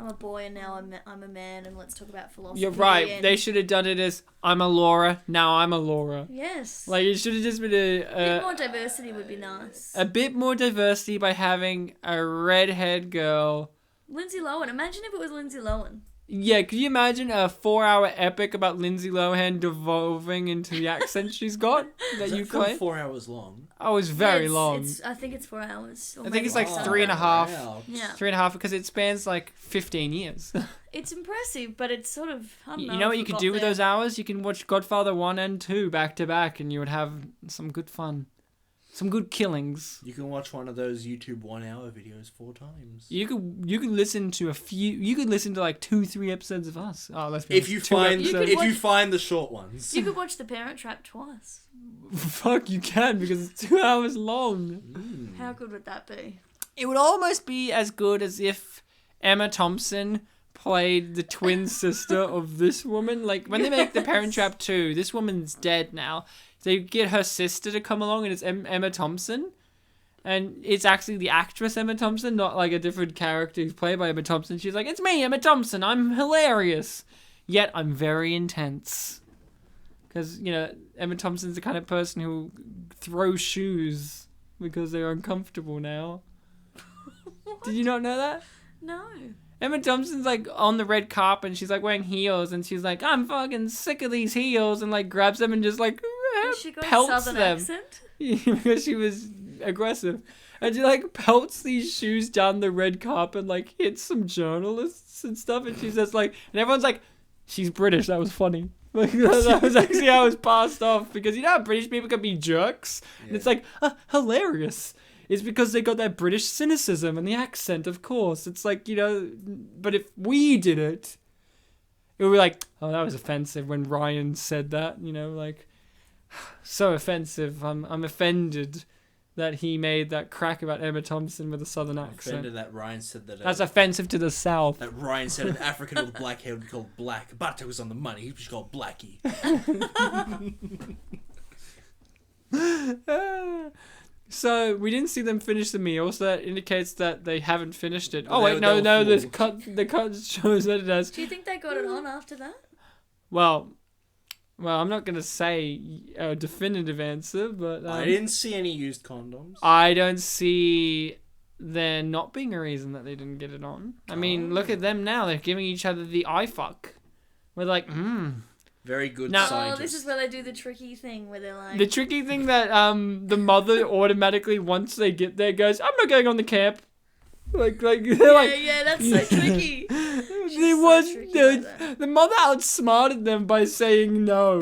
a boy, and now I'm a man, and let's talk about philosophy. You're right. And... They should have done it as I'm a Laura. Now I'm a Laura. Yes. Like it should have just been a bit more diversity would be nice. A bit more diversity by having a redhead girl. Lindsay Lohan. Imagine if it was Lindsay Lohan. Yeah, could you imagine a 4-hour epic about Lindsay Lohan devolving into the accent she's got that you film claim? 4 hours long. Oh, it's very Yeah, long. I think it's 4 hours. I think it's like Wow. 3.5. Wow. Yeah. 3.5 because it spans like 15 years. It's impressive, but it's sort of. I don't know. You know if what we you could got do with there. those hours? You can watch Godfather 1 and 2 back to back and you would have some good fun. Some good killings. You can watch one of those YouTube 1 hour videos 4 times. You could listen to like 2-3 episodes of us. Oh, let's be If honest, you 2 find episodes. if you find the short ones. You could watch The Parent Trap twice. Fuck, you can because it's 2 hours long. How good would that be? It would almost be as good as if Emma Thompson played the twin sister of this woman. Like when they make The Parent Trap 2, this woman's dead now. They get her sister to come along and it's Emma Thompson. And it's actually the actress Emma Thompson, not like a different character who's played by Emma Thompson. She's like, it's me, Emma Thompson. I'm hilarious. Yet I'm very intense. Because, Emma Thompson's the kind of person who throws shoes because they're uncomfortable now. Did you not know that? No. Emma Thompson's like on the red carpet and she's like wearing heels and she's like, I'm fucking sick of these heels, and like grabs them and just like Has she got a pelts southern them. accent? Because she was aggressive. And she like pelts these shoes down the red carpet and like hits some journalists and stuff, and she says like, and everyone's like, she's British, that was funny. Like that was actually how I was passed off, because you know how British people can be jerks? And it's like, hilarious. It's because they got that British cynicism and the accent, of course. It's like, but if we did it, it would be like, oh, that was offensive when Ryan said that, like, so offensive. I'm offended that he made that crack about Emma Thompson with a southern accent. Offended that Ryan said that. That's offensive to the South. That Ryan said an African with black hair would be called black. Bartek was on the money. He was called Blackie. So we didn't see them finish the meal, so that indicates that they haven't finished it. Oh They- wait, they were no, the full. cut shows that it has. Do you think they got it on after that? Well, I'm not gonna say a definitive answer, but I didn't see any used condoms. I don't see there not being a reason that they didn't get it on. I mean, look at them now; they're giving each other the eye fuck. We're like, Very good Now- scientist. Oh, this is where they do the tricky thing where they're like... The tricky thing that the mother automatically, once they get there, goes, I'm not going on the camp. Like they're like, yeah, that's so tricky. the mother outsmarted them by saying no.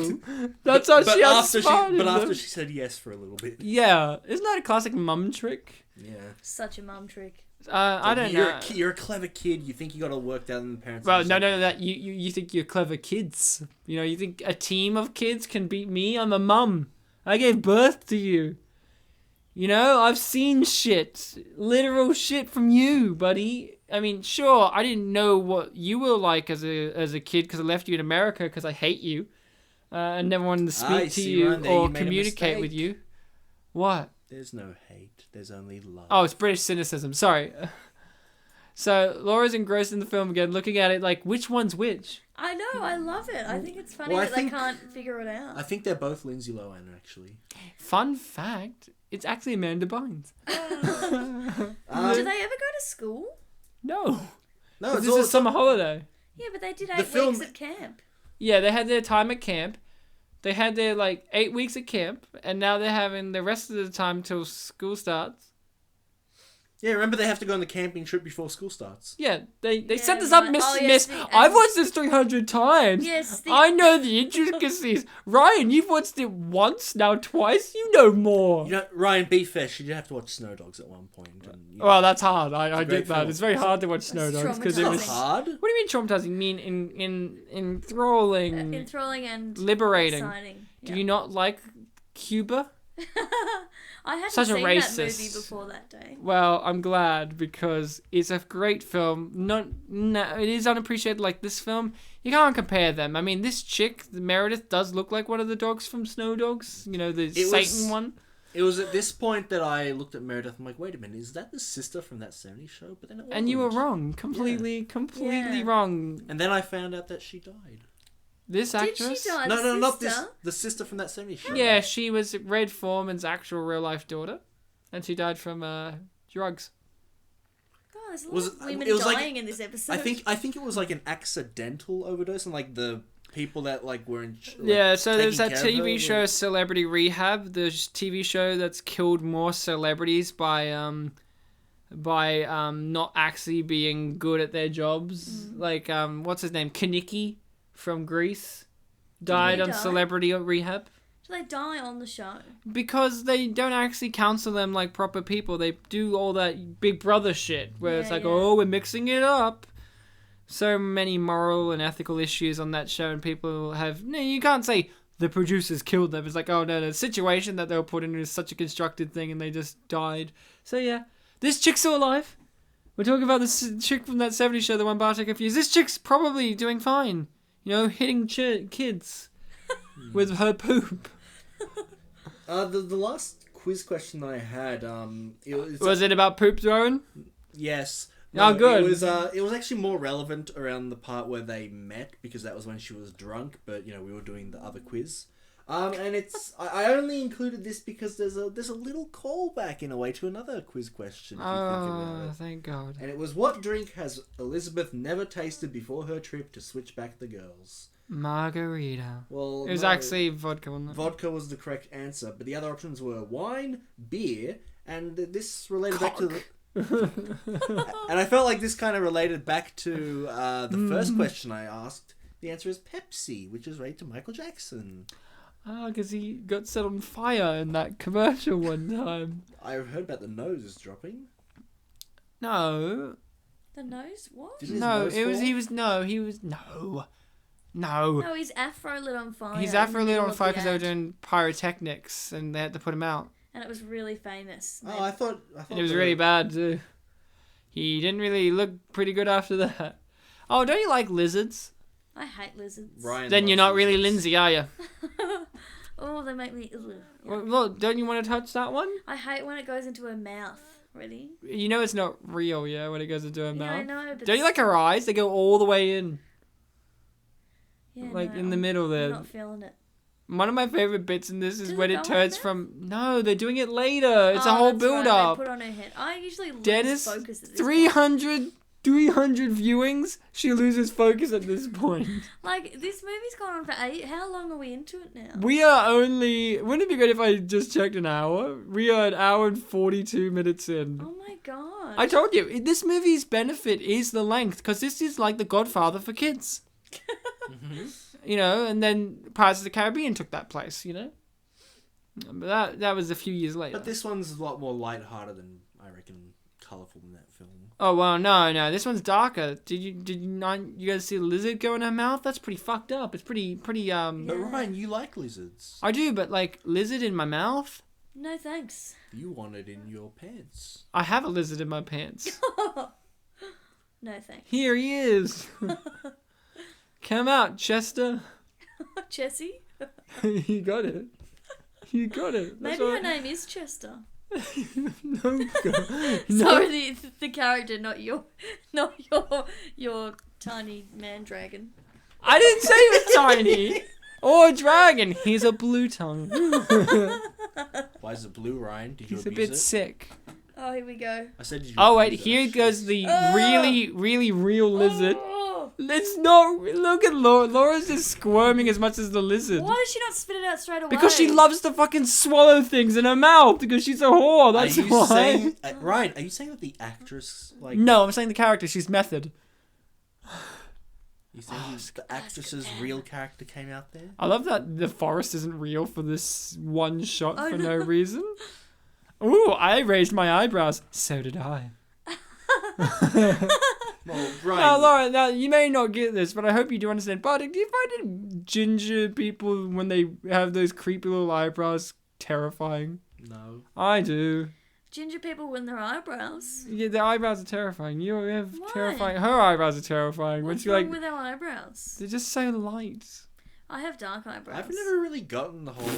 That's how she outsmarted them. after she said yes for a little bit. Yeah, isn't that a classic mum trick? Yeah. Such a mum trick. I don't know. You're a clever kid. You think you got it worked out, and the parents. Well, no. That you think you're clever kids. You think a team of kids can beat me. I'm a mum. I gave birth to you. I've seen shit, literal shit from you, buddy. I mean, sure, I didn't know what you were like as a kid because I left you in America because I hate you. I never wanted to speak to you Ryan, there or you made a communicate with mistake. you. What? There's no hate. There's only love. Oh, it's British cynicism. Sorry. So Laura's engrossed in the film again, looking at it like, which one's which? I know, I love it. I think it's funny Well, I that think- they can't figure it out. I think they're both Lindsay Lohan, actually. Fun fact, it's actually Amanda Bynes. Do they ever go to school? No. No, This is summer holiday. Yeah, but they did The 8 film- weeks at camp. Yeah, they had their time at camp. They had their 8 weeks at camp, and now they're having the rest of the time till school starts. Yeah, remember they have to go on the camping trip before school starts. Yeah, they Yeah, set this up, right. Miss. Oh, yes, Miss. the- I've watched this 300 times. Yes, I know the intricacies. Ryan, you've watched it once, now twice. You know more. Ryan, be fair. She did have to watch Snow Dogs at one point. And, Well, that's hard. I a get great that. film. It's very hard to watch Snow That's Dogs because it it's was. not traumatizing. hard. What do you mean traumatizing? You mean enthralling, Enthralling and liberating? exciting. Do Yeah. you not like Cuba? I hadn't Such a seen that racist. movie before that day. Well, I'm glad because it's a great film. It is unappreciated like this film. You can't compare them. I mean, this chick, Meredith, does look like one of the dogs from Snow Dogs. You know, the Satan one. It was at this point that I looked at Meredith. I'm like, wait a minute, is that the sister from that '70s show? But then it wasn't. And you were wrong. Completely Yeah. wrong. And then I found out that she died. This Did actress? she die? No, The not this. sister? The sister from that '70s show. Yeah, she was Red Foreman's actual real-life daughter. And she died from drugs. God, there's a lot Was of it- women it was like- dying in this episode. I think it was like an accidental overdose, and like the people that like were in. Yeah, so there's that taking care of TV her show were- Celebrity Rehab. The TV show that's killed more celebrities by not actually being good at their jobs. Like what's his name? Kaniki from Greece died he on die? Celebrity Rehab Do they die on the show? because they don't actually counsel them like proper people. They do all that Big Brother shit where it's Yeah, like, yeah. oh, we're mixing it up. So many moral and ethical issues on that show, and people have. No, you can't say the producers killed them. It's like, oh no, the situation that they were put in is such a constructed thing, and they just died. So yeah, this chick's still alive. We're talking about this chick from that '70s show, the one Bartek confused. This chick's probably doing fine. You know, hitting kids with her poop. The last quiz question I had Was it about poop throwing? yes. Oh, good. It was actually more relevant around the part where they met because that was when she was drunk. But you know we were doing the other quiz, and it's I only included this because there's a little callback in a way to another quiz question. If you think about Oh, it. thank God. And it was, what drink has Elizabeth never tasted before her trip to switch back the girls? Margarita. Well, It was no, actually vodka, wasn't it? vodka was the correct answer, but the other options were wine, beer, and this related back to the. And I felt like this kind of related back to the first question I asked. The answer is Pepsi, which is related to Michael Jackson. Ah, because he got set on fire in that commercial one time. I heard about the nose dropping. No. The nose? What? Did his No, nose it was, fall? he was, no. No. No, his afro lit on fire. His in the afro lit middle on of fire the because they were ad, doing pyrotechnics and they had to put him out. and it was really famous. Oh, I thought And it was really bad too. He didn't really look pretty good after that. Oh, don't you like lizards? I hate lizards. Ryan Then you're not loves really lizards. Lindsay, are you? Oh, they make me. Ugh. Yeah. Well, don't you want to touch that one? I hate when it goes into her mouth. Really? You know it's not real, yeah, when it goes into her Yeah, I mouth. know. But Don't you like her eyes? They go all the way in. Yeah, like no, in the middle there. I'm not feeling it. One of my favorite bits in this is Do when they it go on her turns mouth? from... No, they're doing it later. It's a whole That's right, build-up. They put on her head. I usually lose Dennis, focus at this 300 viewings, she loses focus at this point. point. Like, this movie's gone on for 8. How long are we into it now? We are only... Wouldn't it be great if I just checked an hour? We are an hour and 42 minutes in. Oh my god. I told you, this movie's benefit is the length, because this is like The Godfather for kids. You know, and then Pirates of the Caribbean took that place, you know? But that was a few years later. But this one's a lot more lighthearted and, I reckon, colourful than that film. Oh, well, no, this one's darker. Did you not, you guys see a lizard go in her mouth? That's pretty fucked up. It's pretty, But Yeah. Ryan, you like lizards. I do, but like, lizard in my mouth? No thanks. You want it in your pants. I have a lizard in my pants. No thanks. Here he is. Come out, Chester. Jessie? You got it. You got it. That's Maybe all her right. name is Chester. No, God. No. Sorry, the character, not your tiny man dragon. I didn't say he was tiny. Or a dragon. He's a blue tongue. Why is it blue, Ryan? Did you He's a abuse bit it? sick. Oh, here we go. I said, did you Oh, wait. abuse it? Here goes the Oh. really, really real lizard. Oh, Let's not look at Laura. Laura's just squirming as much as the lizard. why does she not spit it out straight away? Because she loves to fucking swallow things in her mouth because she's a whore. That's are you why. saying, Ryan, are you saying that the actress, like... No, I'm saying the character. She's method. You saying the actress's real character came out there? I love that the forest isn't real for this one shot Oh, for no. no reason. Ooh, I raised my eyebrows. So did I. Well, Ryan... Now, Laura, now you may not get this, but I hope you do understand. Bartek, do you find it ginger people when they have those creepy little eyebrows terrifying? No. I do. Ginger people with their eyebrows. Yeah, their eyebrows are terrifying. You have Why? terrifying. Her eyebrows are terrifying. What's When wrong she with our eyebrows? they're just so light. I have dark eyebrows. I've never really gotten the whole.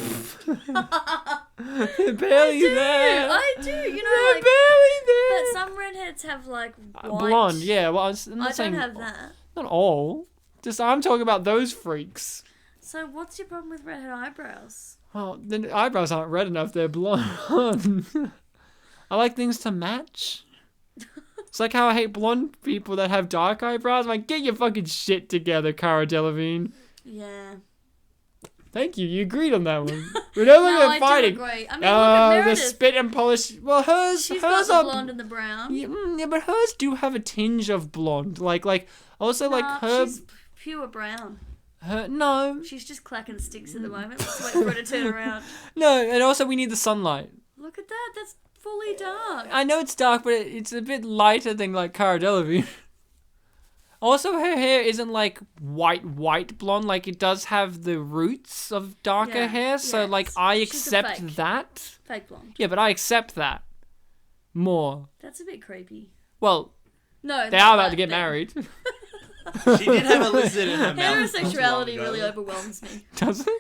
They're barely there. I do. You They're know, like. barely there. But some redheads have like white. Blonde, yeah. Well, I'm not I saying don't have that. not all. Just I'm talking about those freaks. So what's your problem with redhead eyebrows? Well, the eyebrows aren't red enough. They're blonde. I like things to match. It's like how I hate blonde people that have dark eyebrows. I'm like, get your fucking shit together, Cara Delevingne. Yeah. Thank you. You agreed on that one. We're no longer I fighting. do agree. I mean, look at The Meredith. spit and polish. Well, hers. She's got hers the are blonde and the brown. Yeah, but hers do have a tinge of blonde. Like also like Nah, her. she's pure brown. Her no, She's just clacking sticks at the moment. Let's wait for her to turn around. no, and also we need the sunlight. Look at that. That's fully dark. I know it's dark, but it's a bit lighter than like Cara Delevingne. Also, her hair isn't like white blonde. Like it does have the roots of darker Yeah, hair. So yeah, like I she's a accept fake. that. Fake blonde. Yeah, but I accept that more. That's a bit creepy. Well, No. they not are about that to get thing. married. She did have a lizard in her mouth. not too long Heterosexuality ago. really overwhelms me. Does it?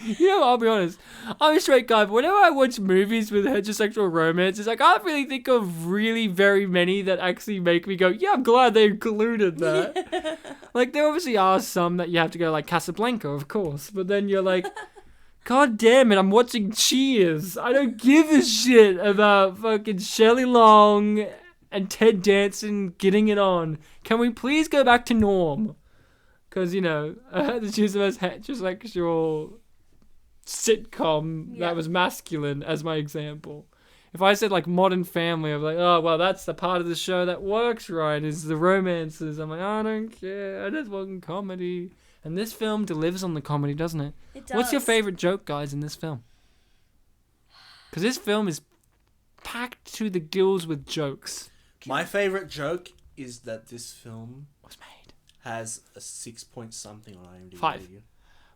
You know, I'll be honest. I'm a straight guy, but whenever I watch movies with heterosexual romances, I can't really think of really very many that actually make me go, yeah, I'm glad they included that. Like, there obviously are some that you have to go, like Casablanca, of course, but then you're like, God damn it, I'm watching Cheers. I don't give a shit about fucking Shelley Long and Ted Danson getting it on. Can we please go back to norm? Because, you know, I had to choose the most heterosexual sitcom Yeah. that was masculine as my example. If I said, like, Modern Family, I'm like, oh, well, that's the part of the show that works right, is the romances. I'm like, I don't care. I just want comedy. And this film delivers on the comedy, doesn't it? It does. What's your favourite joke, guys, in this film? Because this film is packed to the gills with jokes. My favorite joke is that this film What's made? has a 6 point something on IMDb. 5.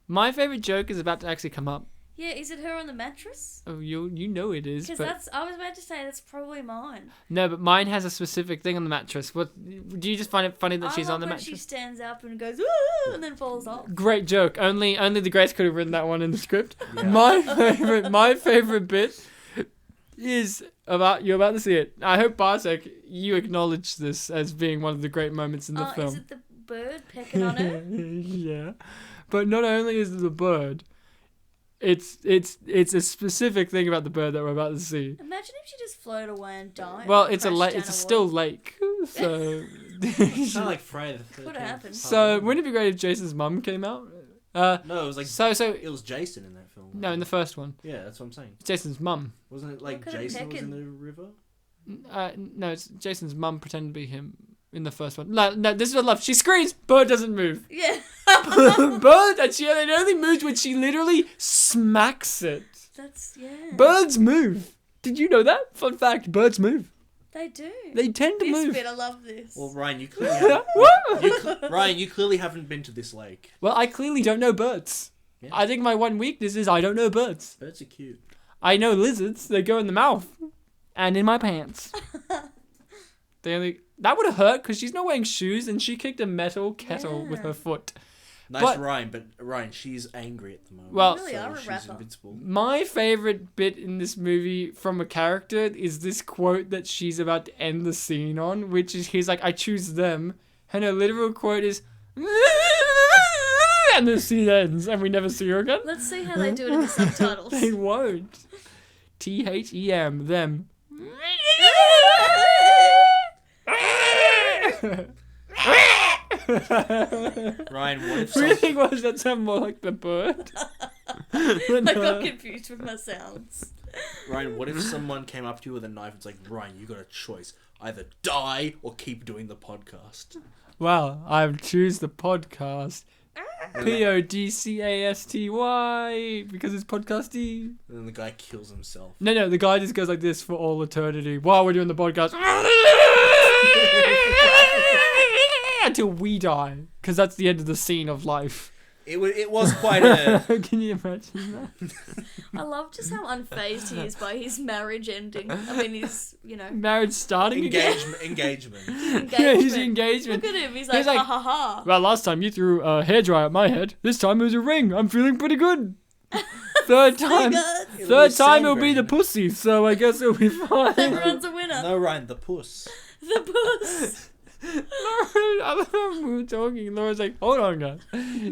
My favourite joke is about to actually come up. Yeah, is it her on the mattress? Oh, you know it is. Because But I was about to say that's probably mine. no, but mine has a specific thing on the mattress. What do you just find it funny that I she's love on the when mattress? she stands up and goes, "Woo!" and then falls off. Great joke. Only the Grace could have written that one in the script. Yeah. My favorite bit is about you're about to see it. I hope Bartek, you acknowledge this as being one of the great moments in the Oh, film. is it the bird pecking on her? Yeah, but not only is it the bird, it's a specific thing about the bird that we're about to see. Imagine if she just floated away and died. Well, or it's a crashed lake. down It's a a still wall. lake. So. It's kind of like Friday the 13th. Could happen. So wouldn't it be great if Jason's mum came out? No, it was like So it was Jason in that film. no, in the first one, Yeah, that's what I'm saying. it's Jason's mum. Wasn't it like What kind of Jason was in pecking? the river? No, it's Jason's mum pretending to be him in the first one. No, this is what I love. She screams, bird doesn't move. Yeah. Bird, and it only moves when she literally smacks it. That's, yeah. Birds move. Did you know that? Fun fact: birds move. They do. They tend to This move. bit, I love this. Well, Ryan, you clearly haven't, Ryan, you clearly haven't been to this lake. Well, I clearly don't know birds. Yeah. I think my one weakness is I don't know birds. Birds are cute. I know lizards. They go in the mouth and in my pants. That would have hurt because she's not wearing shoes and she kicked a metal kettle with Yeah. her foot. Nice, But- Ryan, but Ryan, she's angry at the moment. Well- You really are a she's rapper. invincible. My favorite bit in this movie from a character is this quote that she's about to end the scene on, which is he's like, I choose them. And her literal quote is, and the scene ends and we never see her again. Let's see how they do it in the subtitles. They won't. THEM, them. Ryan, what if Really was that sound more like the bird? I got confused with my sounds. Ryan, what if someone came up to you with a knife and it's like, Ryan, you got a choice. Either die or keep doing the podcast. Well, I choose the podcast. PODCASTY because it's podcasty. And then the guy kills himself. No, the guy just goes like this for all eternity while we're doing the podcast. Until we die. Because that's the end of the scene of life. It was quite a... Can you imagine that? I love just how unfazed he is by his marriage ending. I mean, his, Marriage starting again? Engagement. Yeah, his engagement. Look at him. He's like, like, ha ha ha. Well, last time you threw a hairdryer at my head. This time it was a ring. I'm feeling pretty good. Third time it'll be the pussy, so I guess it'll be fine. Everyone's a winner. No, Ryan, the puss. The puss. Laura, I don't know if we were talking. Laura's like, hold on, guys.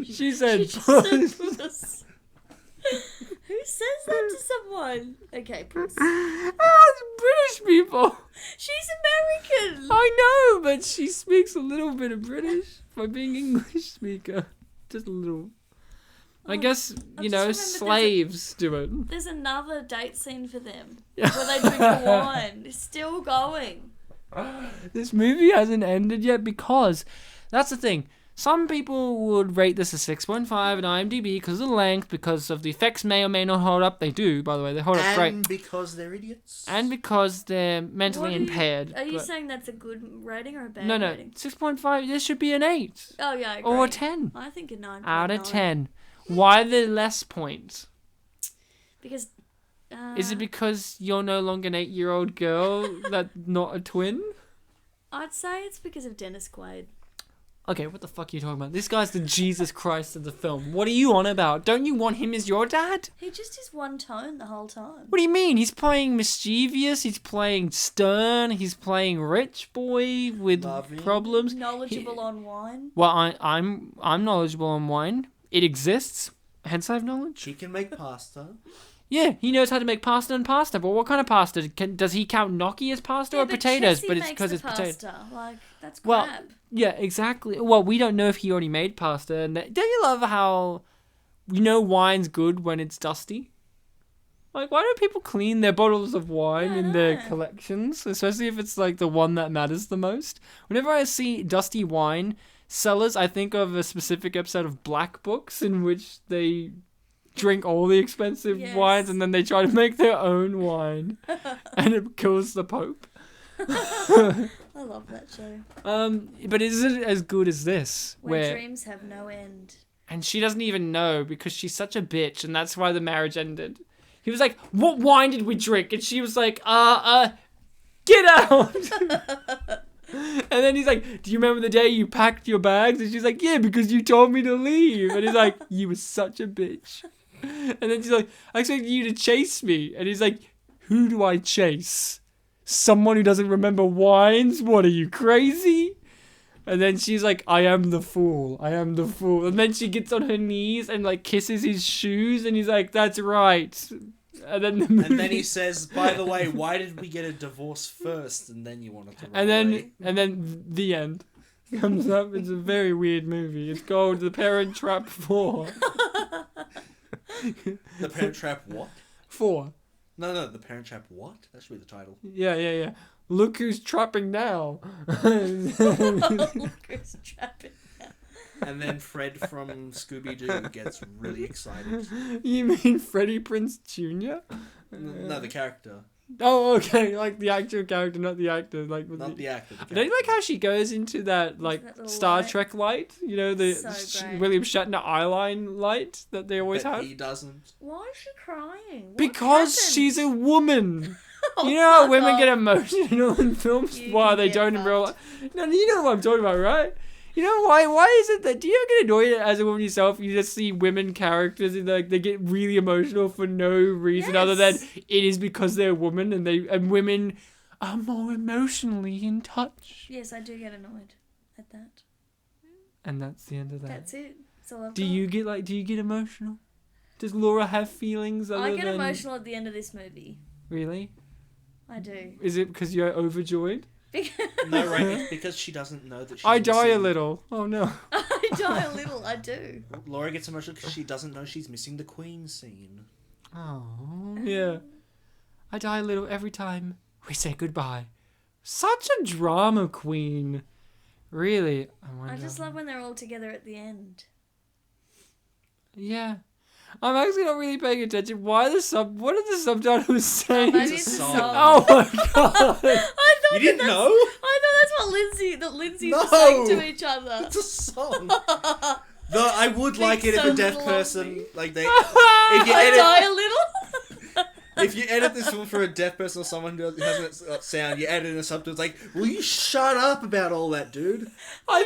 She said She just puss. said puss. Who says that to someone? Okay, puss. Oh, it's British people. She's American. I know, but she speaks a little bit of British by being English speaker. Just a little. I guess, slaves do it. There's another date scene for them where they drink wine. It's still going. This movie hasn't ended yet because that's the thing. Some people would rate this a 6.5 on IMDb because of the length, because of the effects may or may not hold up. They do, by the way. They hold up great. And because they're idiots. And because they're mentally impaired. Are you saying that's a good rating or a bad No, rating? 6.5. This should be an 8. Oh, yeah, I agree. Or a 10. I think a 9. Out of 10. Why the less points? Because... Is it because you're no longer an 8-year-old girl that's not a twin? I'd say it's because of Dennis Quaid. Okay, what the fuck are you talking about? This guy's the Jesus Christ of the film. What are you on about? Don't you want him as your dad? He just is one tone the whole time. What do you mean? He's playing mischievous, he's playing stern, he's playing rich boy with problems. Knowledgeable on wine. Well, I'm knowledgeable on wine. It exists, hence I have knowledge. He can make pasta. Yeah, he knows how to make pasta and pasta, but what kind of pasta? Does he count gnocchi as pasta or potatoes? Chelsea But it's makes because the it's potatoes. pasta. Like, that's crap. Well, yeah, exactly. Well, we don't know if he already made pasta. And don't you love how wine's good when it's dusty? Like, why don't people clean their bottles of wine in their collections? Especially if it's like the one that matters the most. Whenever I see dusty wine cellars, I think of a specific episode of Black Books in which they drink all the expensive wines and then they try to make their own wine and it kills the Pope. I love that show. But is it as good as this? Where dreams have no end. And she doesn't even know because she's such a bitch and that's why the marriage ended. He was like, what wine did we drink? And she was like, get out! And then he's like, do you remember the day you packed your bags? And she's like, yeah, because you told me to leave. And he's like, you were such a bitch. And then she's like, I expected you to chase me. And he's like, who do I chase? Someone who doesn't remember wines? What are you, crazy? And then she's like, I am the fool. I am the fool. And then she gets on her knees and like kisses his shoes. And he's like, that's right. And then and then he says, by the way, why did we get a divorce first? And then you wanted to run away. And then the end comes up. It's a very weird movie. It's called The Parent Trap 4. The Parent Trap what? 4. No, The Parent Trap what? That should be the title. Yeah. Look who's trapping now. Look who's trapping now. And then Fred from Scooby-Doo gets really excited. You mean Freddie Prinze Jr.? No, the character. Oh, okay. Like the actual character, not the actor. Like not the actor. I don't like how she goes into that like that Star light. Trek light. You know, the So great. William Shatner eyeline light that they always But have. he doesn't. Why is she crying? What Because happened? she's a woman. Oh, You know how fuck women off. get emotional in films? You Why can they get don't in real life? fucked. No, you know what I'm talking about, right? You know why? Why is it that? Do you ever get annoyed as a woman yourself? You just see women characters and like they get really emotional for no reason other than Yes. it is because they're women and women are more emotionally in touch. Yes, I do get annoyed at that. And that's the end of that. That's it. That's all I've Do got. you get emotional? Does Laura have feelings other I get than emotional at the end of this movie. Really? I do. Is it because you're overjoyed? No, right? It's because she doesn't know that she's I die a missing- little. Oh no. I die a little. I do. Laura gets emotional because she doesn't know she's missing the Queen scene. Oh, yeah. I die a little every time we say goodbye. Such a drama queen. Really. I just love when they're all together at the end. Yeah. I'm actually not really paying attention. What are the subtitles saying? Maybe It's it's a a song. song. Oh my god. I thought You didn't that's, know? I thought that's what Lindsay's No. saying to each other. It's a song. Though I would like it if so a deaf little of person, me. like they, if you I edit, die a little. if you edit this film for a deaf person or someone who hasn't got sound, you edit in a subtitle. It's like, will you shut up about all that, dude? I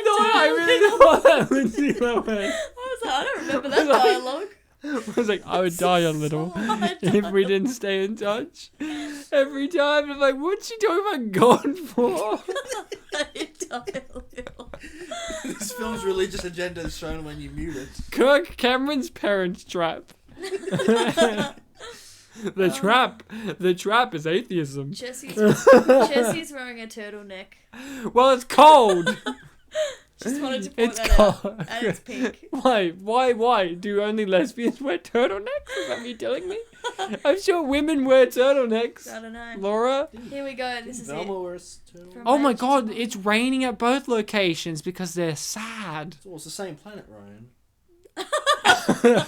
really thought that Lindsay Lohan. I was like, I don't remember that dialogue. I was like, I would die a little if we didn't stay in touch. Every time, I'm like, what's she talking about God for? I die a little. This film's religious agenda is shown when you mute it. Kirk Cameron's Parents Trap. The trap is atheism. Jesse's wearing a turtleneck. Well, it's cold. Just wanted to point It's that cold. out. And it's pink. Why? Do only lesbians wear turtlenecks? Is that what you're telling me? I'm sure women wear turtlenecks. I don't know. Laura? Here we go. This is Velma it. wears turtle. From Oh my Magic god, Mike. it's raining at both locations because they're sad. Well, it's the same planet, Ryan.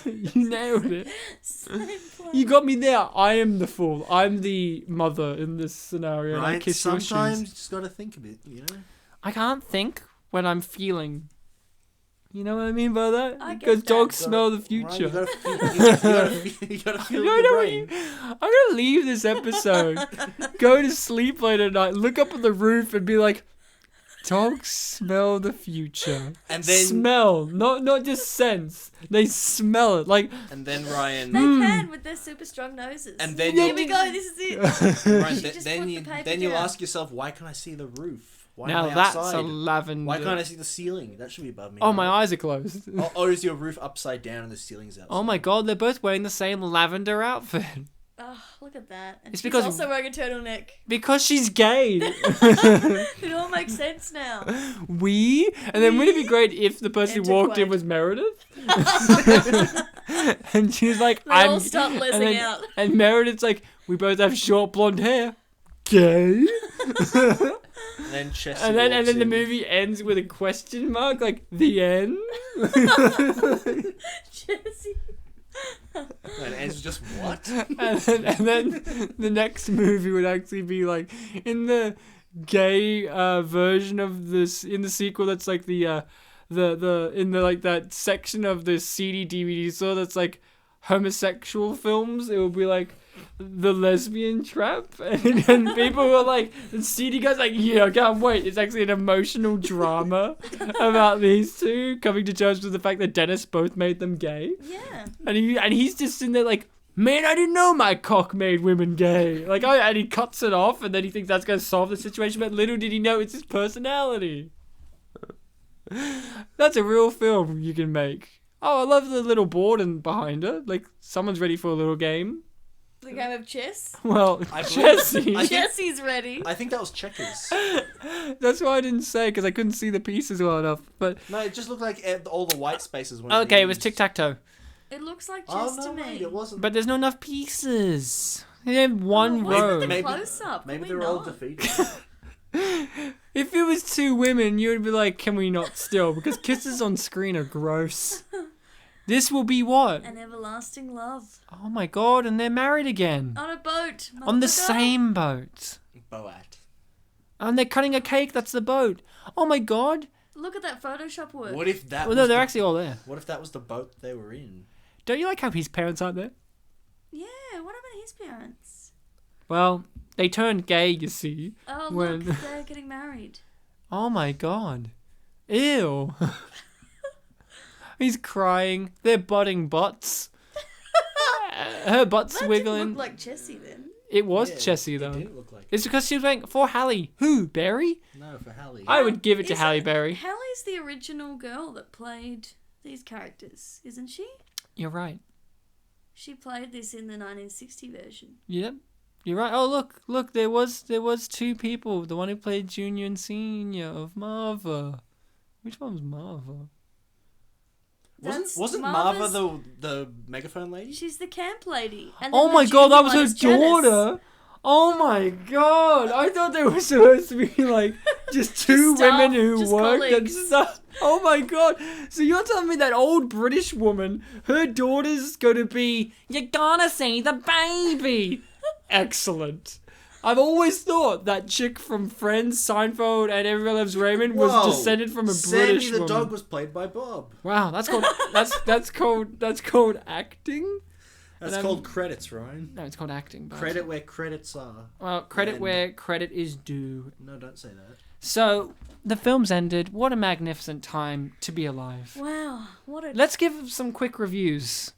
You nailed it. Same plan. You got me there. I am the fool. I'm the mother in this scenario. And I Right? kiss your Sometimes you shoes. just gotta think a bit, you know? I can't think when I'm feeling. You know what I mean by that? I get Because that. dogs smell the Ryan, future. you gotta feel, you gotta feel No, the no, brain. I'm gonna leave this episode, go to sleep late at night, look up at the roof and be like, dogs smell the future. And then- smell, not just sense. They smell it. Like, And then Ryan, They can with their super strong noses. And then Here you'll- we go. This is it. Ryan, You just then put you the paper then you'll down. ask yourself, why can't I see the roof? Why now am I that's outside? a lavender. Why can't I see the ceiling? That should be above me. Oh, right? my eyes are closed. Or is your roof upside down and the ceiling's outside? Oh my god, they're both wearing the same lavender outfit. Oh, look at that. And It's she's because- also wearing a turtleneck. Because she's gay. It all makes sense now. We? And then wouldn't it be great if the person who Enter walked in Quaid. was Meredith? And she's like, They I'm... all start and, lesing then- out. and Meredith's like, we both have short blonde hair. Gay? And then Chessie And then walks the in. movie ends with a question mark, like, the end? Jesse. And it ends with just what? and then the next movie would actually be like, in the gay version of this, in the sequel that's like the in the like that section of the CD DVD store that's like homosexual films, it would be like the lesbian trap, and people were like, the CD guy's like, yeah, I can't wait. It's actually an emotional drama about these two coming to terms with the fact that Dennis both made them gay, Yeah. and he's just in there like, man, I didn't know my cock made women gay. Like, and he cuts it off, and then he thinks that's going to solve the situation, but little did he know it's his personality. That's a real film you can make. Oh, I love the little board and behind her. Like, someone's ready for a little game. The game of chess. Well, I believe- Jesse. I think- Jesse's ready. I think that was checkers. That's why I didn't say, because I couldn't see the pieces well enough. But No, it just looked like all the white spaces were okay, it was tic-tac-toe. It looks like Oh, chess no, to me. wait, it wasn't. But there's not enough pieces. They have one Where's row. the Maybe- close up? Maybe Can we they're all not? defeated. If it was two women, you would be like, can we not still? Because kisses on screen are gross. This will be what? An everlasting love. Oh my god, and they're married again. On a boat. On the motherfucker. same boat. Boat. And they're cutting a cake, that's the boat. Oh my god. Look at that Photoshop work. What if that? Well, was no, they're the, actually all there. What if that was the boat they were in? Don't you like how his parents aren't there? Yeah, what about his parents? Well, they turned gay, you see. Oh, When- look, they're getting married. Oh my god. Ew. He's crying. They're butting butts. Her butt's That wiggling. didn't look like Jessie then. It was Yeah, Chessie, it though. didn't look like. It's because she was wearing for Hallie. Who? Barry? No, for Hallie. I would give it to Is Halle Berry. Hallie's the original girl that played these characters, isn't she? You're right. She played this in the 1960 version. Yep. You're right. Oh, look. There was two people. The one who played Junior and Senior of Marva. Which one was Marva? That's Wasn't Marva's- Marva the megaphone lady? She's the camp lady. And Oh then my the god, that junior was one her is Janice. daughter. Oh my god. I thought they were supposed to be like just two staff, women who just worked and colleagues. stuff. Oh my god. So you're telling me that old British woman, her daughter's going to be, you're gonna see the baby. Excellent. I've always thought that chick from Friends, Seinfeld, and Everyone Loves Raymond was Whoa. descended from a Sandy British the woman. dog was played by Bob. Wow, that's called acting. That's called credits, Ryan. No, it's called acting. But... Credit where credits are. Well, credit And- where credit is due. No, don't say that. So the film's ended. What a magnificent time to be alive. Wow, what a Let's give some quick reviews.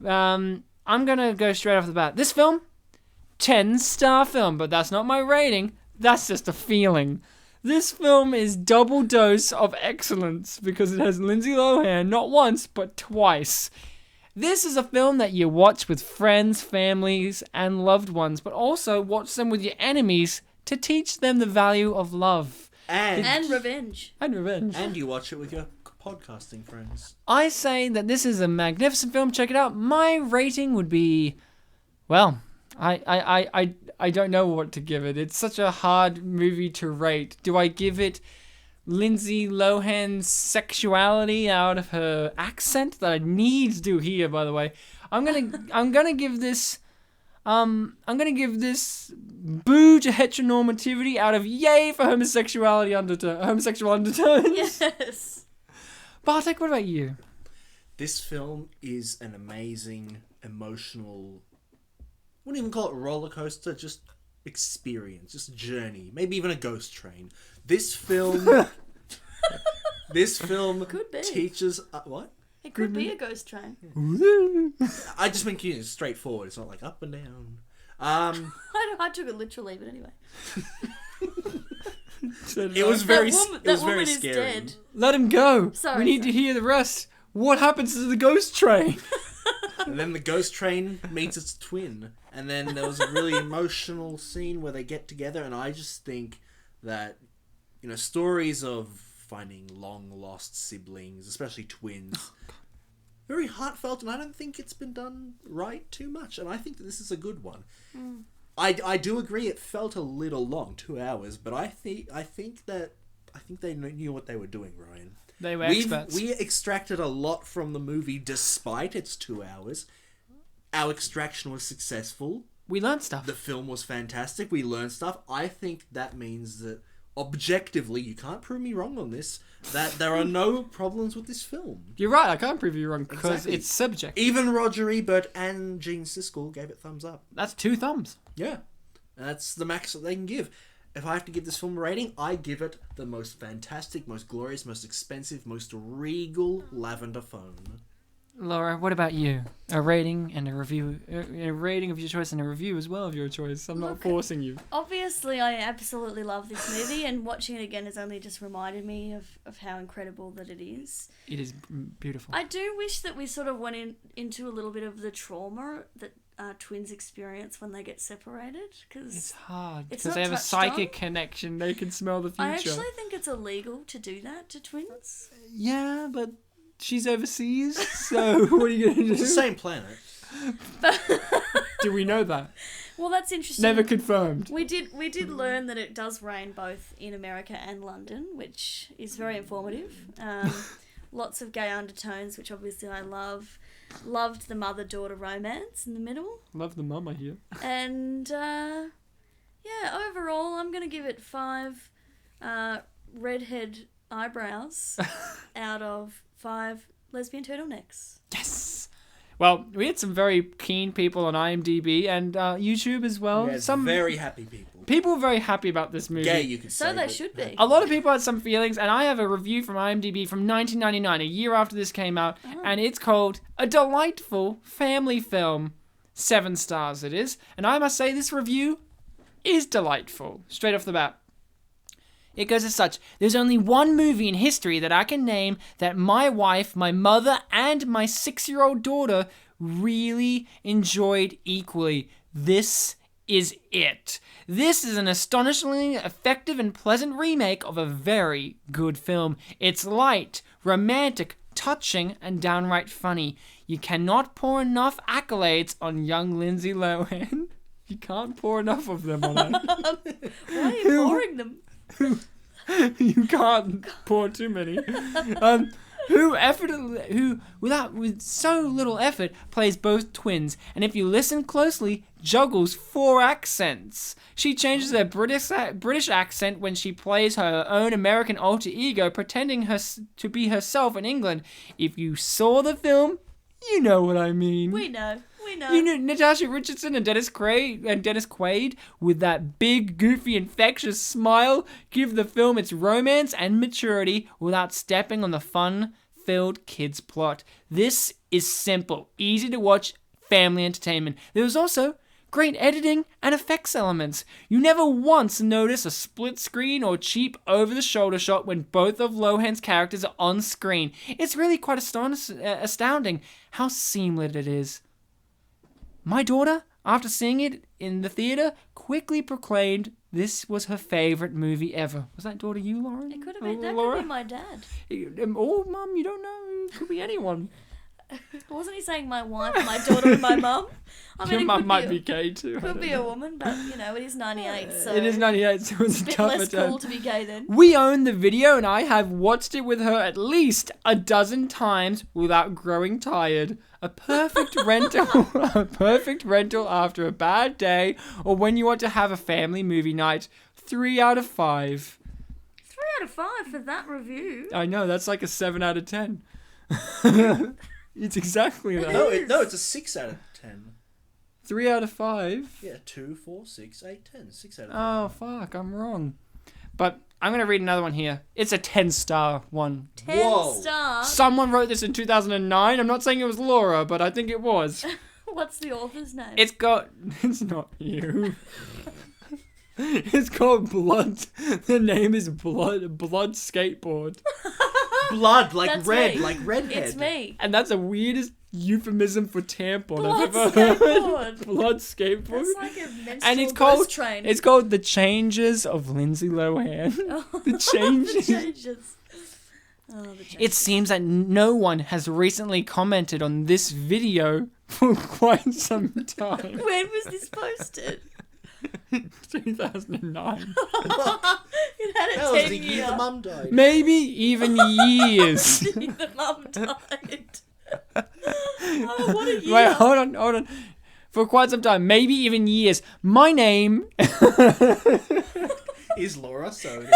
I'm gonna go straight off the bat. This film, 10-star film, but that's not my rating. That's just a feeling. This film is double dose of excellence because it has Lindsay Lohan not once but twice. This is a film that you watch with friends, families, and loved ones, but also watch them with your enemies to teach them the value of love and revenge. and revenge. And you watch it with your podcasting friends. I say that this is a magnificent film. Check it out. My rating would be, well, I don't know what to give it. It's such a hard movie to rate. Do I give it Lindsay Lohan's sexuality out of her accent that I need to hear? By the way, I'm gonna give this boo to heteronormativity out of yay for homosexual undertones. Yes. Bartek, what about you? This film is an amazing, emotional, I wouldn't even call it roller coaster, just experience, just journey, maybe even a ghost train. This film Could be. teaches what? It could be a ghost train. I just mean it's straightforward. It's not like up and down. I took it literally, but anyway. It was very That it was woman very is scary. dead. Let him go. Sorry, We need to hear the rest. What happens to the ghost train? And then the ghost train meets its twin. And then there was a really emotional scene where they get together. And I just think that, stories of finding long lost siblings, especially twins, very heartfelt. And I don't think it's been done right too much. And I think that this is a good one. I do agree it felt a little long, 2 hours. But I think they knew what they were doing, Ryan. They were experts. We extracted a lot from the movie despite its 2 hours. Our extraction was successful. We learned stuff. The film was fantastic. We learned stuff. I think that means that objectively, you can't prove me wrong on this, that there are no problems with this film. You're right, I can't prove you wrong because Exactly. it's subject. Even Roger Ebert and Gene Siskel gave it thumbs up. That's 2 thumbs. Yeah. And that's the max that they can give. If I have to give this film a rating, I give it the most fantastic, most glorious, most expensive, most regal lavender phone. Laura, what about you? A rating and a review. A rating of your choice and a review as well of your choice. I'm not forcing you. Obviously, I absolutely love this movie, and watching it again has only just reminded me of how incredible that it is. It is beautiful. I do wish that we sort of went into a little bit of the trauma that twins experience when they get separated, because It's hard It's because not they have a touched psychic on. connection. They can smell the future. I actually think it's illegal to do that to twins. Yeah, but she's overseas, so what are you going to do? It's the same planet. Do we know that? Well, that's interesting. Never confirmed. We did learn that it does rain both in America and London, which is very informative. Lots of gay undertones, which obviously I love. Loved the mother-daughter romance in the middle. Love the mum, I hear. And, yeah, overall, I'm going to give it 5 redhead eyebrows out of 5 lesbian turtlenecks. Yes! Well, we had some very keen people on IMDb and YouTube as well. We had Some very happy people. people were very happy about this movie. Gay, you could say. So they but- should be. A lot of people had some feelings, and I have a review from IMDb from 1999, a year after this came out, and it's called A Delightful Family Film. 7 stars it is, and I must say this review is delightful, straight off the bat. It goes as such: there's only one movie in history that I can name that my wife, my mother, and my 6-year-old daughter really enjoyed equally. This is it. This is an astonishingly effective and pleasant remake of a very good film. It's light, romantic, touching, and downright funny. You cannot pour enough accolades on young Lindsay Lohan. You can't pour enough of them on her. Why are you pouring them? You can't pour too many. with so little effort plays both twins, and if you listen closely, juggles 4 accents. She changes her British accent when she plays her own American alter ego, pretending to be herself in England. If you saw the film, you know what I mean. We know. You know Natasha Richardson and Dennis Quaid with that big, goofy, infectious smile give the film its romance and maturity without stepping on the fun-filled kids' plot. This is simple, easy to watch family entertainment. There was also great editing and effects elements. You never once notice a split screen or cheap over-the-shoulder shot when both of Lohan's characters are on screen. It's really quite astounding how seamless it is. My daughter, after seeing it in the theater, quickly proclaimed this was her favorite movie ever. Was that daughter you, Lauren? It could have been. That Laura? could be my dad. Oh, Mum, you don't know. It could be anyone. Wasn't he saying my wife, my daughter, and my mum? I mean, Your it mum could might be gay too. I Could don't be know. a woman, but it is 98, so It is 98, so it's a a bit tougher less time. cool to be gay then. We own the video, and I have watched it with her at least a dozen times without growing tired. A perfect rental after a bad day, or when you want to have a family movie night. 3 out of 5. 3 out of 5 for that review. I know, that's like a 7 out of 10. It's exactly that. No, it's a 6 out of 10. 3 out of 5. Yeah, 2, 4, 6, 8, 10. 6 out of 10. Oh, fuck, I'm wrong. But I'm going to read another one here. It's a 10-star one. 10 Whoa. stars. Someone wrote this in 2009. I'm not saying it was Laura, but I think it was. What's the author's name? It's not you. It's called Blood. The name is Blood Skateboard. Blood, like That's red, me. like redhead. It's me. And that's the weirdest euphemism for tampon Blood I've ever heard. skateboard. Blood skateboard. That's like a menstrual And it's ghost called train. It's called The Changes of Lindsay Lohan. The Changes. The changes. Oh, the changes. It seems that no one has recently commented on this video for quite some time. When was this posted? 2009. It had That a was 10 the year year. the mum died. Maybe even years. The mum died. Oh, what a year. Wait, hold on. For quite some time, maybe even years. My name Is Laura Sodding?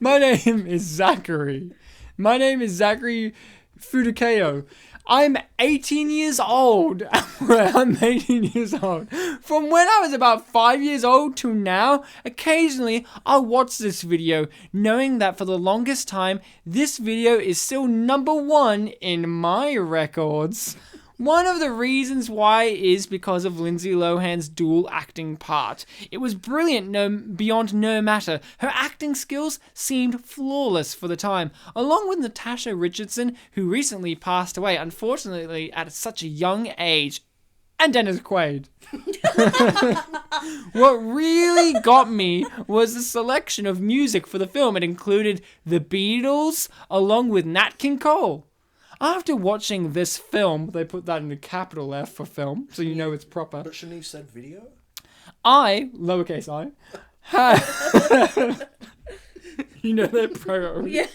My name is Zachary. My name is Zachary Fudukeo. I'm 18 years old. I'm 18 years old. From when I was about 5 years old to now, occasionally I'll watch this video, knowing that for the longest time, this video is still number 1 in my records. One of the reasons why is because of Lindsay Lohan's dual acting part. It was brilliant beyond no matter. Her acting skills seemed flawless for the time, along with Natasha Richardson, who recently passed away, unfortunately at such a young age, and Dennis Quaid. What really got me was the selection of music for the film. It included The Beatles, along with Nat King Cole. After watching this film, they put that in a capital F for film, so you know it's proper. But shouldn't you have said video? I, lowercase I, have... You know they're pro. Yeah,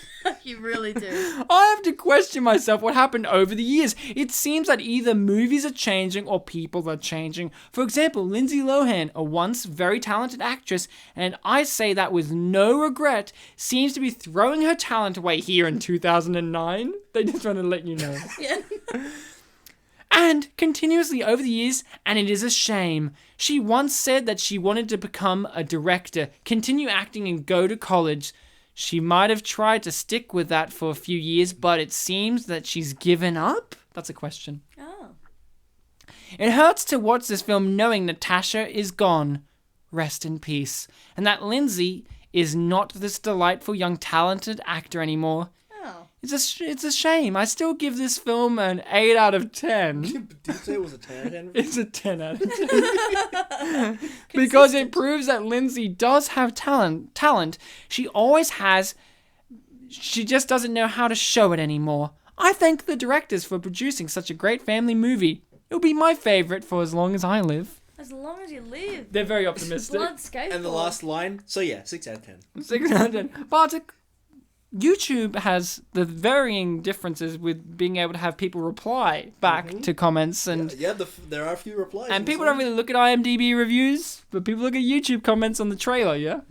you really do. I have to question myself what happened over the years. It seems that either movies are changing or people are changing. For example, Lindsay Lohan, a once very talented actress, and I say that with no regret, seems to be throwing her talent away here in 2009. They just want to let you know. Yeah. And continuously over the years, and it is a shame. She once said that she wanted to become a director, continue acting and go to college. She might have tried to stick with that for a few years, but it seems that she's given up? That's a question. Oh. It hurts to watch this film knowing Natasha is gone. Rest in peace. And that Lindsay is not this delightful young talented actor anymore. Oh. It's a shame. I still give this film an 8 out of 10. Did you say it was a 10 out of 10? It's a 10 out of 10. Because it proves that Lindsay does have talent. She always has. She just doesn't know how to show it anymore. I thank the directors for producing such a great family movie. It'll be my favorite for as long as I live. As long as you live. They're very optimistic. Blood skateboard. And the last line, so yeah, 6 out of 10. 6 out of 10. Bartek, YouTube has the varying differences with being able to have people reply back to comments and there are a few replies. and people don't really look at IMDb reviews, but people look at YouTube comments on the trailer, yeah?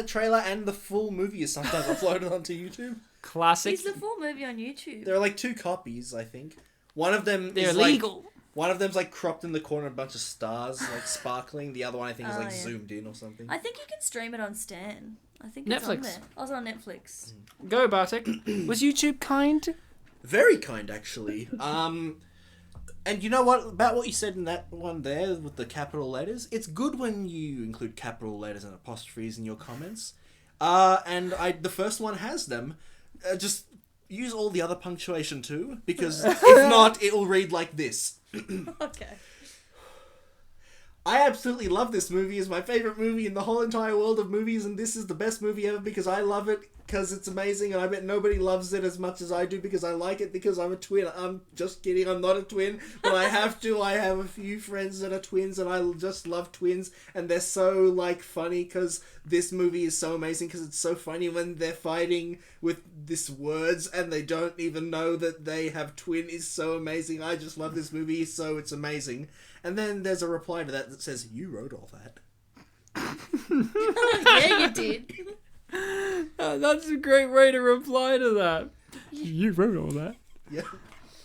Trailer and the full movie is sometimes uploaded onto YouTube. Classic. Is the full movie on YouTube? There are like 2 copies, I think. One of them They're is illegal. One of them's like cropped in the corner, a bunch of stars like sparkling. The other one I think is Oh, yeah. zoomed in or something. I think you can stream it on Stan. I think it's on Netflix. there. I was on Netflix. Go, Bartek. Was YouTube kind? Very kind, actually. And you know what about what you said in that one there with the capital letters? It's good when you include capital letters and apostrophes in your comments. The first one has them. Just use all the other punctuation too, because if not, it will read like this. Okay. I absolutely love this movie. It's my favorite movie in the whole entire world of movies, and this is the best movie ever because I love it, because it's amazing, and I bet nobody loves it as much as I do because I like it because I'm a twin. I'm just kidding, I'm not a twin, but I have to. I have a few friends that are twins, and I just love twins, and they're so, funny because this movie is so amazing because it's so funny when they're fighting with these words and they don't even know that they have twin is so amazing. I just love this movie, so it's amazing. And then there's a reply to that says, "You wrote all that." Yeah, you did. That's a great way to reply to that. You wrote all that. Yep.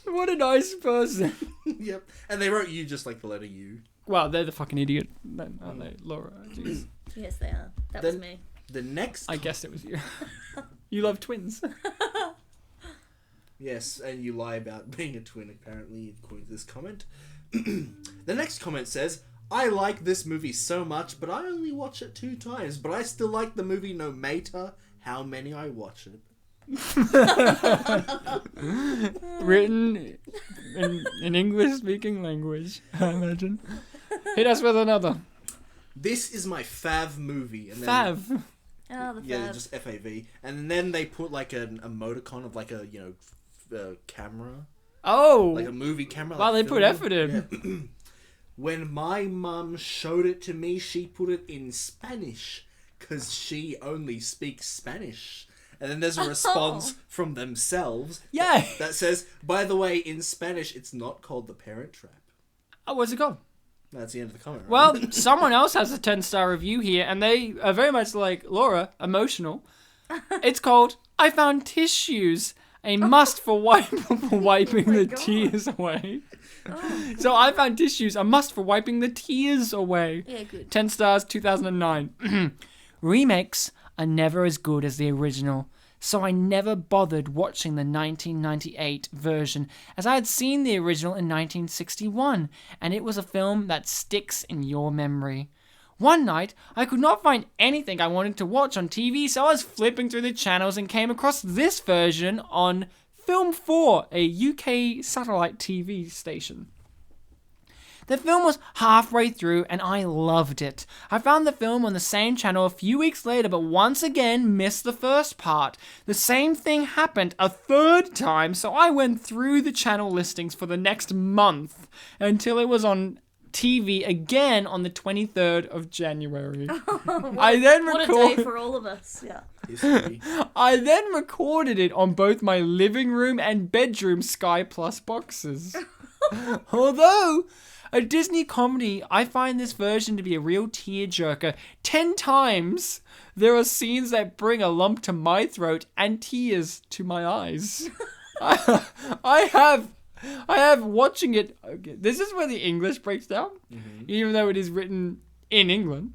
What a nice person. Yep. And they wrote you just like the letter U. Well, they're the fucking idiot, aren't they, Laura? Jeez. Yes, they are. That was me. The next... I guessed it was you. You love twins. Yes, and you lie about being a twin, apparently, according to this comment. The next comment says, "I like this movie so much, but I only watch it 2 times, but I still like the movie no matter how many I watch it." Written in English-speaking language, I imagine. Hit us with another. "This is my fav movie." And then, Fav. Oh, the Yeah, fab. just FAV. And then they put like an emoticon of like a, camera. Oh. Like a movie camera. Wow, like they put film. effort in. Yeah. "When my mum showed it to me, she put it in Spanish because she only speaks Spanish." And then there's a response from themselves Yay. that says, "By the way, in Spanish, it's not called The Parent Trap." Oh, where's it gone? That's the end of the comment. Right? Well, someone else has a 10-star review here, and they are very much like Laura, emotional. It's called, "I found tissues, a must for wiping the God. tears away." Oh, So I found tissues, a must for wiping the tears away. yeah, good. 10 stars, 2009. "Remakes are never as good as the original, so I never bothered watching the 1998 version, as I had seen the original in 1961, and it was a film that sticks in your memory. One night, I could not find anything I wanted to watch on TV, so I was flipping through the channels and came across this version on Film 4, a UK satellite TV station. The film was halfway through and I loved it. I found the film on the same channel a few weeks later, but once again missed the first part. The same thing happened a 3rd time, so I went through the channel listings for the next month until it was on TV again on the 23rd of January. I then What a day for all of us. Yeah. History. I then recorded it on both my living room and bedroom Sky Plus boxes. Although a Disney comedy, I find this version to be a real tearjerker. 10 times there are scenes that bring a lump to my throat and tears to my eyes. I have watching it. Okay, this is where the English breaks down, even though it is written in England.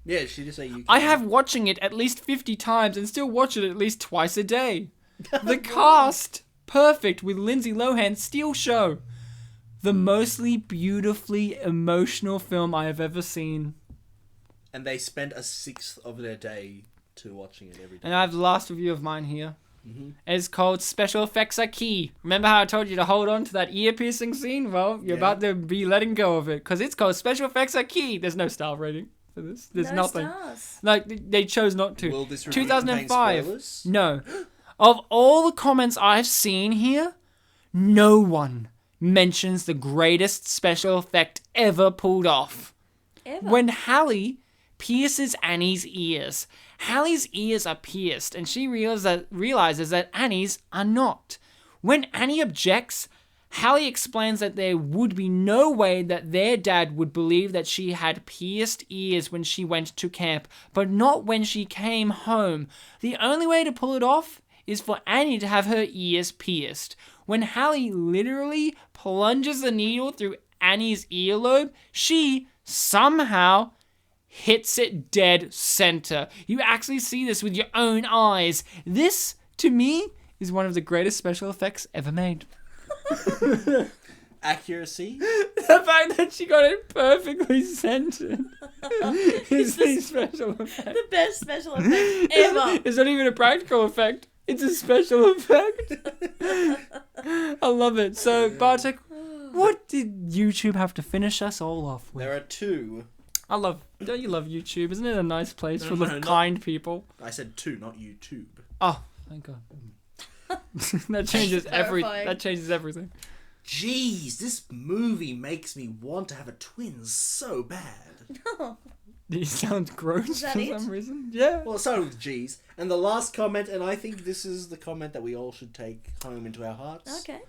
Yeah, she just say UK. I have watching it at least 50 times and still watch it at least twice a day. The cast, perfect, with Lindsay Lohan, steal show. The mostly beautifully emotional film I have ever seen. And they spend a 1/6 of their day to watching it every day. And I have the last review of mine here. It's called Special Effects Are Key. Remember how I told you to hold on to that ear piercing scene? Well, you're about to be letting go of it, because it's called Special Effects Are Key. There's no star rating for this. There's No nothing. stars. Like, they chose not to. Will this review 2005. contain spoilers? No. Of all the comments I've seen here, no one mentions the greatest special effect ever pulled off. Ever. When Hallie pierces Annie's ears. Hallie's ears are pierced, and she realizes that Annie's are not. When Annie objects, Hallie explains that there would be no way that their dad would believe that she had pierced ears when she went to camp, but not when she came home. The only way to pull it off is for Annie to have her ears pierced. When Hallie literally plunges the needle through Annie's earlobe, she somehow hits it dead center. You actually see this with your own eyes. This, to me, is one of the greatest special effects ever made. Accuracy. The fact that she got it perfectly centered is the special effect. The best special effect ever. It's not even a practical effect. It's a special effect. I love it. So, Bartek, what did YouTube have to finish us all off with? There are two. Don't you love YouTube? Isn't it a nice place full of not- kind people? I said two, not YouTube. Oh, thank God. That changes Terrifying. That changes everything. Jeez, this movie makes me want to have a twin so bad. You sound gross Is that for it? some reason. Yeah. Well, it started with G's. And the last comment, and I think this is the comment that we all should take home into our hearts. Okay.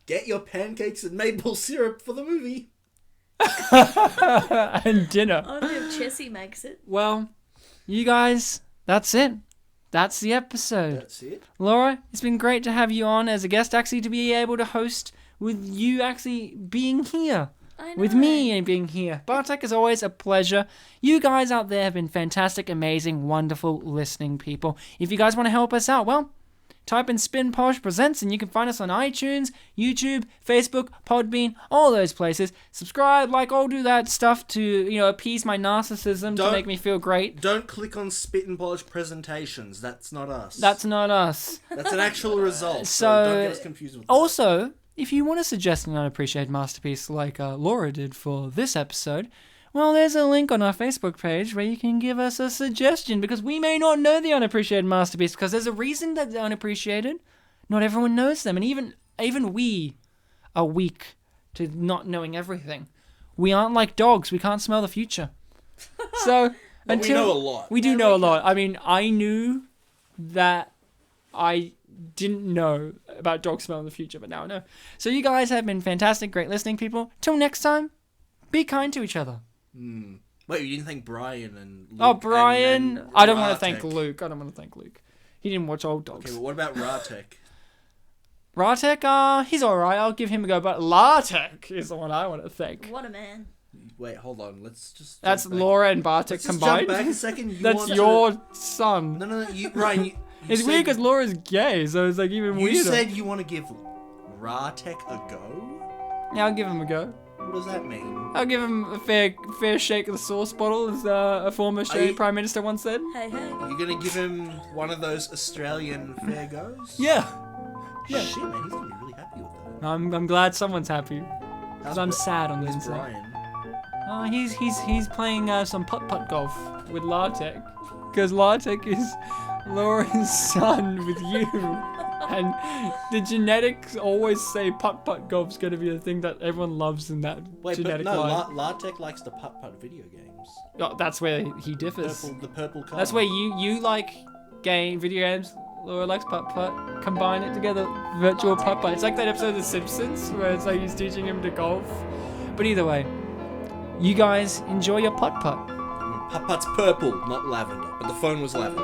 Get your pancakes and maple syrup for the movie. And dinner. Only if Chessie makes it. Well, you guys, that's it. That's the episode. That's it. Laura, it's been great to have you on as a guest, actually, to be able to host with you actually being here. I know. With me and being here. Bartek, is always a pleasure. You guys out there have been fantastic, amazing, wonderful listening people. If you guys want to help us out, well, type in Spin Polish Presents and you can find us on iTunes, YouTube, Facebook, Podbean, all those places. Subscribe, like, all do that stuff to, appease my narcissism, to make me feel great. Don't click on Spit and Polish Presentations. That's not us. That's not us. That's an actual result. So, don't get us confused with that. Also, if you want to suggest an unappreciated masterpiece like Laura did for this episode, well, there's a link on our Facebook page where you can give us a suggestion, because we may not know the unappreciated masterpiece, because there's a reason that they're unappreciated. Not everyone knows them, and even we are weak to not knowing everything. We aren't like dogs. We can't smell the future. So But we know a lot. We do know a lot. I mean, I knew that I didn't know about dogs smelling the future, but now I know. So you guys have been fantastic, great listening people. Till next time, be kind to each other. Wait, you didn't thank Brian and Luke? Oh, Brian. and I don't want to Ratek. thank Luke. He didn't watch Old Dogs. Okay, but what about Ratek? Ratek, he's alright. I'll give him a go, but Lartek is the one I want to thank. What a man. Wait, hold on. Let's just. That's jump back. Laura and Bartek Let's just combined. jump back a second. That's your son. No. Ryan, you It's said, weird because Laura's gay, so it's like even you weirder. said you want to give Ratek a go. Yeah, I'll give him a go. What does that mean? I'll give him a fair shake of the sauce bottle, as a former Australian you- Prime Minister once said. Hey. You're gonna give him one of those Australian fair goes? Yeah. Yeah. Shit, man, he's gonna be really happy with that. I'm glad someone's happy, because How's I'm Bri- sad on the How's inside. Brian? He's playing some putt-putt golf with Lartek, because Lartek is Laura's son with you. And the genetics always say putt-putt golf's going to be a thing that everyone loves in that Wait, but genetic no, line. Latek likes the putt-putt video games. Oh, that's where he differs. The purple color. That's where you like video games. Laura likes putt-putt. Combine it together, virtual putt-putt. It's like that episode of The Simpsons where it's like he's teaching him to golf. But either way, you guys enjoy your putt-putt. Putt-putt's purple, not lavender. But the phone was lavender.